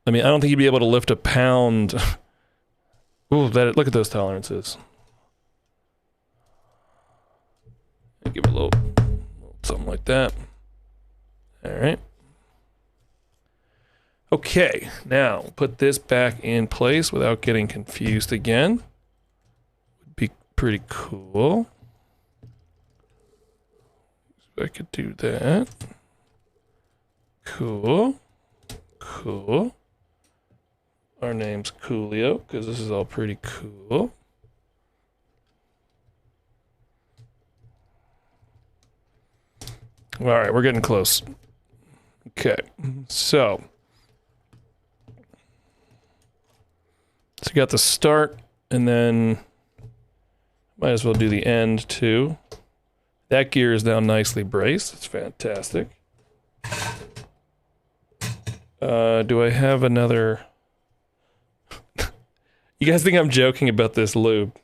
I mean, I don't think you'd be able to lift a pound... Ooh, look at those tolerances. Give it a little something like that. All right. Okay, now put this back in place without getting confused again. Would be pretty cool. I could do that. Cool. Cool. Our name's Coolio, because this is all pretty cool. All right, we're getting close. Okay, so you got the start, and then might as well do the end too. That gear is now nicely braced. It's fantastic. Do I have another? You guys think I'm joking about this lube?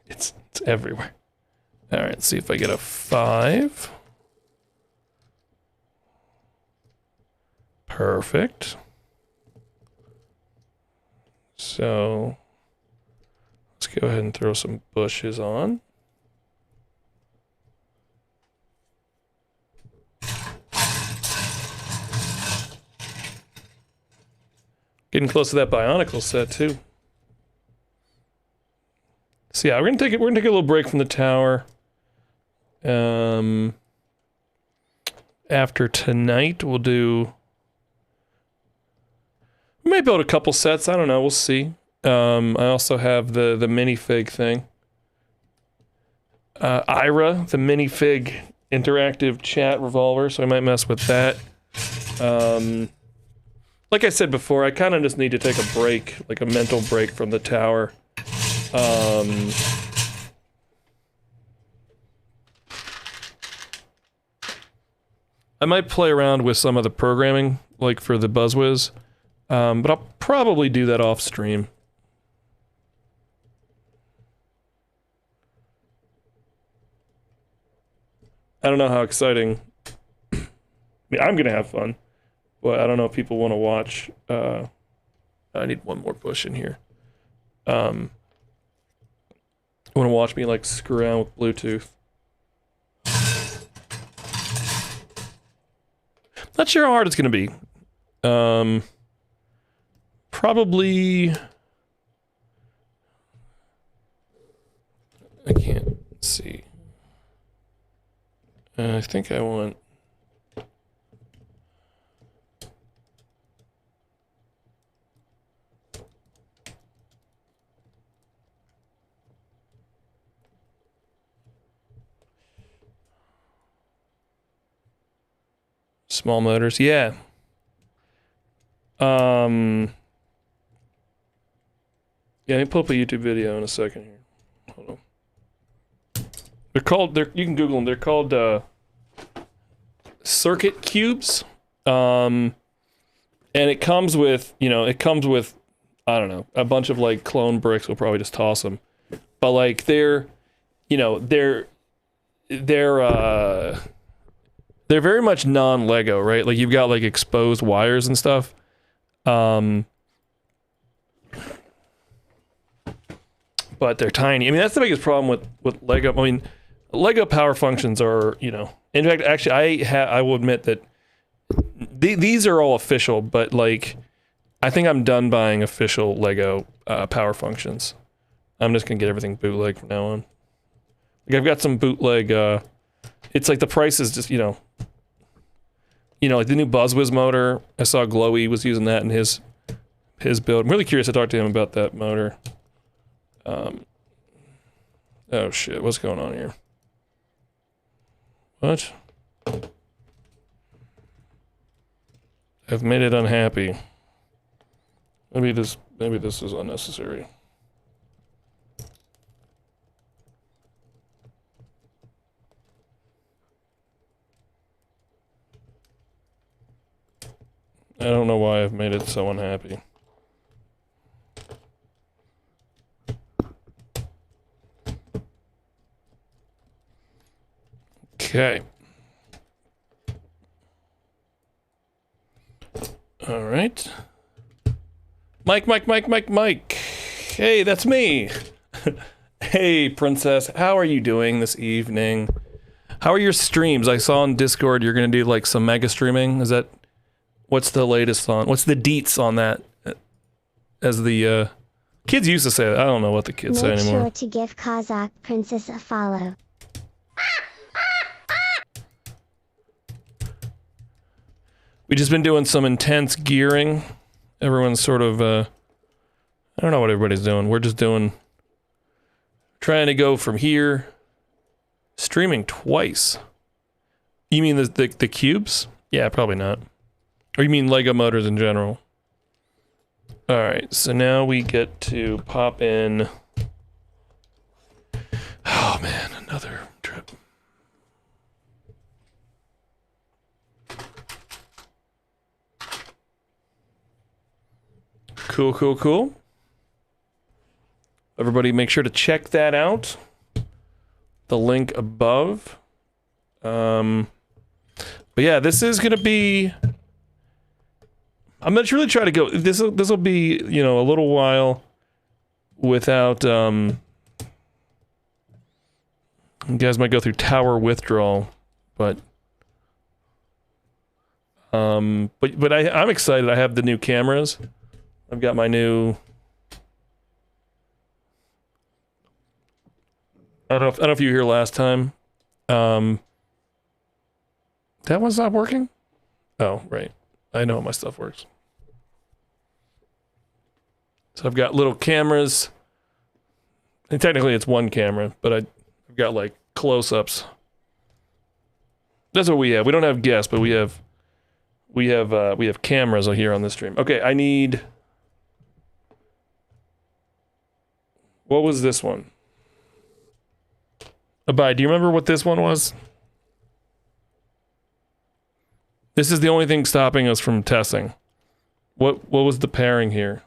It's everywhere. All right, let's see if I get a 5. Perfect. So let's go ahead and throw some bushes on. Getting close to that Bionicle set too. So yeah, we're gonna take a little break from the tower. After tonight, we'll do. We might build a couple sets. I don't know. We'll see. I also have the minifig thing. Ira, the minifig interactive chat revolver, so I might mess with that. Like I said before, I kind of just need to take a break, like a mental break from the tower. I might play around with some of the programming, like for the BuzzWiz, but I'll probably do that off stream. I don't know how exciting. I mean, I'm gonna have fun, but I don't know if people want to watch. I need one more push in here. Want to watch me like screw around with Bluetooth? Not sure how hard it's gonna be. Probably. I can't see. I think I want. Small motors, yeah. Yeah, let me pull up a YouTube video in a second here. Hold on. They're called, you can Google them, they're called circuit cubes. And it comes with, I don't know, a bunch of like clone bricks. We'll probably just toss them. But like they're very much non-Lego, right? Like you've got like exposed wires and stuff. But they're tiny. I mean, that's the biggest problem with Lego. I mean, Lego power functions are, in fact, actually, I will admit that these are all official, but like, I think I'm done buying official Lego power functions. I'm just gonna get everything bootleg from now on. Like I've got some bootleg. It's like the price is just, like the new BuzzWiz motor. I saw Glowy was using that in his build. I'm really curious to talk to him about that motor. Oh shit, what's going on here? What? I've made it unhappy. Maybe this is unnecessary. I don't know why I've made it so unhappy. Okay. All right. Mike. Hey, that's me. Hey, Princess. How are you doing this evening? How are your streams? I saw on Discord you're going to do like some mega streaming. Is that... What's the latest on... What's the deets on that? As the kids used to say that. I don't know what the kids say anymore. Make sure to give Kazakh Princess a follow. We've just been doing some intense gearing. Everyone's sort of... I don't know what everybody's doing. We're just trying to go from here. Streaming twice. You mean the cubes? Yeah, probably not. Or you mean Lego motors in general? Alright, so now we get to pop in... Oh man, another trip. Cool. Everybody make sure to check that out. The link above. But yeah, this is gonna be... I'm gonna really try to go. This will be, a little while without. You guys might go through tower withdrawal, but I'm excited. I have the new cameras. I've got my new. I don't know if you were here last time. That one's not working? Oh, right. I know how my stuff works. So I've got little cameras. And technically it's one camera, but I've got like close-ups. That's what we have. We don't have guests, but we have cameras here on this stream. Okay, I need. What was this one? Abide, do you remember what this one was? This is the only thing stopping us from testing. What was the pairing here?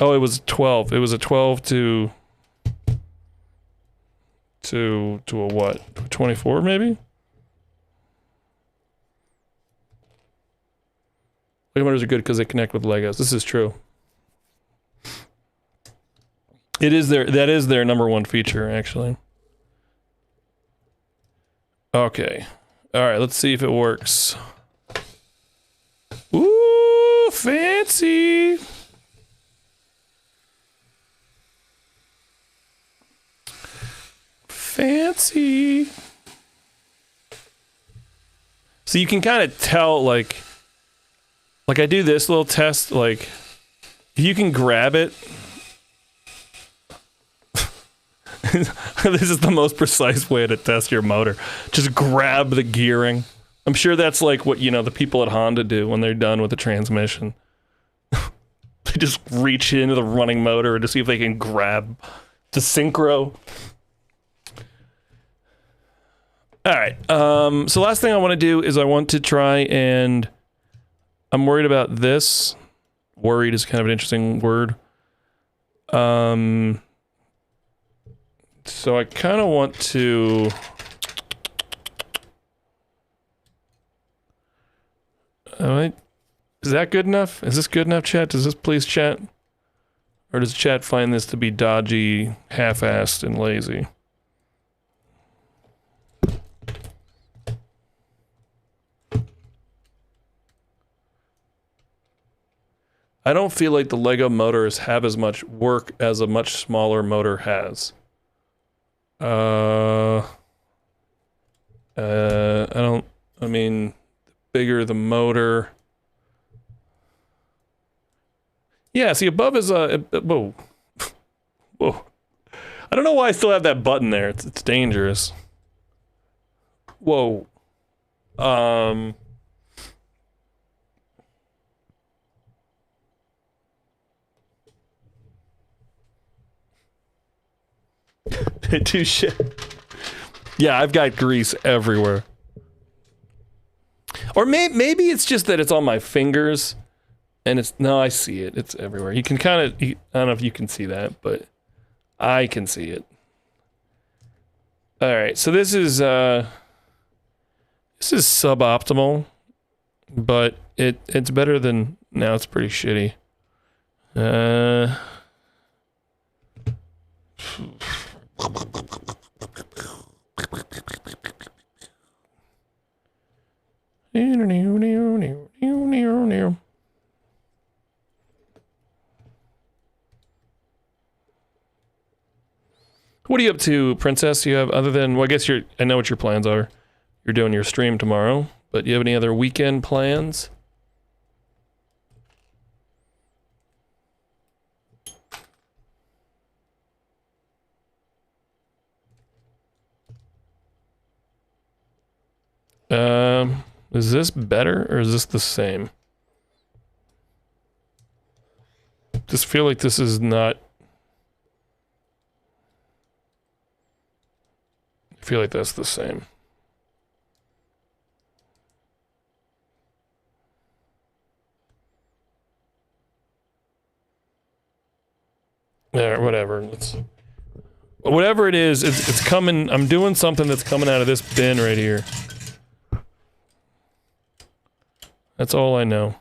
Oh, it was 12. It was a 12 to a what? 24 maybe? Lego motors are good because they connect with Legos. This is true. That is their number one feature, actually. Okay. All right, let's see if it works. Ooh, fancy. Fancy. So you can kind of tell, like I do this little test, like, if you can grab it. This is the most precise way to test your motor. Just grab the gearing. I'm sure that's like what, the people at Honda do when they're done with the transmission. They just reach into the running motor to see if they can grab the synchro. All right. So last thing I want to do is I want to try and... I'm worried about this. Worried is kind of an interesting word. So I kind of want to... Is that good enough? Is this good enough, chat? Does this please chat? Or does chat find this to be dodgy, half-assed, and lazy? I don't feel like the Lego motors have as much work as a much smaller motor has. The bigger the motor. Yeah, see, above is whoa. Whoa. I don't know why I still have that button there. It's dangerous. Whoa. Touche. Yeah, I've got grease everywhere. Or maybe it's just that it's on my fingers, and no, I see it. It's everywhere. You can kind of, I don't know if you can see that, but I can see it. All right, so this is suboptimal, but it's better than, now it's pretty shitty. What are you up to, Princess? You have, other than, well, I guess I know what your plans are. You're doing your stream tomorrow, but do you have any other weekend plans? Is this better or is this the same? Just feel like this is not. I feel like that's the same. There, whatever. Whatever it is, it's coming. I'm doing something that's coming out of this bin right here. That's all I know.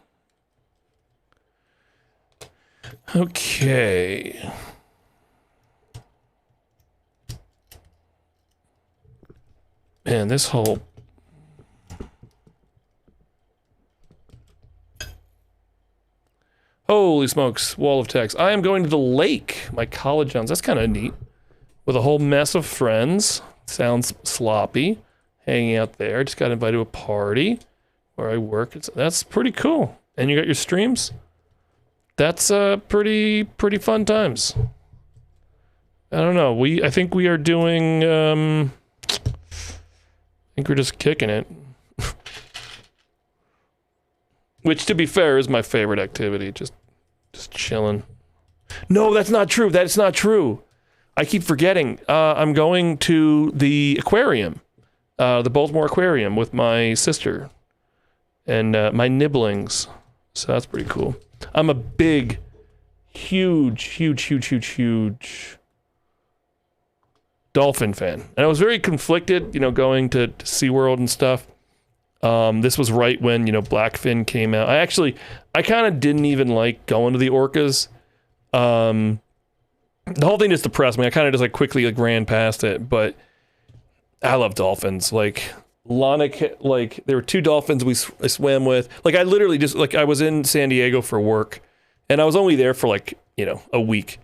Okay. Man, this whole... Holy smokes, wall of text. I am going to the lake, my college sounds. That's kind of neat. With a whole mess of friends. Sounds sloppy. Hanging out there. Just got invited to a party where I work. That's pretty cool. And you got your streams? That's pretty fun times. I don't know. I think we are doing. I think we're just kicking it. Which, to be fair, is my favorite activity. Just chilling. No, that's not true. That's not true. I keep forgetting. I'm going to the aquarium, the Baltimore Aquarium, with my sister and my nibblings. So that's pretty cool. I'm a big, huge dolphin fan. And I was very conflicted, going to SeaWorld and stuff. This was right when, Blackfin came out. I kind of didn't even like going to the orcas. The whole thing just depressed me. I kind of just quickly ran past it, but I love dolphins. Lana, there were 2 dolphins I swam with. I literally just, I was in San Diego for work, and I was only there for a week.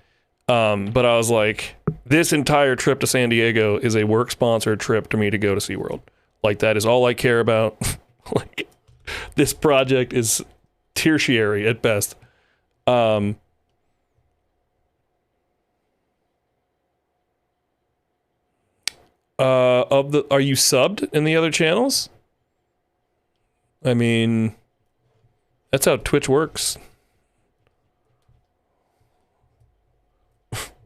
But I was like, this entire trip to San Diego is a work-sponsored trip to me to go to SeaWorld. That is all I care about. This project is tertiary at best. Are you subbed in the other channels? I mean, that's how Twitch works.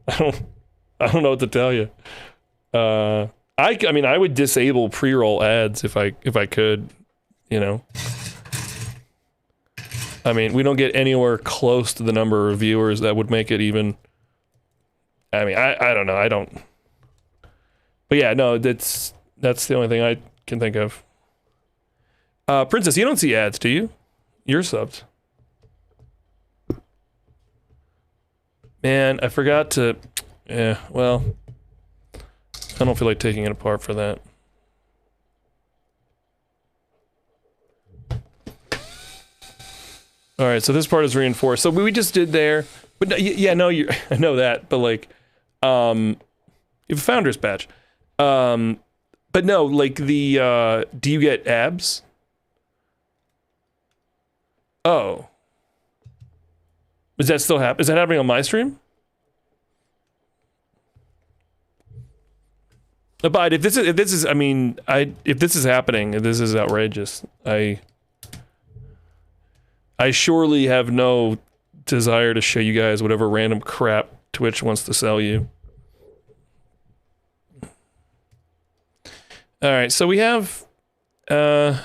I don't know what to tell you. I mean, I would disable pre-roll ads if I could, I mean, we don't get anywhere close to the number of viewers that would make it even. I mean, I don't know. I don't. But yeah, no, that's the only thing I can think of. Princess, you don't see ads, do you? You're subbed. Man, I forgot to. Yeah, well, I don't feel like taking it apart for that. All right, so this part is reinforced. So we just did there, but yeah, no, I know that, but you have a founder's badge. But no, do you get abs? Oh, is that still happening? Is that happening on my stream? But if this is happening, if this is outrageous, I surely have no desire to show you guys whatever random crap Twitch wants to sell you. All right, so we have, I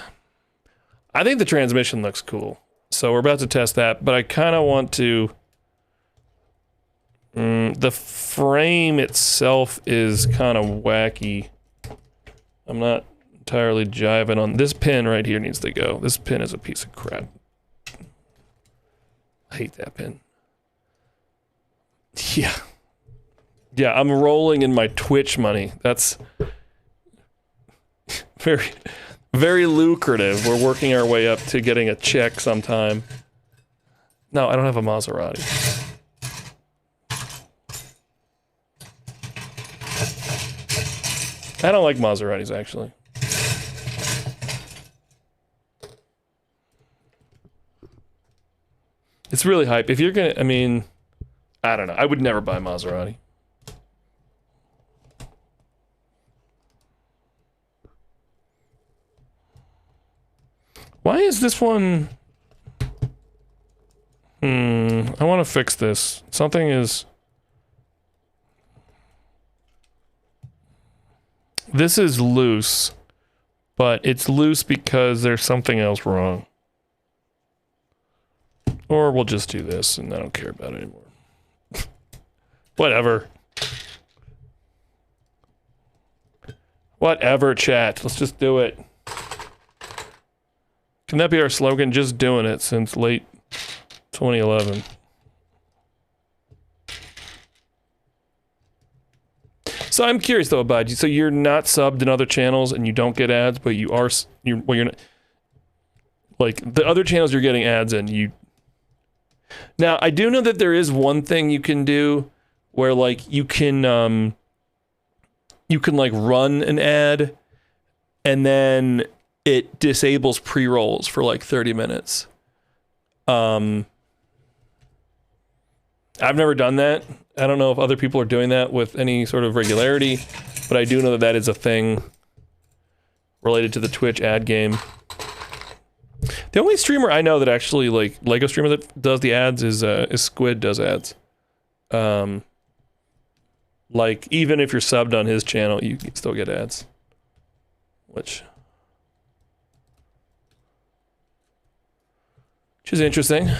think the transmission looks cool. So we're about to test that, but I kind of want to, the frame itself is kind of wacky. I'm not entirely jiving on, this pin right here needs to go. This pin is a piece of crap. I hate that pin. Yeah. Yeah, I'm rolling in my Twitch money. That's very, very lucrative. We're working our way up to getting a check sometime. No, I don't have a Maserati. I don't like Maseratis, actually. It's really hype. If you're gonna, I mean, I don't know. I would never buy a Maserati. Why is this one? I want to fix this. Something is. This is loose, but it's loose because there's something else wrong. Or we'll just do this and I don't care about it anymore. Whatever. Whatever, chat. Let's just do it. Can that be our slogan? Just doing it since late 2011. So I'm curious though about you. So you're not subbed in other channels and you don't get ads, but you are. You're not. Like the other channels you're getting ads in. Now I do know that there is one thing you can do where you can run an ad and then it disables pre-rolls for 30 minutes. I've never done that. I don't know if other people are doing that with any sort of regularity, but I do know that that is a thing related to the Twitch ad game. The only streamer I know that actually, like, Lego streamer that does the ads is Squid does ads. Like, even if you're subbed on his channel, you can still get ads. Which is interesting.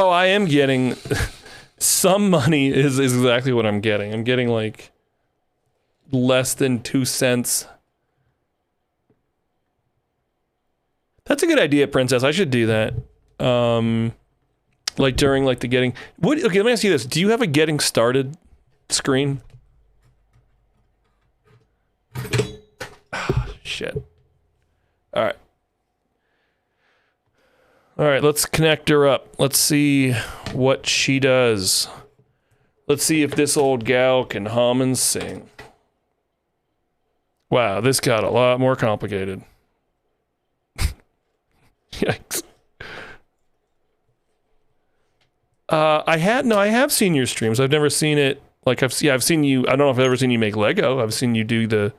Oh, I am getting some money is exactly what I'm getting. I'm getting like less than 2 cents. That's a good idea, Princess. I should do that. Like during like the getting okay, let me ask you this. Do you have a getting started screen? Shit. All right, let's connect her up. Let's see what she does. Let's see if this old gal can hum and sing. Wow, this got a lot more complicated. Yikes. I have seen your streams. I've never seen it. Like I've seen you. I don't know if I've ever seen you make Lego. I've seen you do the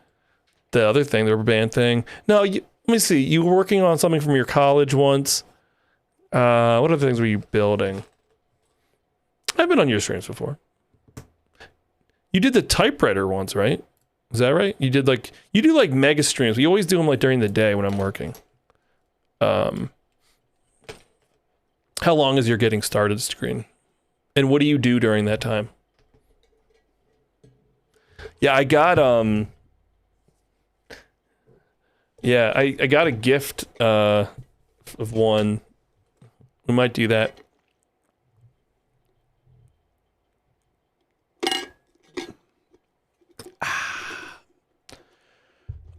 other thing, the rubber band thing. No, let me see. You were working on something from your college once. What other things were you building? I've been on your streams before. You did the typewriter once, right? Is that right? You do like mega streams. We always do them like during the day when I'm working. How long is your getting started screen? And what do you do during that time? Yeah, I got I got a gift of one. We might do that.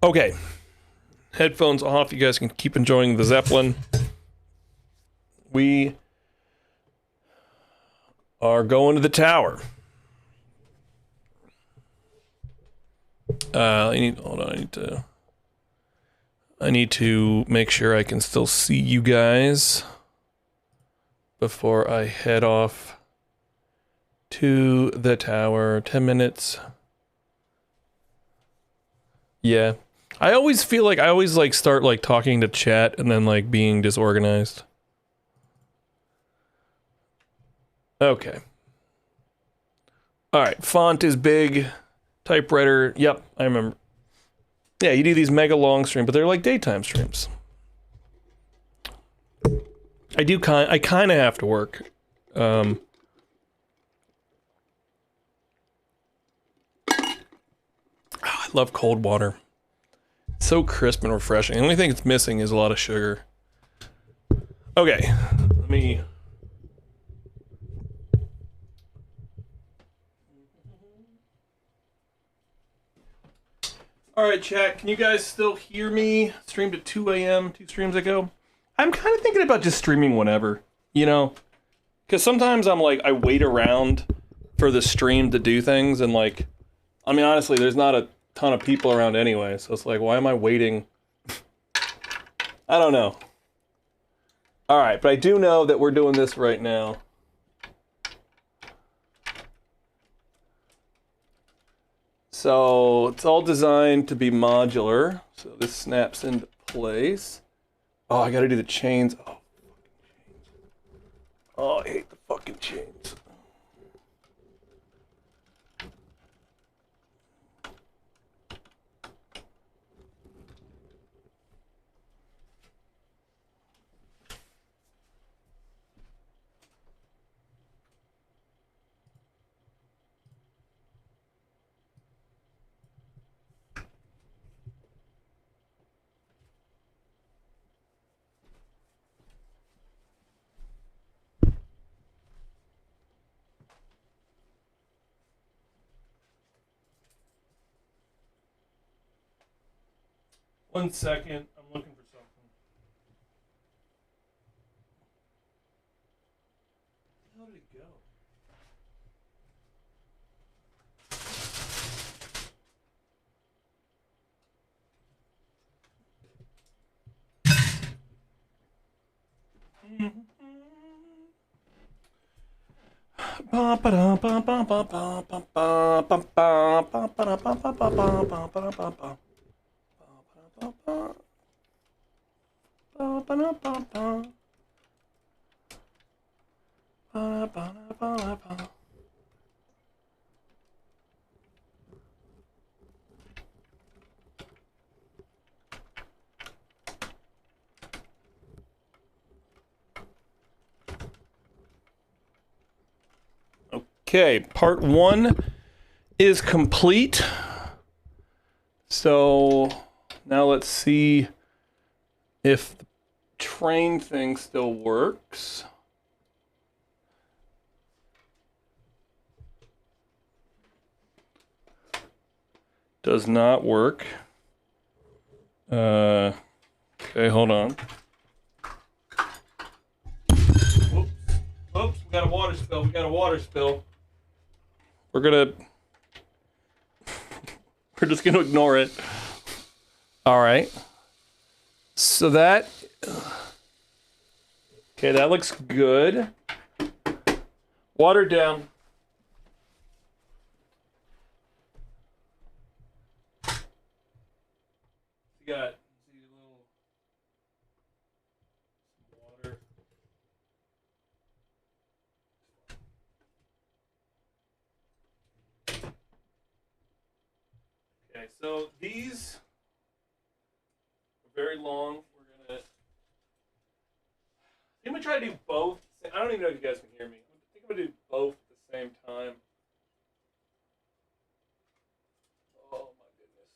Okay. Headphones off. You guys can keep enjoying the Zeppelin. We are going to the tower. Hold on. I need to make sure I can still see you guys before I head off to the tower. 10 minutes. Yeah. I always feel like I start like talking to chat and then like being disorganized. Okay. All right, font is big. Typewriter. Yep, I remember. Yeah, you do these mega long streams, but they're like daytime streams. I kind of have to work. I love cold water. It's so crisp and refreshing. The only thing it's missing is a lot of sugar. Okay, let me... Alright, chat, can you guys still hear me? Streamed at 2 a.m. 2 streams ago. I'm kind of thinking about just streaming whenever, you know? Because sometimes I'm like, I wait around for the stream to do things, and like, I mean, honestly, there's not a ton of people around anyway, so it's like, why am I waiting? I don't know. Alright, but I do know that we're doing this right now. So it's all designed to be modular. So this snaps into place. Oh, I gotta do the chains. Oh, I hate the fucking chains. One second, I'm looking for something. hell did it go? Okay, part 1 is complete. So now let's see if the train thing still works. Does not work. Okay, hold on. Oops, we got a water spill. We're just gonna ignore it. All right. So that, okay, that looks good. Water down. You got see a little water. Okay, so these are very long. I think I'm gonna try to do both. I don't even know if you guys can hear me. I think I'm gonna do both at the same time. Oh my goodness.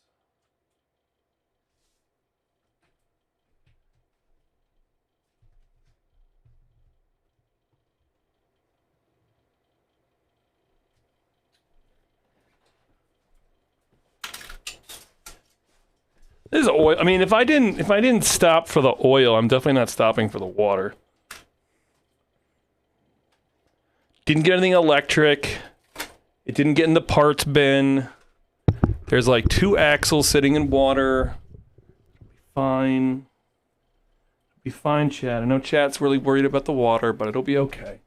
This is oil. I mean, if I didn't stop for the oil, I'm definitely not stopping for the water. Didn't get anything electric. It didn't get in the parts bin. There's like 2 axles sitting in water. Fine. Be fine, chat. I know chat's really worried about the water, but it'll be okay.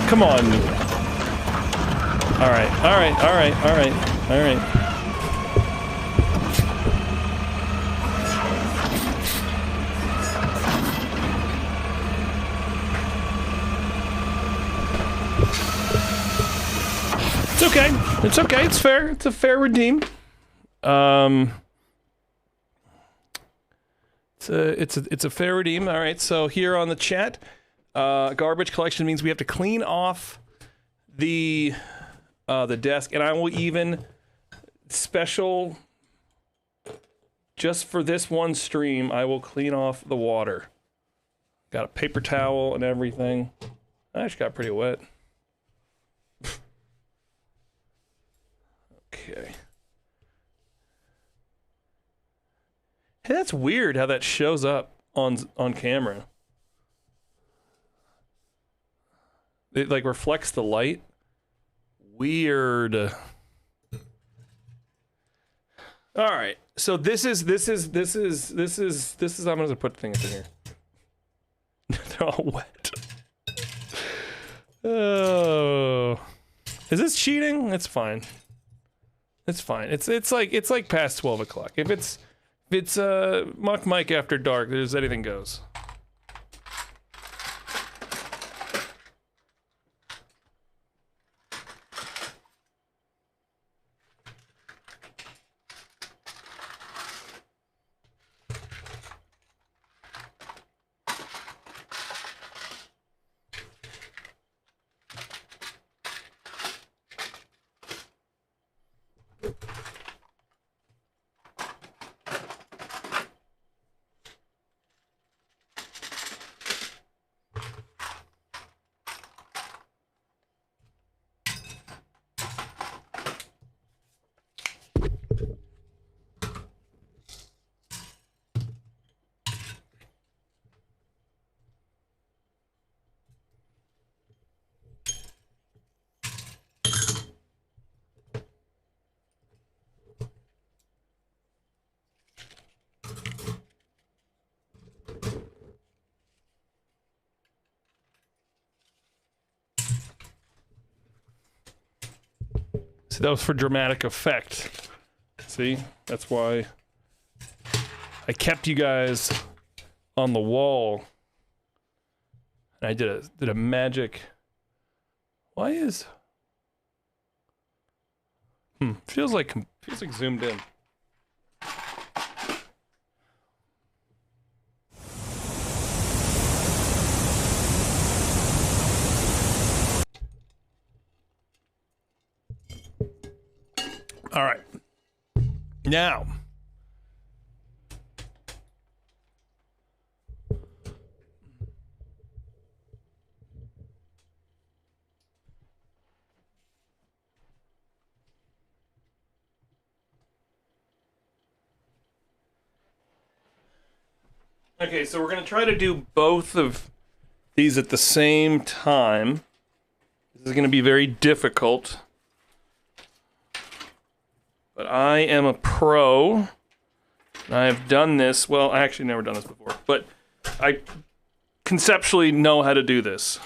Come on. All right. It's okay. It's fair. It's a fair redeem. It's a fair redeem. All right. So here on the chat, garbage collection means we have to clean off the desk, and I will even special just for this one stream. I will clean off the water. Got a paper towel and everything. I just got pretty wet. Okay. Hey, that's weird how that shows up on camera. It like reflects the light. Weird. All right. So this is I'm gonna put things in here. They're all wet. Oh. Is this cheating? It's fine. It's fine. It's like past 12 o'clock. If it's Muck Mike after dark, there's anything goes. that was for dramatic effect. See, that's why I kept you guys on the wall. And I did a magic. Why is? Feels like zoomed in. All right. Now. Okay, so we're going to try to do both of these at the same time. This is going to be very difficult. But I am a pro. And I have done this. Well, I actually never done this before. But I conceptually know how to do this.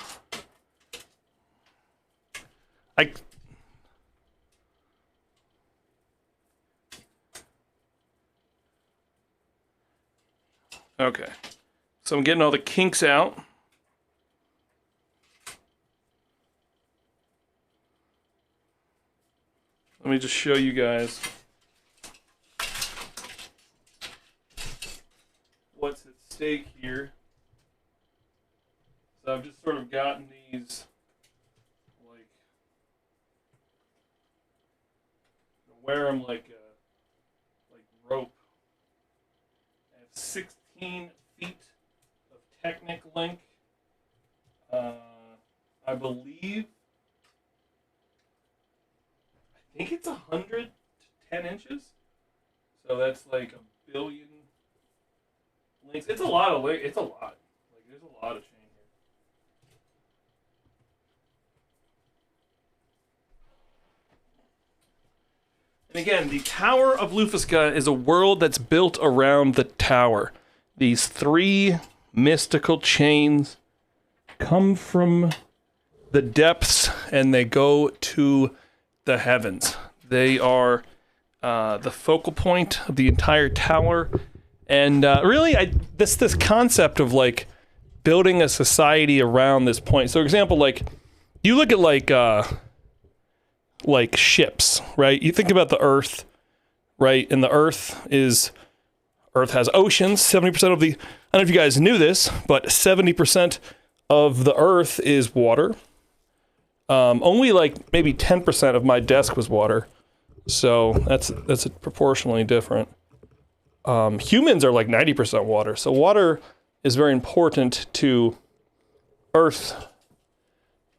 Okay. So I'm getting all the kinks out. Let me just show you guys what's at stake here. So I've just sort of gotten these, like, wear them like rope. I have 16 feet of Technic link. I believe. I think it's 110 inches. So that's like 1 billion links. It's a lot of links. It's a lot. Like, there's a lot of chain here. And again, the Tower of Lufiska is a world that's built around the tower. These 3 mystical chains come from the depths and they go to the heavens. They are the focal point of the entire tower, and really, this concept of like building a society around this point. So, for example, like you look at like ships, right? You think about the Earth, right? And the Earth has oceans. 70% of the, I don't know if you guys knew this, but 70% of the Earth is water. Only like maybe 10% of my desk was water, so that's proportionally different. Humans are like 90% water, so water is very important to Earth.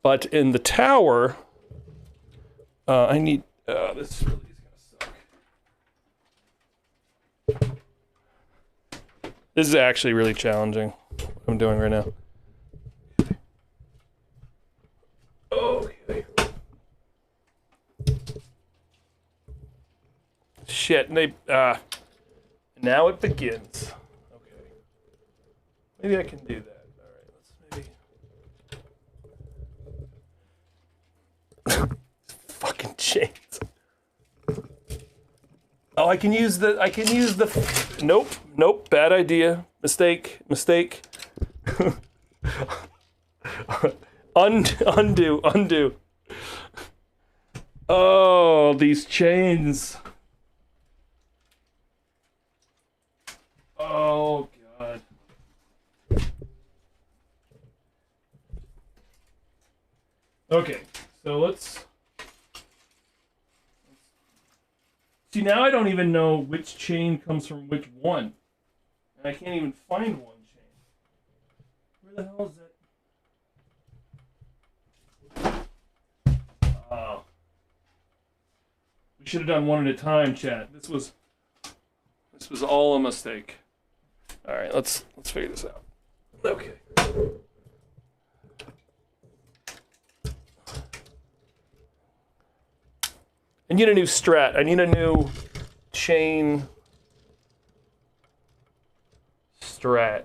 But in the tower, I need this really is gonna suck. This is actually really challenging. What I'm doing right now. Okay. Shit, they now it begins. Okay. Maybe I can do that. All right, let's maybe fucking chains. Oh, I can use the Nope, bad idea. Mistake. Undo. Oh, these chains. Oh, God. Okay, so let's... See, now I don't even know which chain comes from which one. And I can't even find one chain. Where the hell is that? Oh. We should have done one at a time, chat. This was all a mistake. All right, let's figure this out. Okay. I need a new strat. I need a new chain strat.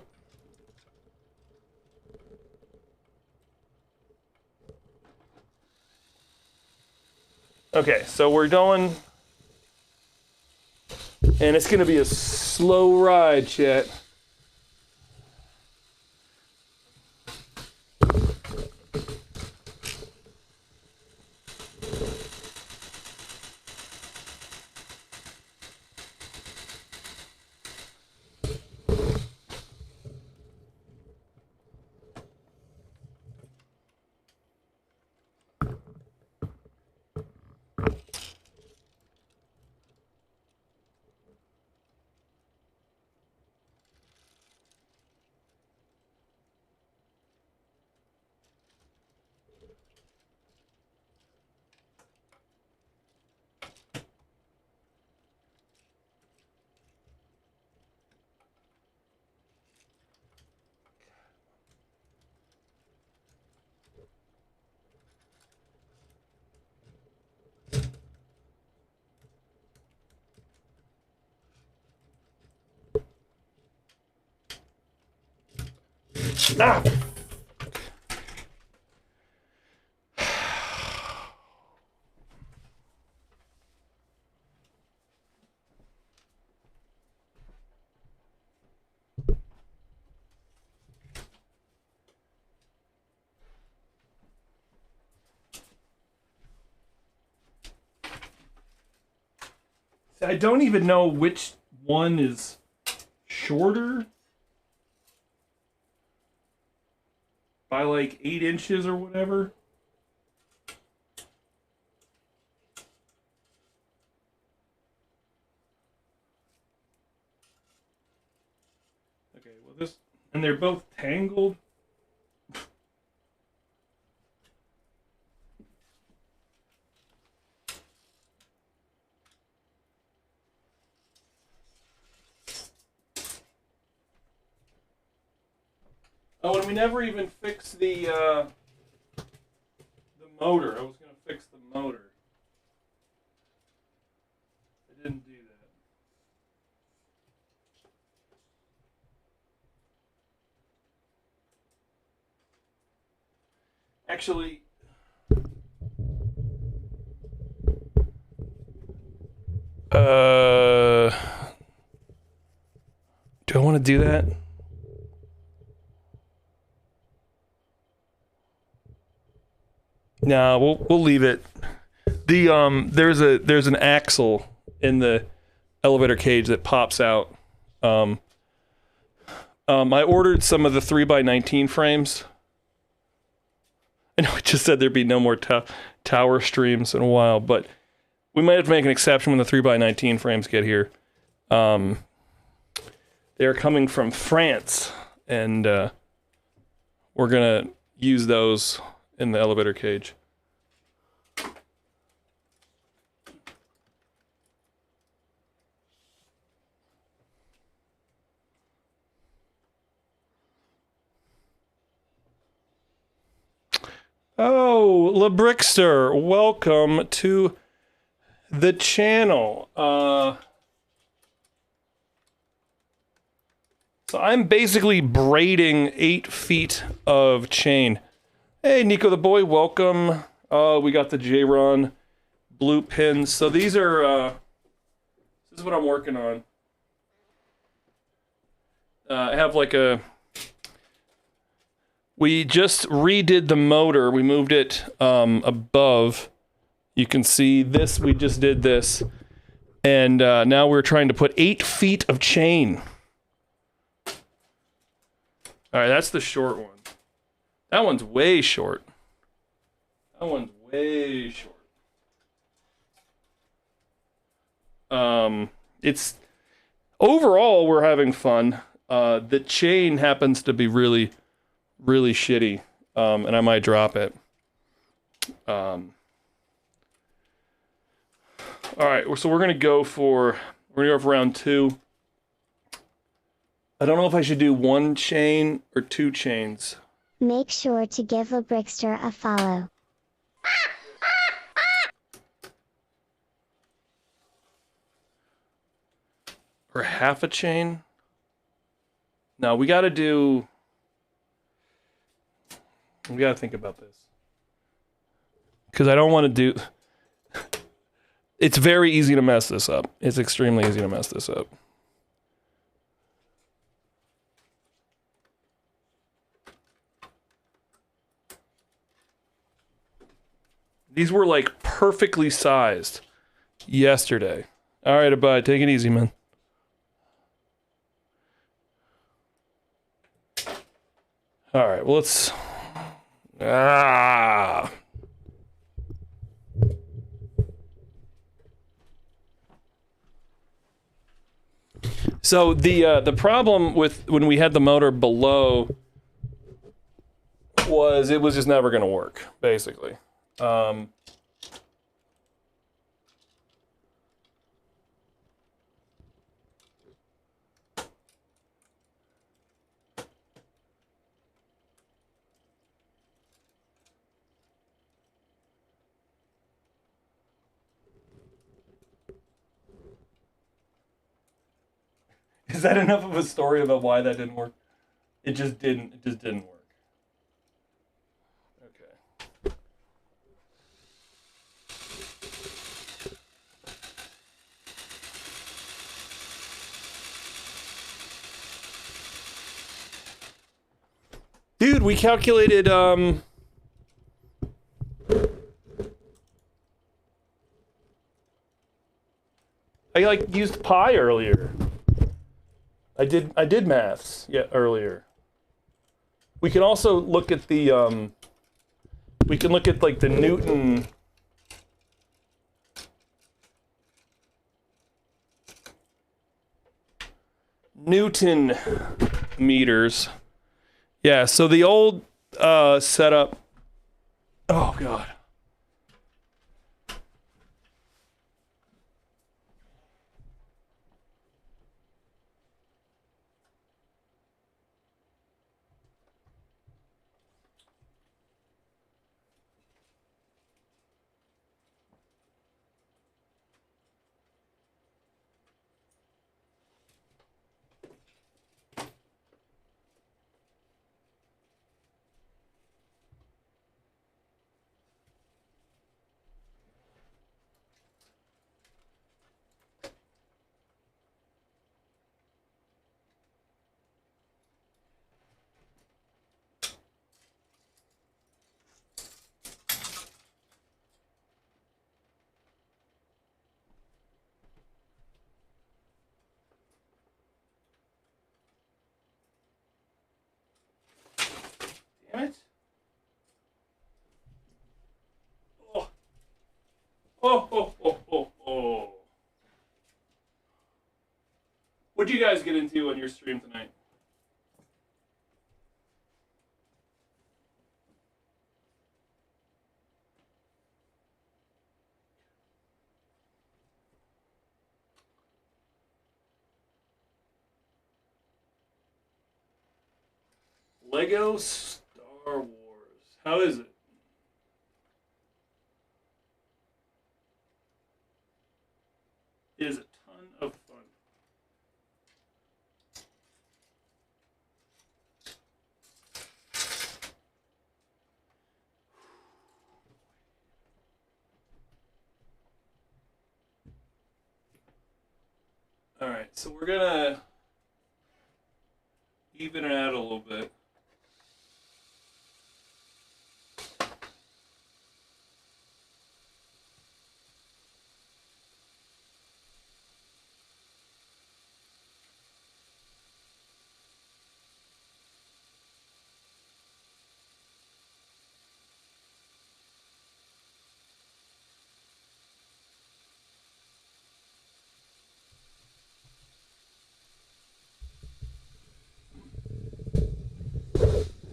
Okay, so we're going, and it's gonna be a slow ride, chat. Ah! I don't even know which one is shorter by like 8 inches or whatever. Okay, well this, and they're both tangled. Oh, and we never even fixed the motor. I was gonna fix the motor. I didn't do that. Actually, do I want to do that? No, we'll leave it. The there's an axle in the elevator cage that pops out. I ordered some of the 3x19 frames. I know it just said there'd be no more tower streams in a while, but we might have to make an exception when the 3x19 frames get here. They're coming from France, and we're gonna use those in the elevator cage. Oh, LeBrickster, welcome to the channel. So I'm basically braiding 8 feet of chain. Hey, Nico the boy, welcome. We got the J-Ron blue pins. So these are, this is what I'm working on. I have like a, we just redid the motor. We moved it above. You can see this, we just did this. And now we're trying to put 8 feet of chain. All right, that's the short one. That one's way short. That one's way short. It's overall we're having fun. The chain happens to be really, really shitty, and I might drop it. All right, so we're gonna go for round 2. I don't know if I should do 1 chain or 2 chains. Make sure to give LeBrickster a follow. Or half a chain? No, we gotta think about this. Because I don't want to do... It's very easy to mess this up. It's extremely easy to mess this up. These were like perfectly sized yesterday. All right, bud, take it easy, man. All right, well, let's... So the problem with when we had the motor below was it was just never going to work, basically. Is that enough of a story about why that didn't work? It just didn't. It just didn't work. Okay. Dude, we calculated I like used pi earlier. I did maths earlier. We can also look at the we can look at like the Newton meters. Yeah, so the old setup. Oh God. Damn it. Oh. Oh, oh, oh, oh, oh. What'd you guys get into on your stream tonight? Lego Star Wars. How is it? It is a ton of fun. All right, so we're gonna even it out a little bit.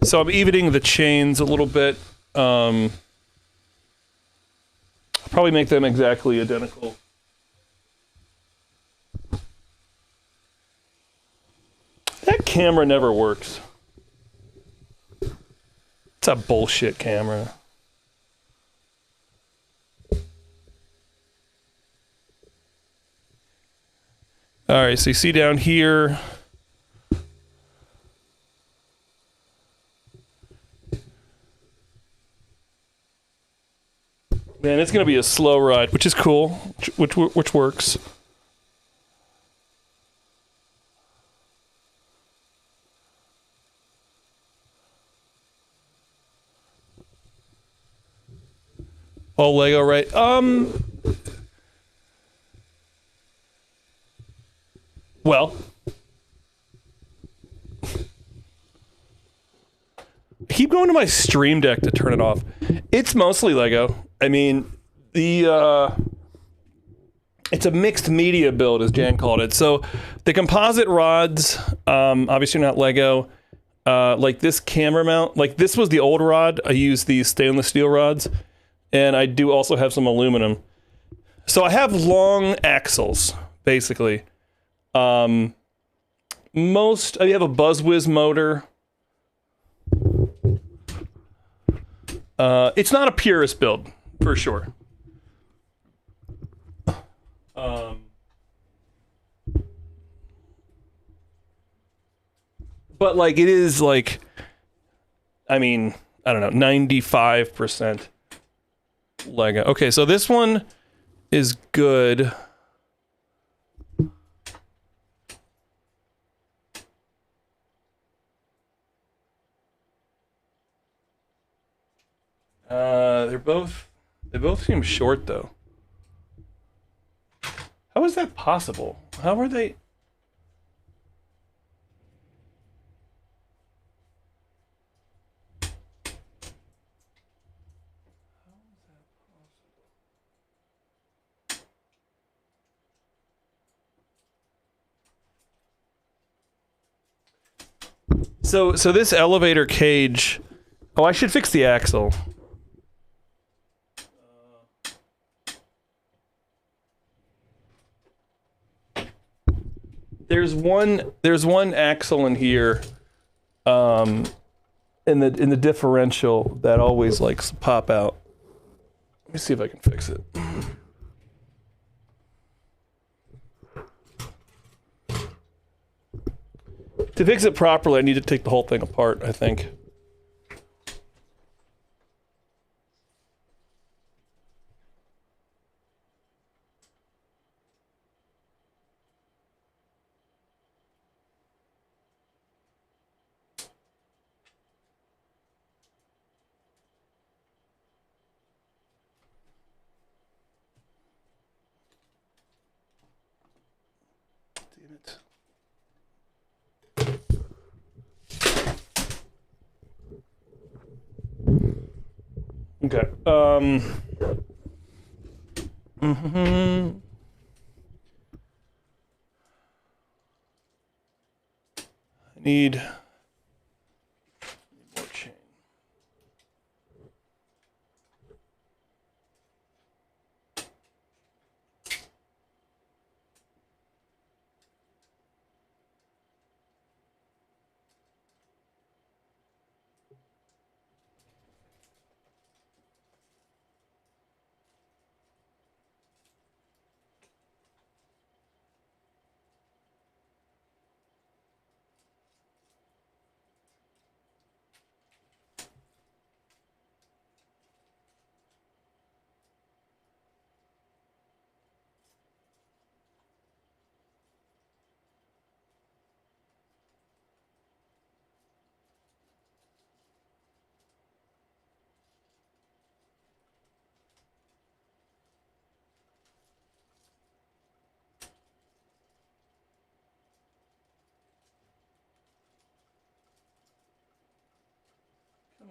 So I'm evening the chains a little bit. I'll probably make them exactly identical. That camera never works. It's a bullshit camera. All right, so you see down here. Man, it's gonna be a slow ride, which is cool, which works. All Lego, right? Well, I keep going to my Stream Deck to turn it off. It's mostly Lego. I mean, it's a mixed media build, as Jan called it. So the composite rods, obviously not Lego. Like this camera mount, like this was the old rod. I use these stainless steel rods, and I do also have some aluminum. So I have long axles, basically. I have a BuzzWiz motor. It's not a purist build, for sure. But like it is like, I mean, I don't know, 95% Lego. Okay, so this one is good. They both seem short though. How is that possible? How are they? So this elevator cage. Oh, I should fix the axle. There's one axle in here, in the differential that always likes to pop out. Let me see if I can fix it. To fix it properly, I need to take the whole thing apart, I think. Okay. I need more chain.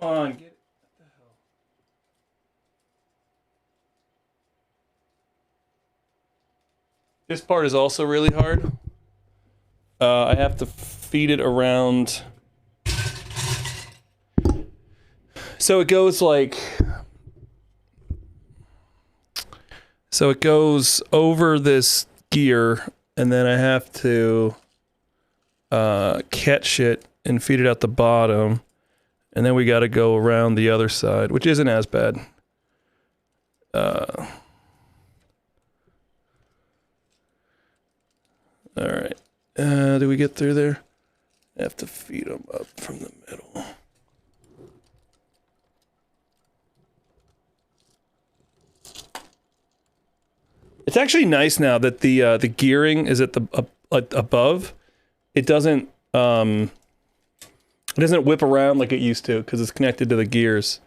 Come on, get it. What the hell? This part is also really hard. I have to feed it around. So it goes like... So it goes over this gear, and then I have to catch it and feed it out the bottom. And then we got to go around the other side, which isn't as bad. All right. Do we get through there? I have to feed them up from the middle. It's actually nice now that the gearing is at the above. It doesn't whip around like it used to because it's connected to the gears.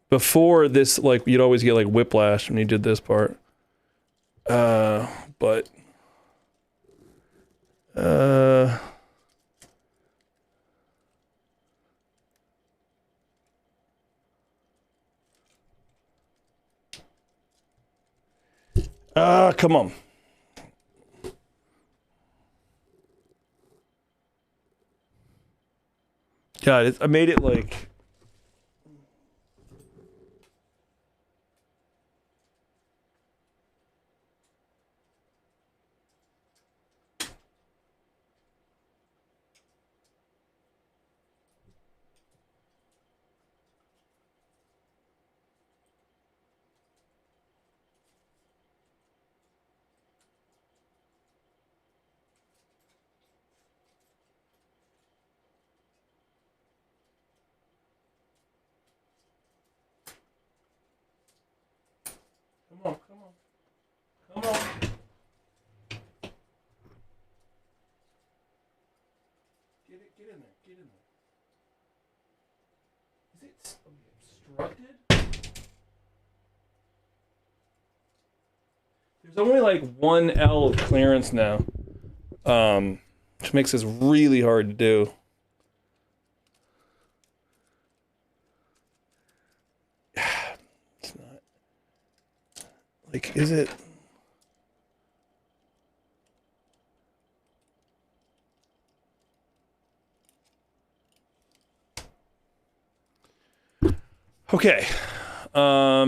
Before this, like you'd always get like whiplash when you did this part. But come on. God, I made it like... Come on. Get in there. Is it obstructed? There's only like 1 L of clearance now, which makes this really hard to do. It's not. Like, is it? Okay. I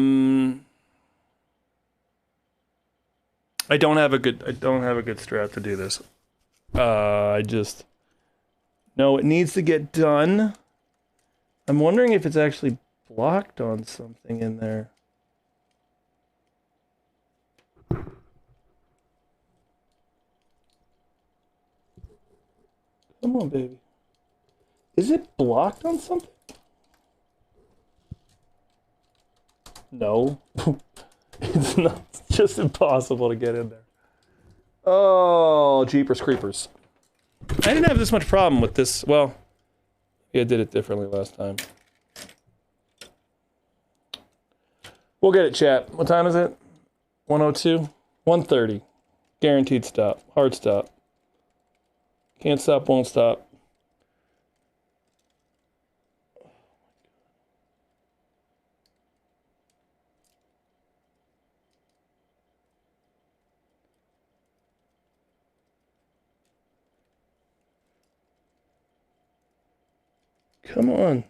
don't have a good strat to do this. I just know it needs to get done. I'm wondering if it's actually blocked on something in there. Come on, baby. Is it blocked on something? No. It's not. It's just impossible to get in there. Oh, jeepers creepers. I didn't have this much problem with this. Well, yeah, I did it differently last time. We'll get it, chat. What time is it? 1:02? 1:30. Guaranteed stop. Hard stop. Can't stop, won't stop. Come on.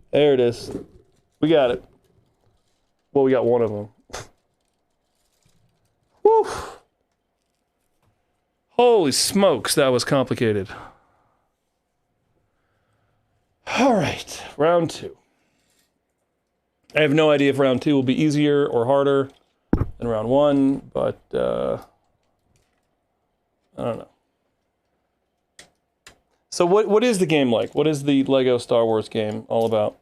There it is. We got it. Well, we got one of them. Whew. Holy smokes, that was complicated. All right, round 2. I have no idea if round 2 will be easier or harder than round 1, but I don't know. So what is the game like? What is the Lego Star Wars game all about?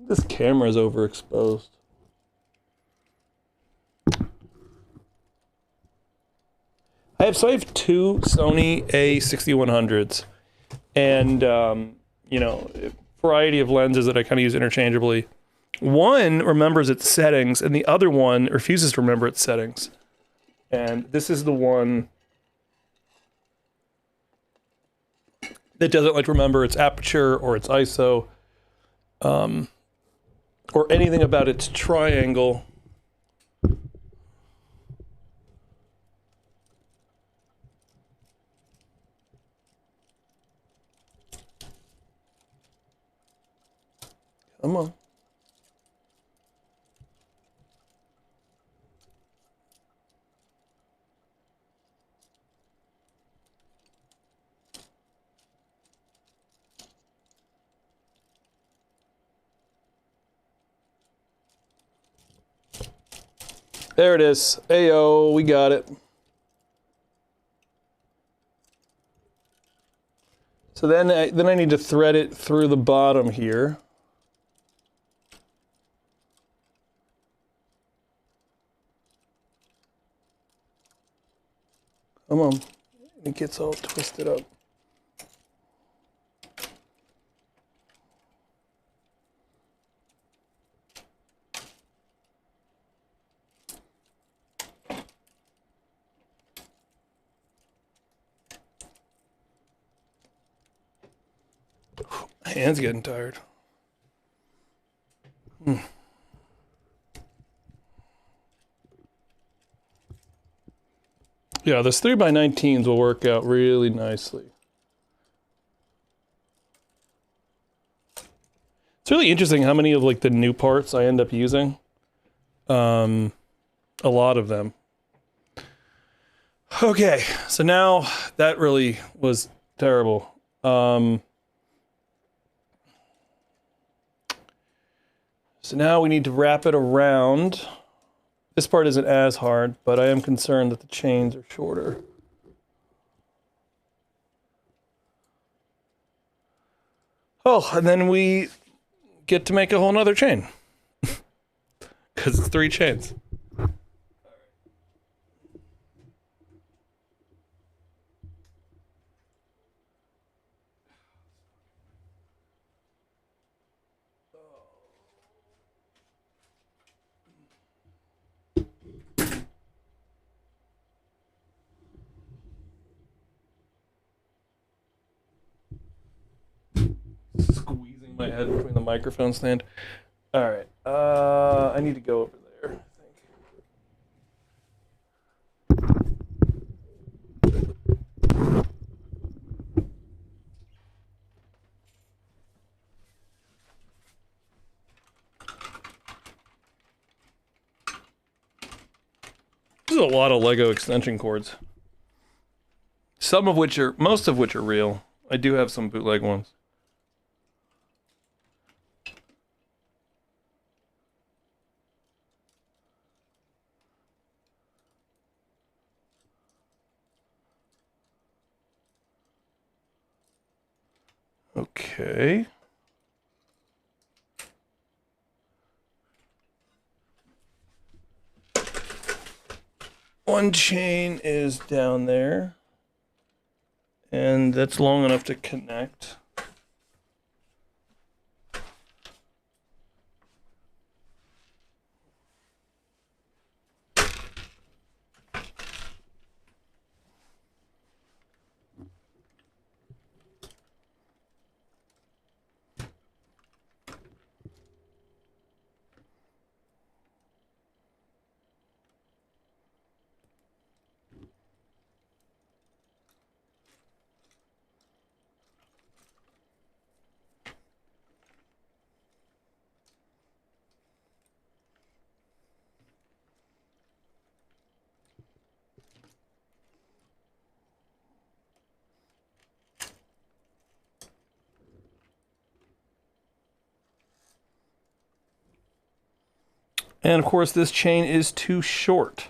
This camera is overexposed. I have 2 Sony A6100s, and you know, a variety of lenses that I kind of use interchangeably. One remembers its settings, and the other one refuses to remember its settings. And this is the one that doesn't like remember its aperture or its ISO. Or anything about its triangle Come on. There it is. Ayo, we got it. So then I need to thread it through the bottom here. Come on. It gets all twisted up. Hand's getting tired. Yeah, this 3x19s will work out really nicely. It's really interesting how many of like the new parts I end up using. A lot of them. Okay, so now that really was terrible. So now we need to wrap it around. This part isn't as hard, but I am concerned that the chains are shorter. Oh, and then we get to make a whole nother chain. Because it's 3 chains. Squeezing my head between the microphone stand. All right, I need to go over there, I think. This is a lot of Lego extension cords. Most of which are real. I do have some bootleg ones. Okay. One chain is down there, and that's long enough to connect. And of course, this chain is too short.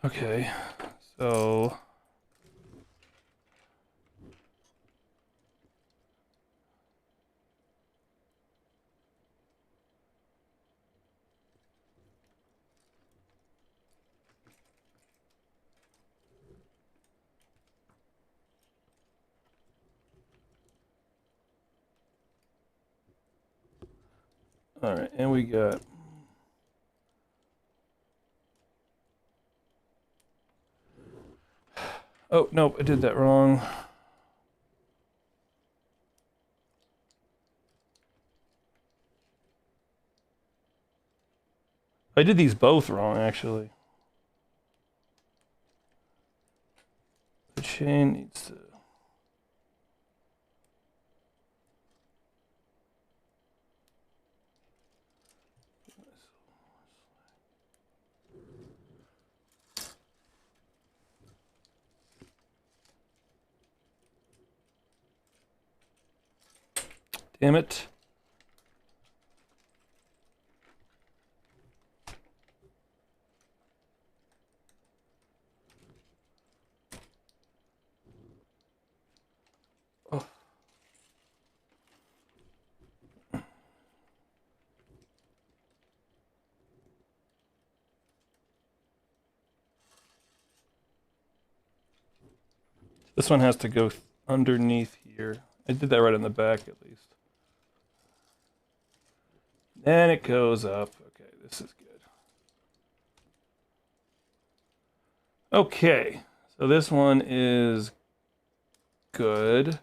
Okay, so all right, and we got oh, nope, I did that wrong. I did these both wrong, actually. The chain needs to... Damn it. Oh. This one has to go underneath here. I did that right in the back at least. Then it goes up. Okay, this is good. Okay, so this one is good.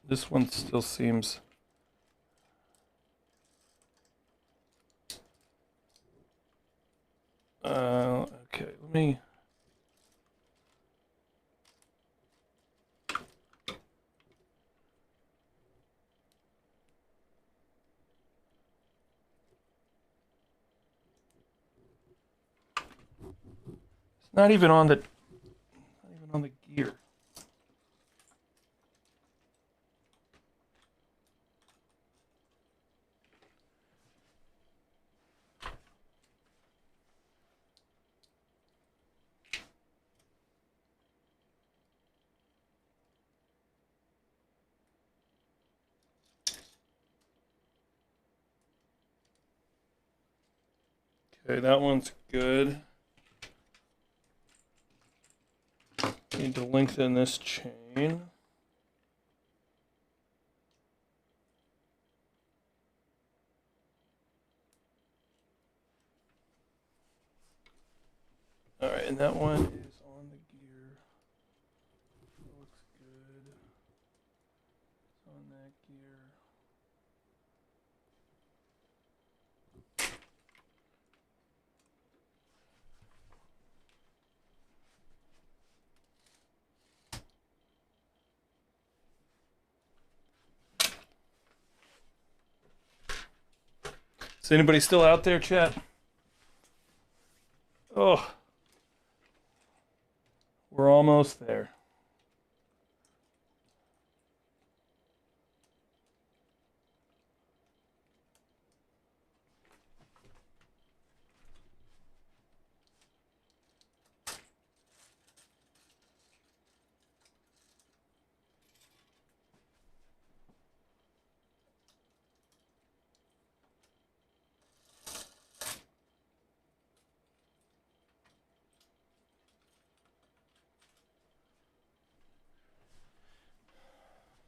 This one still seems... okay, let me... It's not even on the gear. Okay, that one's good. Need to lengthen this chain. All right, and that one is on the gear. Looks good. It's on that gear. Is anybody still out there, chat? Oh, we're almost there.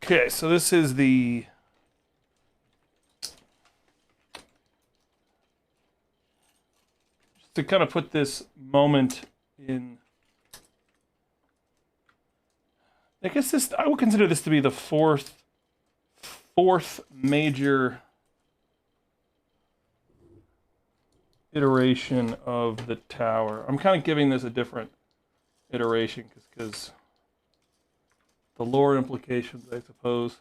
Okay, so this is the just to kind of put this moment in. I guess this I would consider this to be the fourth major iteration of the tower. I'm kind of giving this a different iteration because the lore implications, I suppose.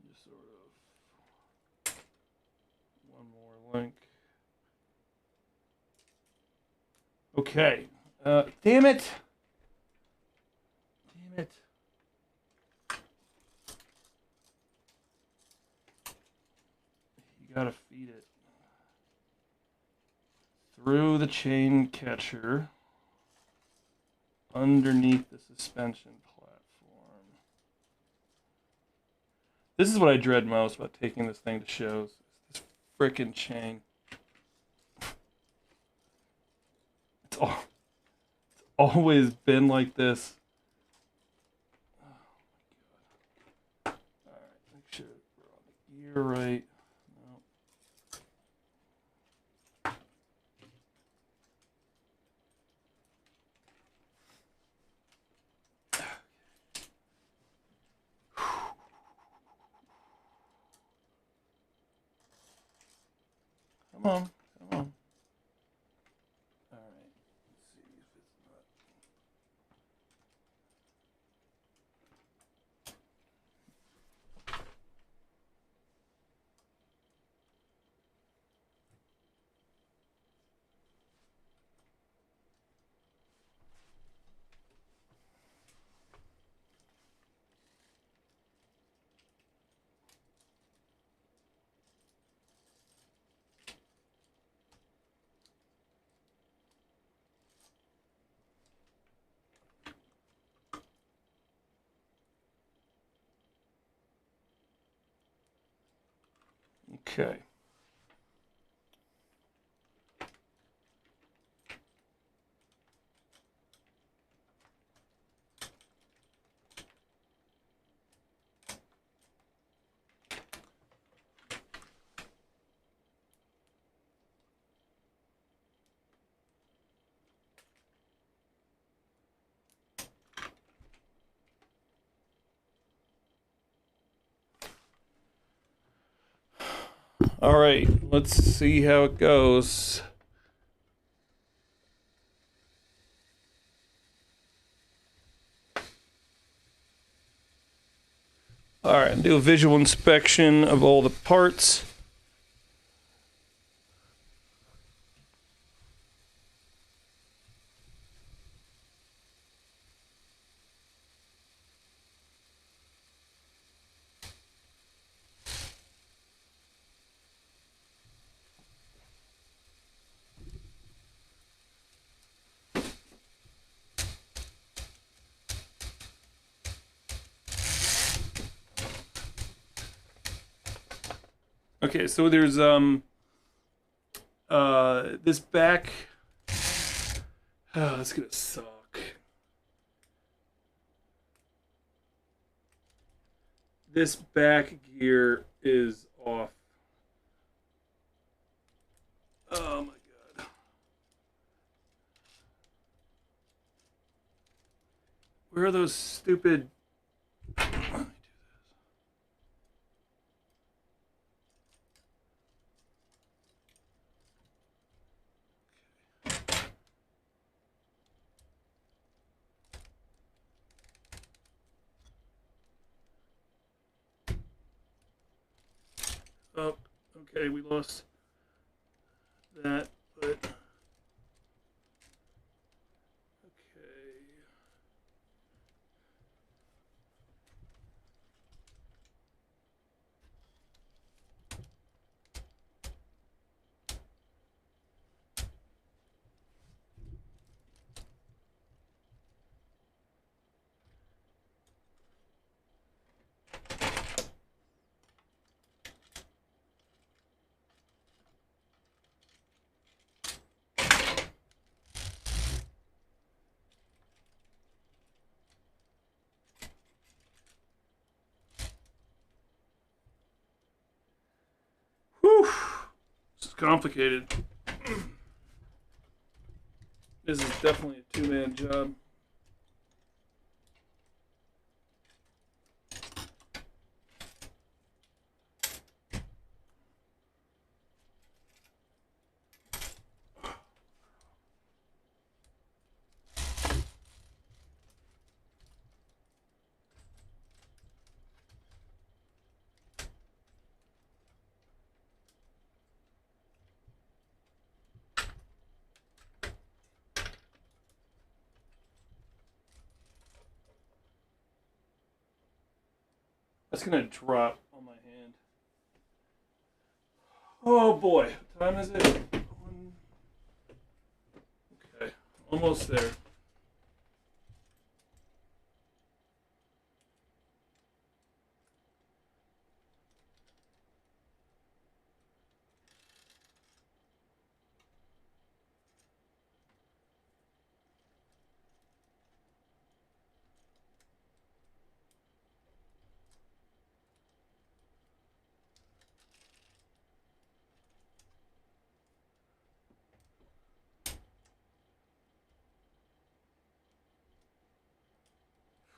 Just sort of one more link. Okay. Damn it! Damn it. Gotta feed it through the chain catcher underneath the suspension platform. This is what I dread most about taking this thing to shows. This frickin' chain. It's always been like this. Oh my god. Alright, make sure we're on the gear right. Come on, come on. All right, let's see if it's not. Okay. All right, let's see how it goes. All right, do a visual inspection of all the parts. Okay, so there's this back. Oh, that's gonna suck. This back gear is off. Oh my god. Where are those stupid... Oh, okay, we lost that, but okay. Whew. This is complicated. This is definitely a two-man job. That's gonna drop on my hand. Oh boy, what time is it? Okay, almost there.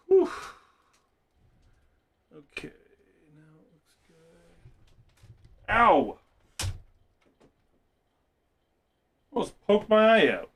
Whew. Okay, now it looks good. Ow! Almost poked my eye out.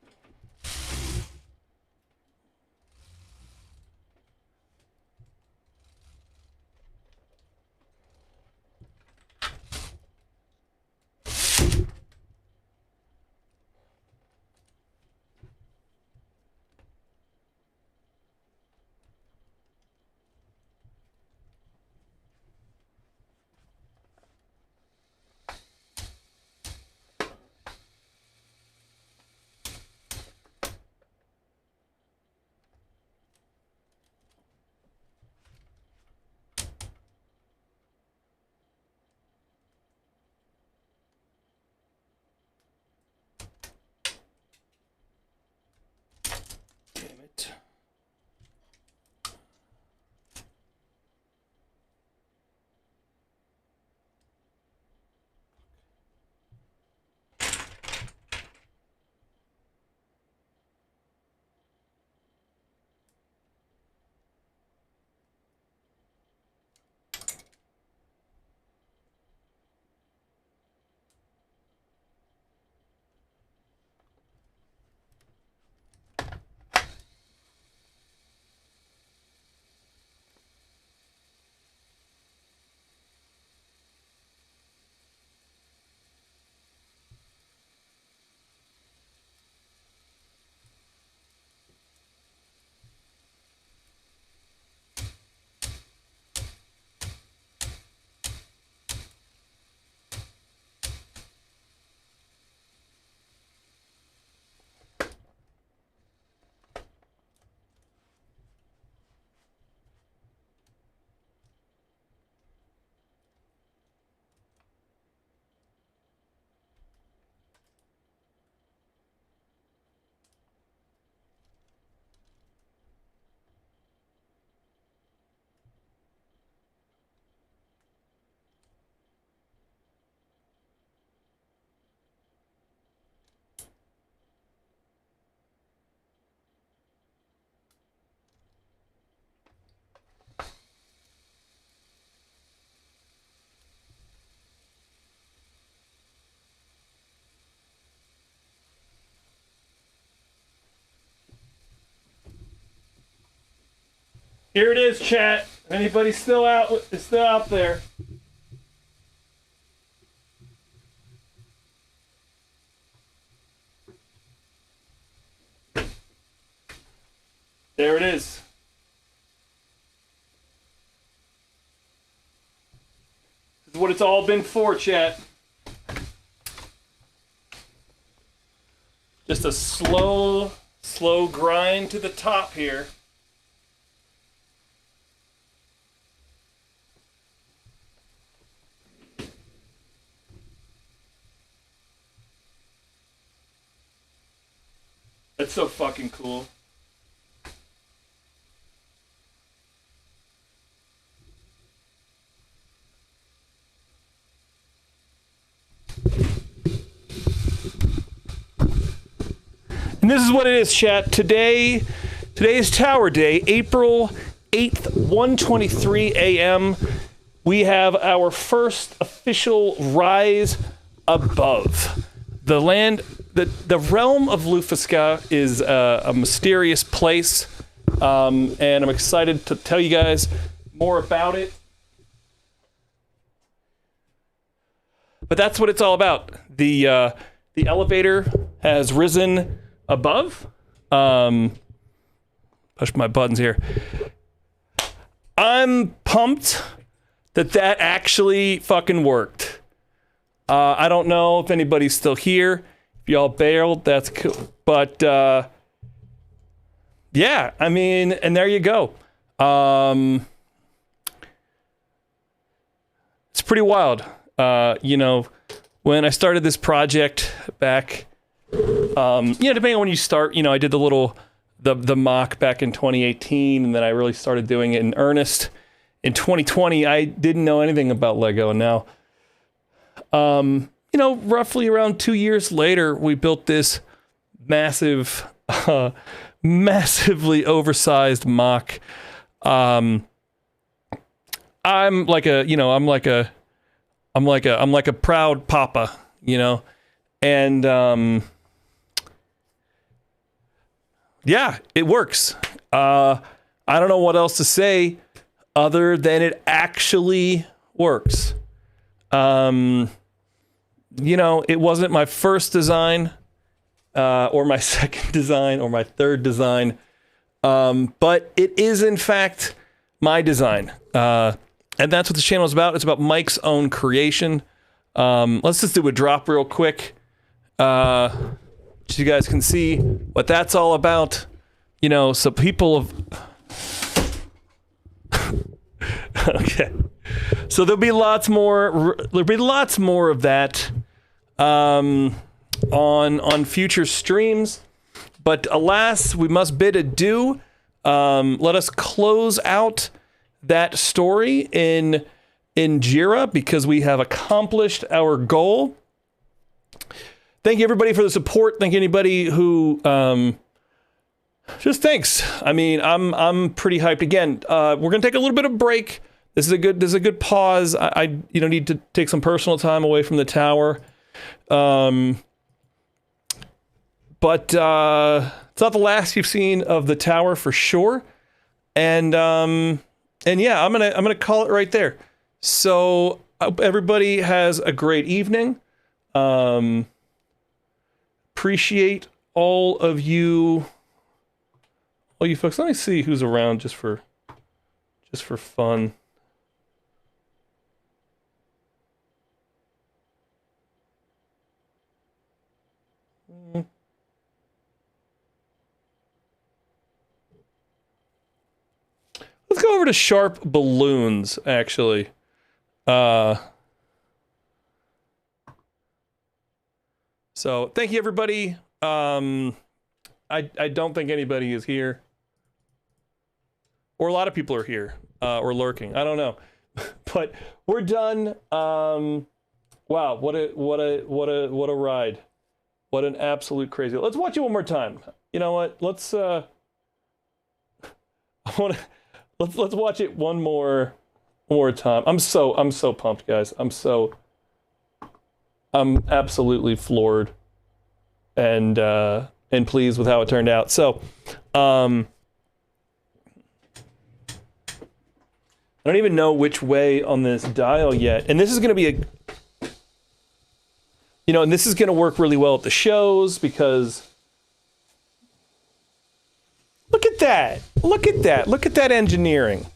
Here it is, chat. Anybody still out there? There it is. This is what it's all been for, chat. Just a slow grind to the top here. That's so fucking cool. And this is what it is, chat. Today is Tower Day, April 8th, 1:23 a.m. We have our first official rise above. The land, the realm of Lufiska is a mysterious place, and I'm excited to tell you guys more about it. But that's what it's all about. The elevator has risen above. Push my buttons here. I'm pumped that actually fucking worked. I don't know if anybody's still here. If y'all bailed, that's cool. But yeah, I mean, and there you go. It's pretty wild. You know, when I started this project back, depending on when you start, I did the mock back in 2018, and then I really started doing it in earnest in 2020. I didn't know anything about Lego, and now, roughly around 2 years later, we built this massive, massively oversized mock. I'm like a proud papa, and yeah, it works. I don't know what else to say other than it actually works. It wasn't my first design, or my second design, or my third design, but it is in fact my design. And that's what the channel is about. It's about Mike's own creation. Let's just do a drop real quick, so you guys can see what that's all about. So people have... Okay. So there'll be lots more of that on future streams. But alas, we must bid adieu. Let us close out that story in Jira, because we have accomplished our goal. Thank you everybody for the support. Thank you anybody who just thanks. I mean, I'm pretty hyped. Again, we're gonna take a little bit of break. This is a good pause. I need to take some personal time away from the tower. But it's not the last you've seen of the tower for sure. And yeah, I'm gonna call it right there. So I hope everybody has a great evening. Appreciate all of you folks. Let me see who's around just for fun. Let's go over to Sharp Balloons, actually. So thank you, everybody. I don't think anybody is here, or a lot of people are here, or lurking. I don't know, but we're done. Wow, what a ride! What an absolute crazy. Let's watch it one more time. You know what? Let's let's watch it one more time. I'm so pumped, guys. I'm absolutely floored and pleased with how it turned out. So, I don't even know which way on this dial yet. And this is going to be a, you know, and this is going to work really well at the shows because look at that. Look at that. Look at that engineering.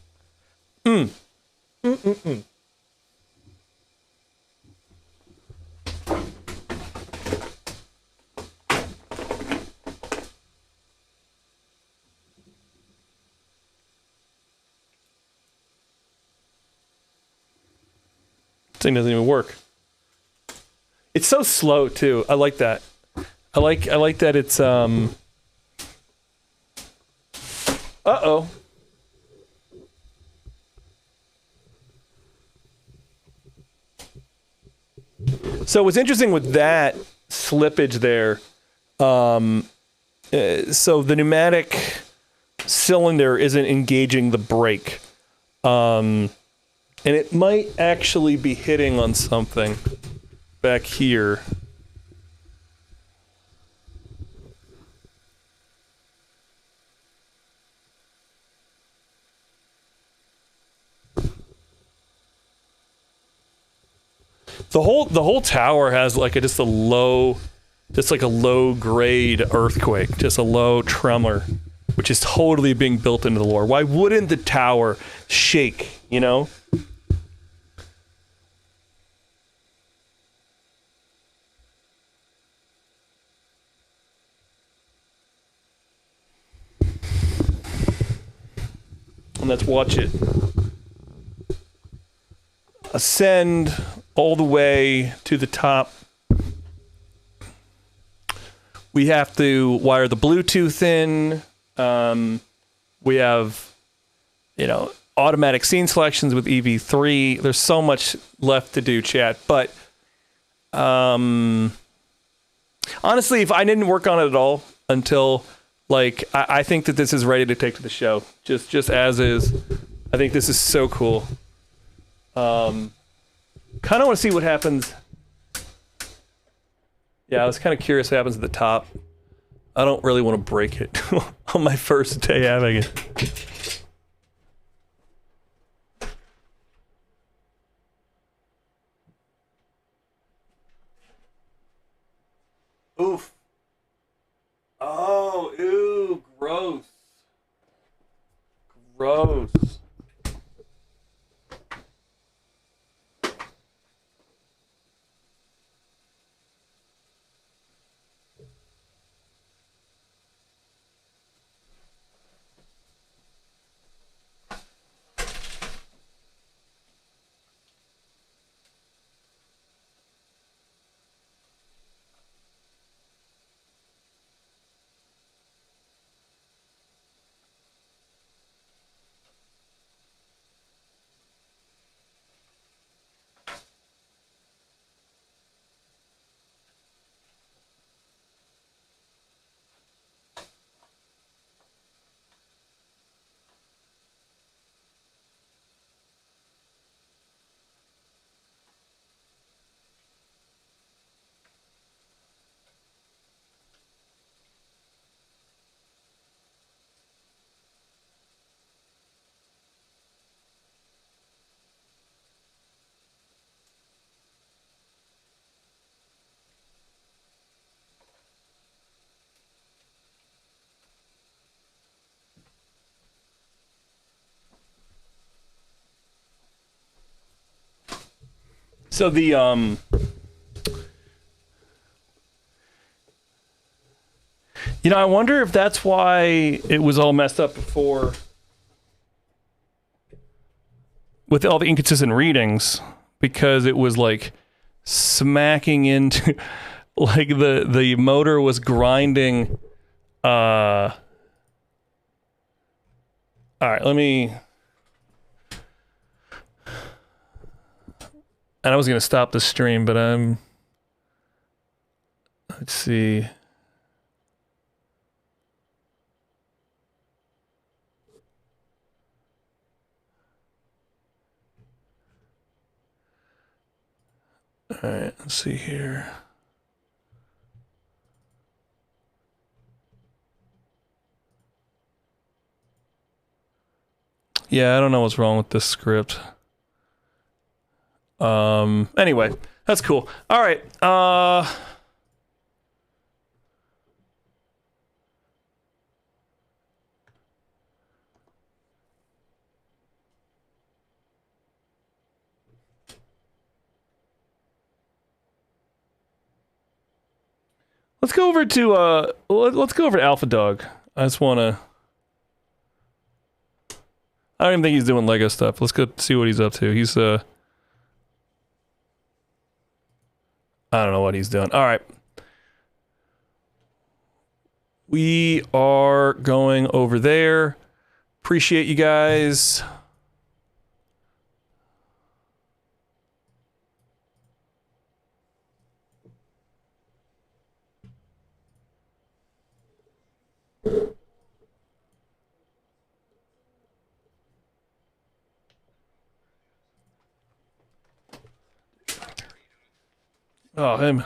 Thing doesn't even work. It's so slow too. I like that. I like that it's uh-oh. So what's interesting with that slippage there, so the pneumatic cylinder isn't engaging the brake. And it might actually be hitting on something back here. The whole tower has like just a low grade earthquake, just a low tremor, which is totally being built into the lore. Why wouldn't the tower shake, you know? And let's watch it ascend all the way to the top. We have to wire the Bluetooth in. We have, you know, automatic scene selections with EV3. There's so much left to do, chat. But honestly, if I didn't work on it at all until, like, I think that this is ready to take to the show. Just as is. I think this is so cool. Kind of want to see what happens. Yeah, I was kind of curious what happens at the top. I don't really want to break it on my first day having it. Oof. Oh, ew, gross. Gross. So the you know, I wonder if that's why it was all messed up before with all the inconsistent readings, because it was like smacking into like the motor was grinding. All right, let me. And I was going to stop the stream, but let's see. All right, let's see here. Yeah, I don't know what's wrong with this script. Anyway, that's cool. All right. Let's go over to let's go over to Alpha Dog. I just want to. I don't even think he's doing Lego stuff. Let's go see what he's up to. He's I don't know what he's doing. All right. We are going over there. Appreciate you guys. Oh, him.